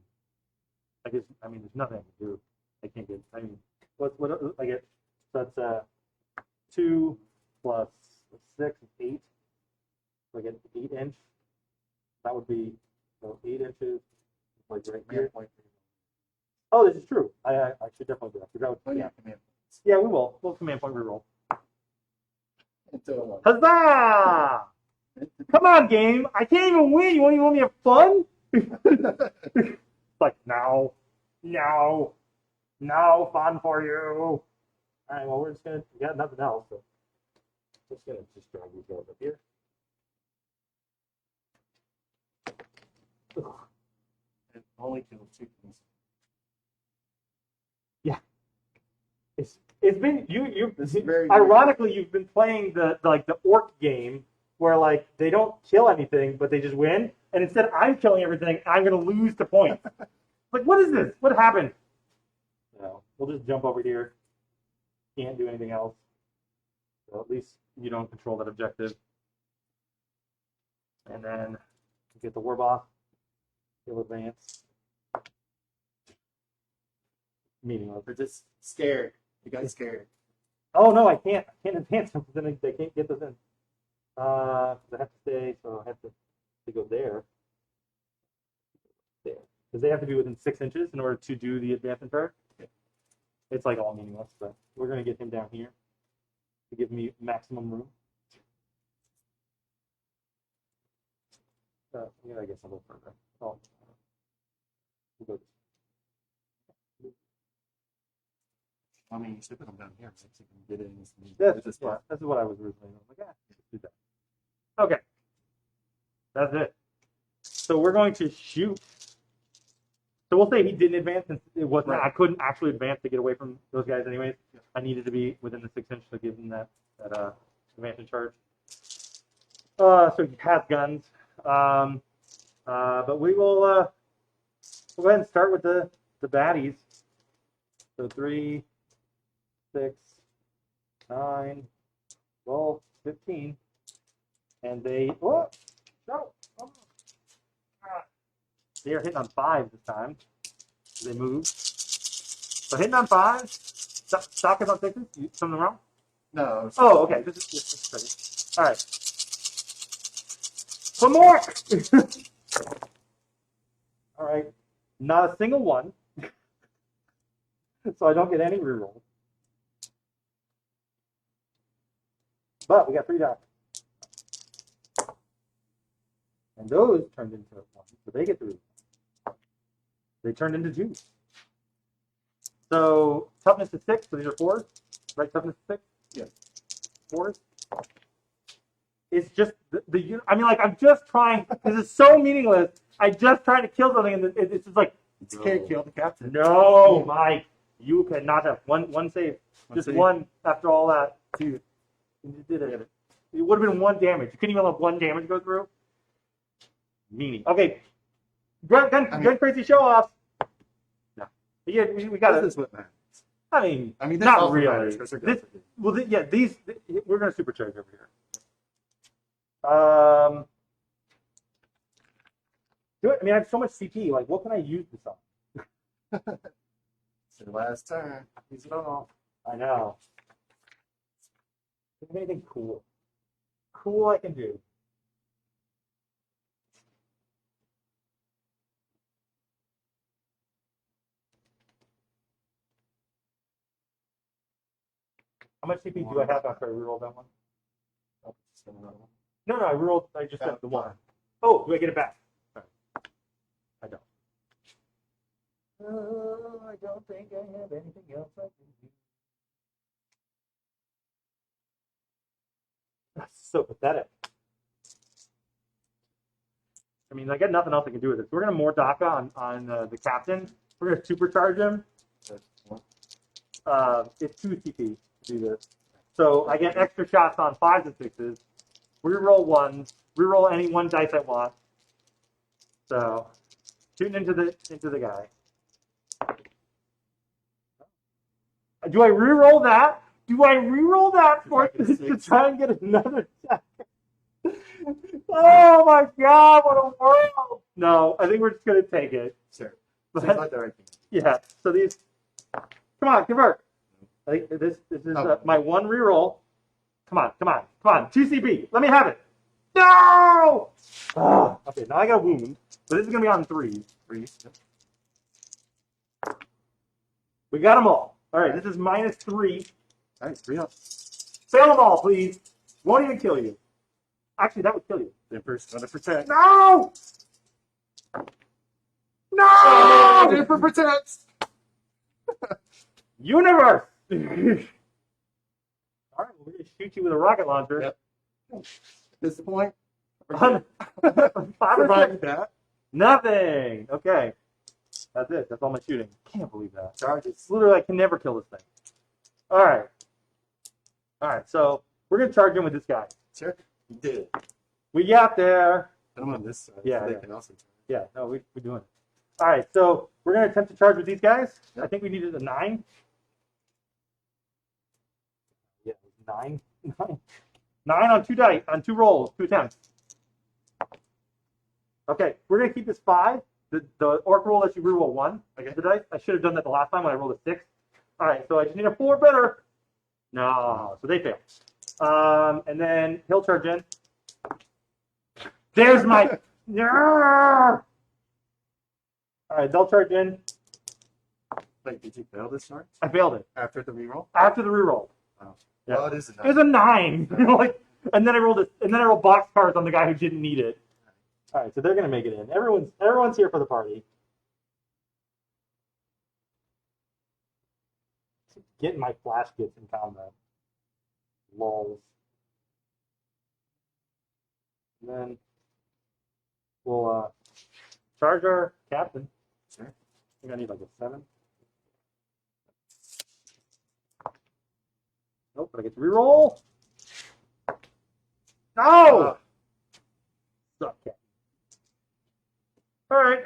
do it. I mean, there's nothing I can do. I can't get, I mean, what I get, so that's 2 plus 6 is 8. So I get 8 inch. That would be, so 8 inches, like right here. Oh, this is true. I should definitely do that. 'Cause that would, Oh, yeah. command. Yeah, we will. We'll command point reroll. Until one. Huzzah! Come on, game. I can't even win. You want me to have fun? Like, no, fun for you. All right, well, we're just going to, we got nothing else, so just going to just drag these guys up here. Ugh. It only kills 2 things. Yeah. It's been, This is very ironically, you've been playing the Ork game where, like, they don't kill anything, but they just win. And instead, I'm killing everything, and I'm going to lose the point. Like, what is this? What happened? No, we'll just jump over here. Can't do anything else. So at least you don't control that objective. And then get the war boss. He'll advance. Meaningless. They're just scared. You guys scared. Oh no, I can't advance them. Then they can't get this in. I have to stay, so I have to go there. There. Because they have to be within 6 inches in order to do the advancement turn. It's like all meaningless, but we're going to get him down here to give me maximum room. Yeah, I guess a little further. Oh, we'll go this. I mean, you should put them down here so you can get in this. That's what I was originally like. Yeah, let's do that. Okay, that's it. So we're going to shoot. So we'll say he didn't advance since it wasn't. Right. I couldn't actually advance to get away from those guys, anyways. Yeah. I needed to be within the 6 inches to give him that advancement charge. So he has guns. But we will we'll go ahead and start with the baddies. So 3, 6, 9, 12, 15. And they, oh, no, come on. They are hitting on 5 this time. They move. So hitting on 5. Stock is on 6s. Something wrong? No. Oh, okay. This is all right. Some more. All right. Not a single one. So I don't get any rerolls. But we got 3 dots. And those turned into 1. So they get the reroll. They turned into 2. So toughness is 6. So these are 4s. Right? Toughness is 6? Yes. 4s. It's just the I mean, like, I'm just trying. This is so meaningless. I just trying to kill something, and it's just like, You can't kill the captain. no, Mike, you cannot have one save. Just save. 1 after all that. Dude, you did it. It would have been 1 damage. You couldn't even let 1 damage go through. Meaning. Okay, gun crazy show off. No, yeah, we got This it. is what matters. I mean, this not also really. matters 'cause they're This, good. well, yeah, these we're gonna supercharge over here. Do it. I mean, I have so much CP. Like, what can I use this on? It's your last turn. Use it all. I know. Think of anything cool. Cool I can do. How much CP do I have after I reroll that one? Oh, just another one. No, I rerolled. I just got the 1. 1. Oh, do I get it back? I don't. Oh, I don't think I have anything else I can do. That's so pathetic. I mean, I got nothing else I can do with it. So we're gonna more DACA on the captain. We're gonna supercharge him. It's 2 CP to do this. So I get extra shots on 5s and 6s. Reroll 1s. Reroll any 1 dice I want. So shooting into the guy. Do I reroll that? Do I reroll that for to try and get another attack? Oh my god, what a world! No, I think we're just gonna take it. Sure. But, Seems like the right thing. yeah. So these, come on, convert. I think this is my 1 reroll. Come on. 2 CP. Let me have it. No! Oh, okay, now I got a wound, but this is gonna be on 3. 3. We got them all. All right, this is -3. All right, 3 up. Fail them all, please. Won't even kill you. Actually, that would kill you. Then first, gotta protect. No! Oh, No! then for protect. Universe! All right, well, we're going to shoot you with a rocket launcher. Yep. At this point, On 5 or providing 6? that. Nothing. Okay. That's it. That's all my shooting. Can't believe that. Charges. Literally, I can never kill this thing. All right. All right, so we're going to charge him with this guy. Sure. You did it. We got there. I'm on this side. Yeah, So they yeah. can also charge. Yeah, no, we're doing it. All right, so we're going to attempt to charge with these guys. Yep. I think we needed a 9. Yeah, 9. 9 on 2 dice, on 2 rolls, 2 attempts. Okay, we're going to keep this 5. The orc roll lets you reroll 1 against the dice. I should have done that the last time when I rolled a 6. All right, so I just need a 4 better. No, so they fail. And then he'll charge in. There's my... All right, they'll charge in. Wait, did you fail this charge? I failed it. After the reroll? After the reroll. Wow. Yeah. Well, it is a It was a 9. Like, and then I rolled box cards on the guy who didn't need it. All right, so they're gonna make it in. Everyone's here for the party. Getting my flash kits in combat. Lols. And then we'll charge our captain. Sure. I think I need like a 7. Nope, but I get to reroll. No! Suck it. All right.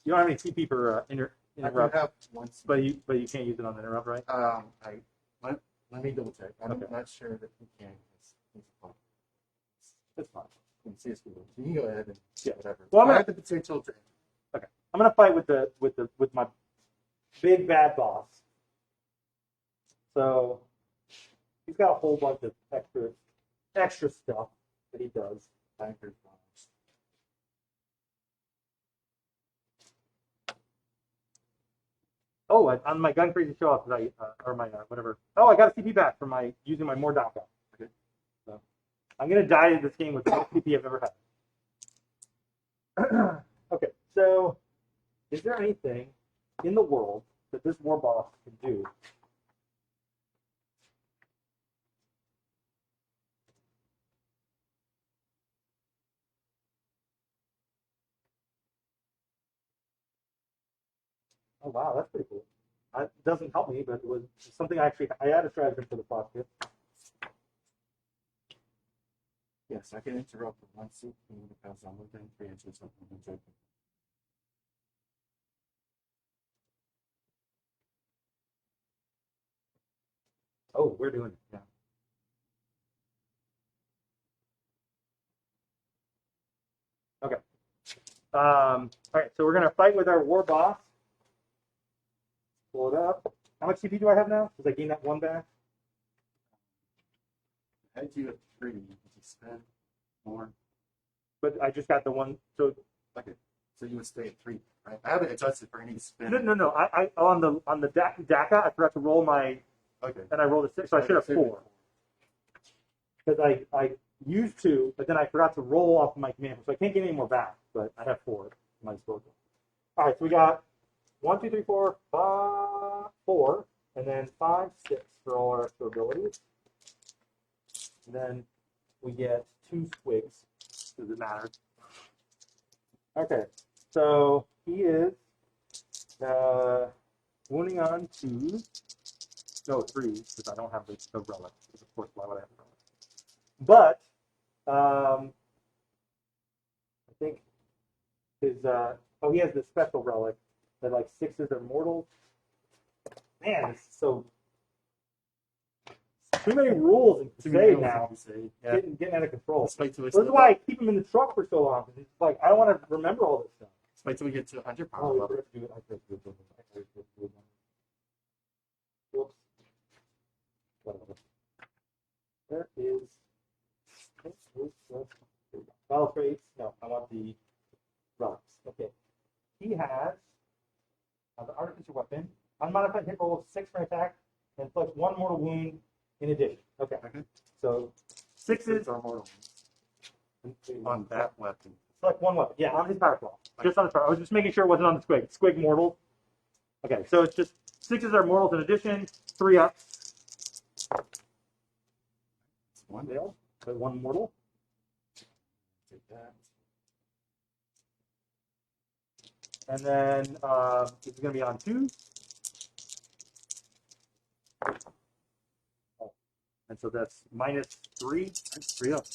You don't have any CP for I do interrupt, have one. but you can't use it on interrupt, right? Let me double check. I'm Okay. not sure that we can. That's fine. can see us. You can go ahead and whatever. Well, I have the potential to. Okay. I'm gonna fight with my big bad boss. So he's got a whole bunch of extra stuff that he does. Bankers bombs. Oh, on my gun crazy show off, or my whatever. Oh, I got a CP back from using my Mordaka. Okay. So I'm gonna die in this game with the most CP I've ever had. Okay, so is there anything in the world that this war boss can do? Oh wow, that's pretty cool. It doesn't help me, but it was something I had a stratagem for the boss kit. Yes, I can interrupt for 1 second because I'm within 3 inches of the joke. Oh, we're doing it. Yeah. Okay. All right, so we're gonna fight with our war boss. Pull it up. How much CP do I have now? Because I gained that 1 back. I had you at 3. You spend more. But I just got the 1. So Okay. So you would stay at 3, right? I haven't adjusted for any spin. no. I on the DACA, I forgot to roll my. Okay. And I rolled a 6, so I should have 4. Because I used 2, but then I forgot to roll off my command, so I can't get any more back. But I have 4 at my disposal. All right, so we got 1, 2, 3, 4, 5, 4, and then 5, 6 for all our extra abilities. And then we get 2 squigs. Does it matter? Okay, so he is wounding on 2s. No, 3s, because I don't have the relic. Of course, why would I have the relic? But I think his he has this special relic that like 6s are mortal. Man, this is so too many rules in Crusade now. Yeah. Getting out of control. Let's wait till This is why I keep him in the truck for so long. Because it's like I don't want to remember all this stuff. Let's wait till we get to 100 power Oh, level. I forgot to do it. Whoops. Whatever. There is. Battle traits. No, I want the rocks. Okay. He has the artificer weapon, unmodified hit roll of 6 for attack, and inflicts 1 mortal wound in addition. Okay. So 6s are mortal on that weapon. Select 1 weapon. Yeah, on his power claw. Just on his power. I was just making sure it wasn't on the squig. Squig mortal. Okay, so it's just 6s are mortals in addition. 3 up. It's 1 Fail. But 1 mortal. Take that. And then this is going to be on 2. Oh. And so that's -3. That's 3 up.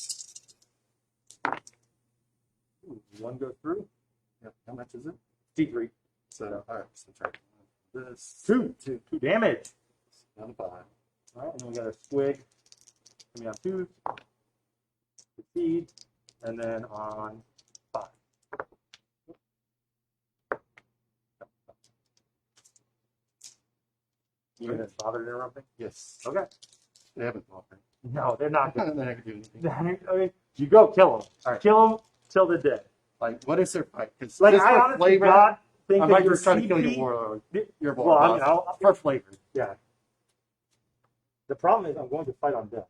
Ooh, 1 goes through. Yep. How much is it? D3. So, all right. So try this. 2 damage. Down to 5. All right, and then we got a squig coming on 2. Succeed. And then on 5. You gonna bother interrupting? Yes. Okay. They haven't blocked me. No, they're not They're good. not gonna do anything. I mean, you go kill them. All right. Kill them till they're dead. Like, what is their fight? Because Like I honestly God think I that might your just try to kill CP your warlord. Your well, warlord. I mean, For flavor. yeah. The problem is I'm going to fight on death.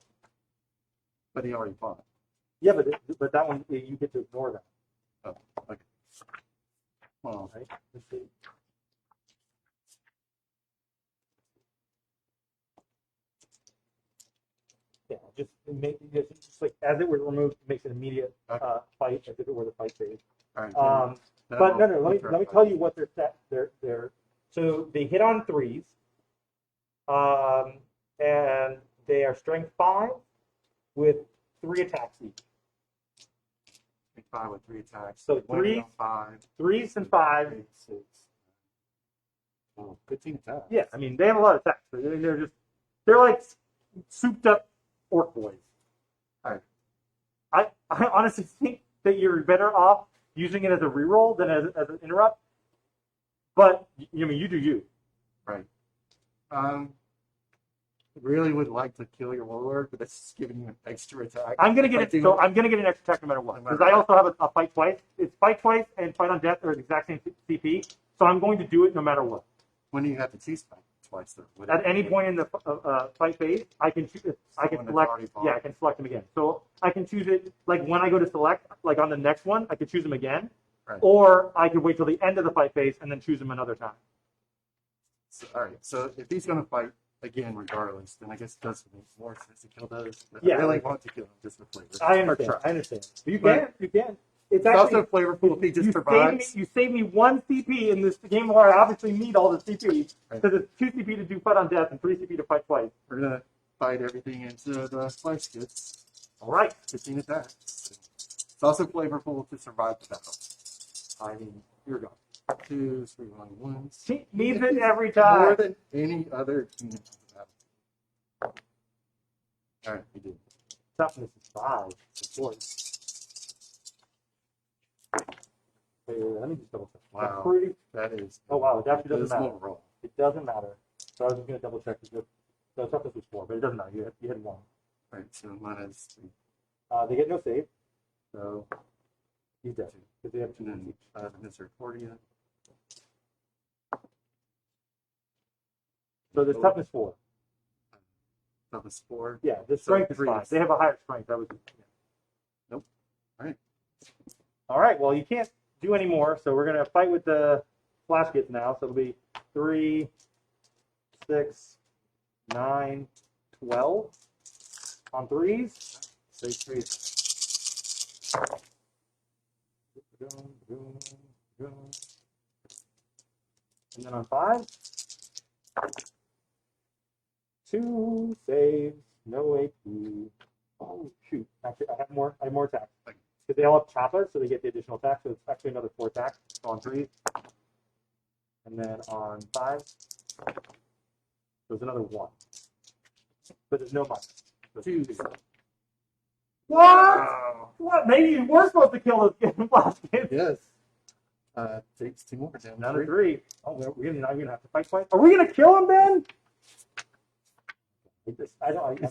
But he already fought. Yeah, but that one you get to ignore that. Oh, okay. Well, Right? Let's see. Yeah, just like as it was removed, it makes an immediate fight as if it were the fight phase. all right. But no, let me tell you what their stat. They're so they hit on 3s, and they are strength 5 with 3 attacks each. 5 with 3 attacks. So 3, 5, 3s and 5. 8, 6. Oh, 15 attacks. Yeah, I mean they have a lot of attacks. But they're like souped up orc boys. All right. I honestly think that you're better off using it as a reroll than as an interrupt. But you do you. Right. Really would like to kill your warlord, but that's just giving you an extra attack. I'm gonna get it. So I'm gonna get an extra attack no matter what, because I also have a fight twice. It's fight twice and fight on death are the exact same CP. So I'm going to do it no matter what. When do you have to choose fight twice though? At any point in the fight phase, I can choose. I can select. Yeah, I can select them again. So I can choose it like when I go to select, like on the next one, I could choose them again, Right. or I could wait till the end of the fight phase and then choose them another time. So, all right. So if he's going to fight again, regardless, then I guess it does make more sense to kill those. But Yeah. I really want to kill him just for flavor. I understand. I understand. But you But can. You can. It's actually also flavorful if he just you survives. save me 1 CP in this game where I obviously need all the CP because it's 2 CP to do fight on death and 3 CP to fight twice. We're going to fight everything into the flesh kits. All right. 15 attacks. It's also flavorful to survive the battle. I mean, you're gone. 2, 3, 1, 1. She needs it every time. More than any other unit of the battle. All right, we did. Toughness is 5, of course. Wait, let me just double check. Wow. Pretty. That is. Oh wow, it actually doesn't abysmal matter. roll. It doesn't matter. So I was just gonna double check because the toughness was 4, but it doesn't matter. You had 1. Right, so minus 3. They get no save, so he's dead because they have 2 And wounds then each. Misericordia. So the toughness 4. Toughness 4. Yeah, the So strength is 3. 5. They have a higher strength. That was. Yeah. Nope. All right. All right. Well, you can't do any more, so we're gonna fight with the flash kits now. So it'll be 3, 6, 9, 12 on 3s. Say 3. And then on 5, 2 saves, no AP. Oh shoot! Actually, I have more attacks because they all have choppas, so they get the additional attack. So it's actually another 4 attacks on 3, and then on 5, there's another 1. But there's no minus. So 2. What? Wow. What? Maybe you were supposed to kill this flash kid. Yes. Takes 2 more down. Another 3. Oh, we're gonna have to fight twice. Are we gonna kill him then? He's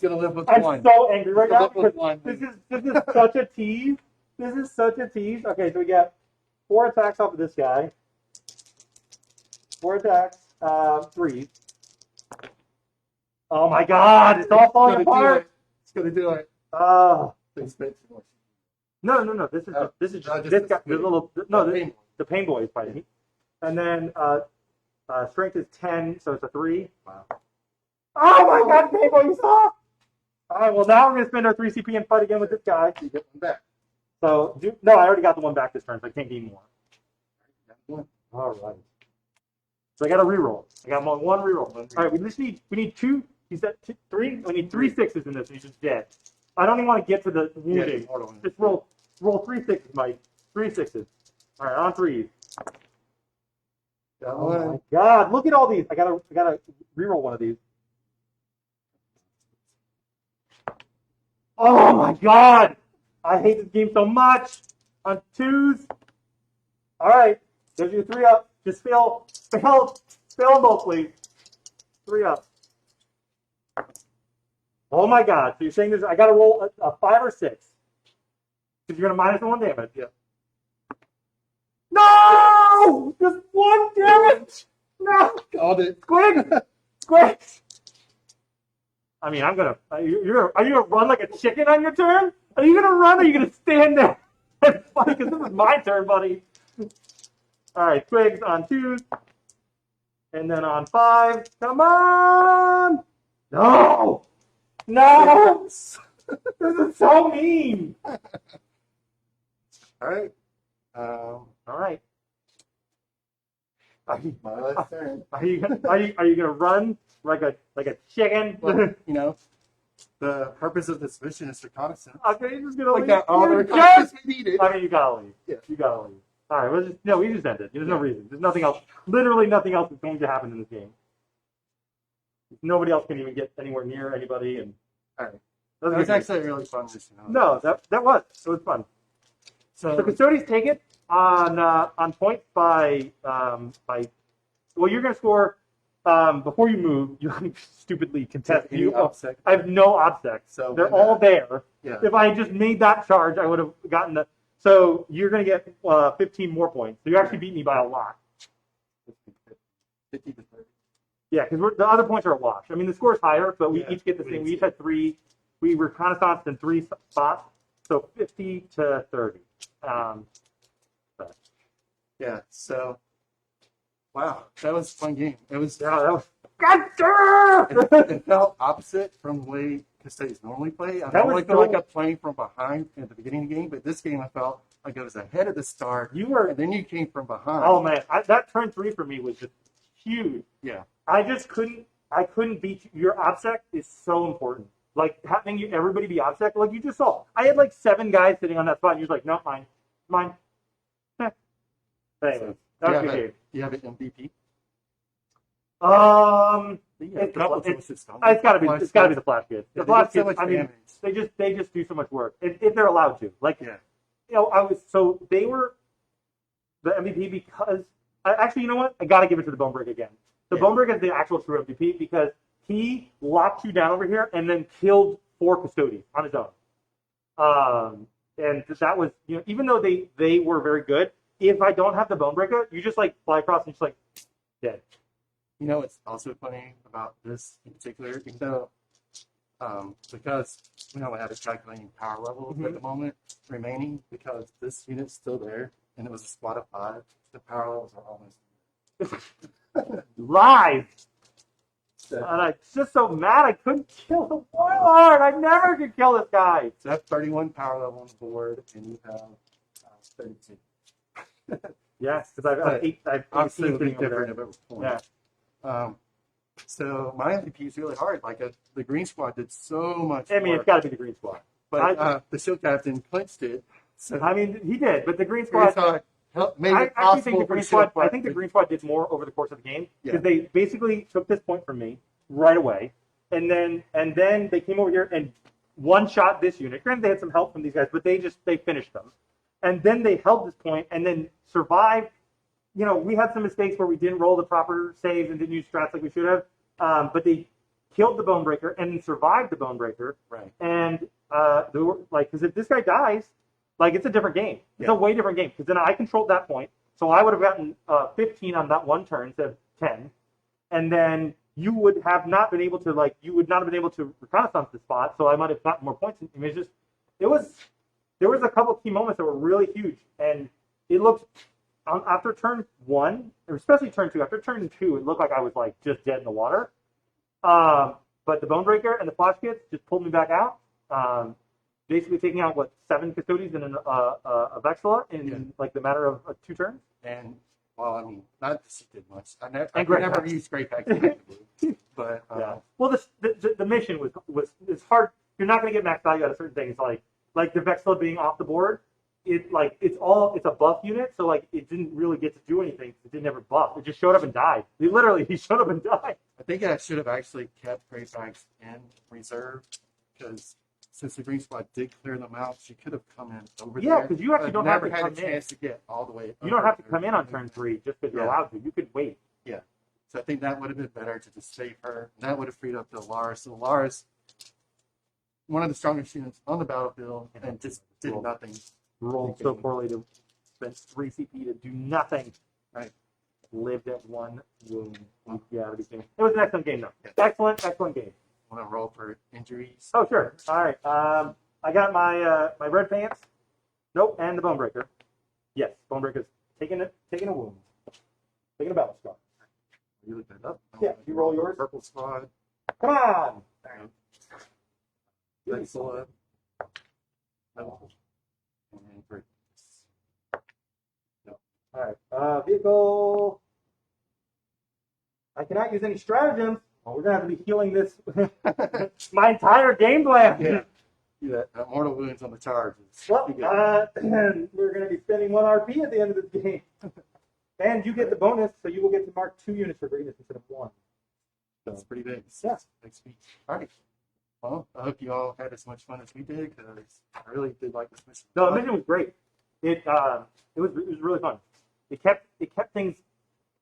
gonna live with I'm 1. so angry right now Live with because 1. this is such a tease. This is such a tease. Okay, so we got 4 attacks off of this guy. 4 attacks, 3. Oh my God! It's all falling apart. It's gonna do it. They spent too much. No. This is just this this guy. The big. little the pain boy is fighting. Yeah. And then strength is 10, so it's a 3. Wow. Oh my God, pain boy, you saw! All right, well now we're gonna spend our 3 CP and fight again with this guy. You get 1 back. So no, I already got the 1 back this turn, so I can't gain more. Got 1. All right. So I got a reroll. I got 1 reroll. All right, we need 2. He's at 3. We need 3 6s in this, and he's just dead. I don't even want to get to the wounding. hold on. Just roll 3 6s, Mike. 3 6s. All right, on 3s. Got Oh 1. my God! Look at all these. I gotta reroll one of these. Oh my God! I hate this game so much. On 2s. All right, there's your 3 up. Just fail them both, please. 3 up. Oh my God! So you're saying this? I gotta roll a 5 or 6 because you're gonna minus 1 damage. Yeah. No! Just 1 damage. No. Called it. Quick! I mean, I'm gonna. Are you gonna run like a chicken on your turn? Are you gonna run or are you gonna stand there and fight? Because this is my turn, buddy. All right, twigs on 2s, and then on 5. Come on! No! This is so mean. All right. All right. My last turn. Are you gonna run like a chicken? Well, the purpose of this mission is reconnaissance. Okay, you're just gonna Like leave. that, all the You're reconnaissance just- we needed. I mean, you gotta leave. Yeah. You gotta leave. All right, we just ended. There's no reason. There's nothing else. Literally nothing else is going to happen in this game. Nobody else can even get anywhere near anybody. And All right. That It was good. actually a really fun mission. No, that was. It was fun. So The Custodes take it on points by well, you're going to score before you move. You stupidly contest. any You, obstacle. I have no obstacles. So They're when all that- there. Yeah. If I had just made that charge, I would have gotten the. So you're going to get 15 more points. So you actually beat me by a lot. 50 to 30. Yeah, because the other points are a wash. I mean, the score's higher, but we Yeah, each get the we same. each We each had 3. We were reconnaissance in 3 spots, so 50 to 30. But Yeah. So, wow, that was a fun game. It was. yeah, that was. God damn! It felt opposite from the way Custodes normally play. I That was normally feel so- like I'm playing from behind at the beginning of the game, but this game I felt like I was ahead at the start, You were. and then you came from behind. Oh man, that turn 3 for me was just huge. Yeah. I just couldn't. I couldn't beat you. Your obsec is so important. Like having everybody be obsec. Like you just saw, I had like 7 guys sitting on that spot. And you're like, no, mine. Eh. But anyway, that was a good game. Do you have an MVP? It's It's got to be the flash kids. The flash so kids. much I mean, damage. they just do so much work if they're allowed to. Like, Yeah. you know, they were the MVP because actually, you know what? I got to give it to the Bonebreak again. The Bonebreak is the actual true MVP because he locked you down over here and then killed 4 Custodes on his own. And that was, you know, even though they were very good, if I don't have the Bonebreaker, you just like fly across and just like dead. You know what's also funny about this in particular, even though because we only have a calculating power levels at the moment remaining, because this unit's still there and it was a squad of 5, the power levels are almost Live. so, And I'm just so mad I couldn't kill the Warlord. I never could kill this guy. so I have 31 power level on the board and you have 32. Yes, because I've 8. I've 18 Obviously, it'll be sitting over there. different at every point. Yeah. So my MVP is really hard. Like the green squad did so much. I mean, work, it's got to be the Green Squad. but the shield captain clinched it. So I mean, he did, but the Green green Squad. squad made I it actually think possible the for Green the shield Squad. I think the Green Squad did more over the course of the game because Yeah. they basically took this point from me right away, and then they came over here and one shot this unit. Granted, they had some help from these guys, but they finished them, and then they held this point and then survived. You know, we had some mistakes where we didn't roll the proper saves and didn't use strats like we should have, but they killed the Bonebreaker and survived the Bonebreaker. Right. And they were like, because if this guy dies, like it's a different game. It's Yeah. a way different game because then I controlled that point, so I would have gotten 15 on that one turn instead of 10, and then you would have not been able to reconnaissance the spot, so I might have gotten more points. I mean, there was a couple key moments that were really huge, and it looked after turn 1, or especially turn 2. After turn 2, it looked like I was like just dead in the water. But the Bonebreaker and the Flash Kids just pulled me back out. Basically taking out 7 Custodes and a Vexilla in like the matter of 2 turns. And well, I mean, not that she did much. I And Great never Packs. used Great Packs, but Yeah. Well, the mission was it's hard. You're not going to get max value out of certain things like the Vexilla being off the board. It's a buff unit, so like it didn't really get to do anything. It didn't ever buff. It just showed up and died. He showed up and died. I think I should have actually kept Great Packs in reserve because since the green squad did clear them out, she could have come in over there. Yeah, because you actually I've don't have never to had come a chance in. to get all the way. You don't over have to there. come in on turn 3 just because you're Yeah. allowed to. You could wait. Yeah. So I think that would have been better to just save her. And that would have freed up the Lars. So Lars, one of the strongest units on the battlefield, and just did nothing. Rolled so poorly to spend 3 CP to do nothing. Right. Lived at 1 wound. Yeah, it was an excellent game though. Yeah. Excellent game. Want to roll for injuries? Oh sure. All right. I got my my red pants. Nope, and the Bonebreaker. Yes, Bonebreaker's taking a wound. Taking a battle scar. You look that up. Yeah, you roll yours. Purple squad. Come on. Vexilla. No. And great. All right. Vehicle. I cannot use any stratagems. Well, we're gonna have to be healing this my entire game plan. Yeah. Yeah, mortal wounds on the charges. Well, we're going to be spending 1 RP at the end of this game. And you get the bonus, so you will get to mark 2 units for greatness instead of 1. That's pretty big. Yeah. Big speech. All right. Well, I hope you all had as much fun as we did because I really did like this mission. No, the mission was great. It was really fun. It kept things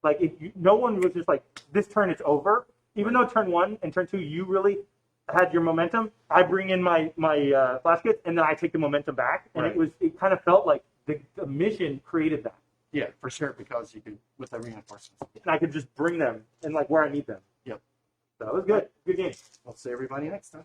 like no one was just like this turn it's over. Even though turn 1 and turn 2 you really had your momentum, I bring in my flash kits and then I take the momentum back, and it kind of felt like the mission created that. Yeah, for sure, because you could with the reinforcements. And I could just bring them and like where I need them. Yep. So it was good. Good game. We'll see everybody next time.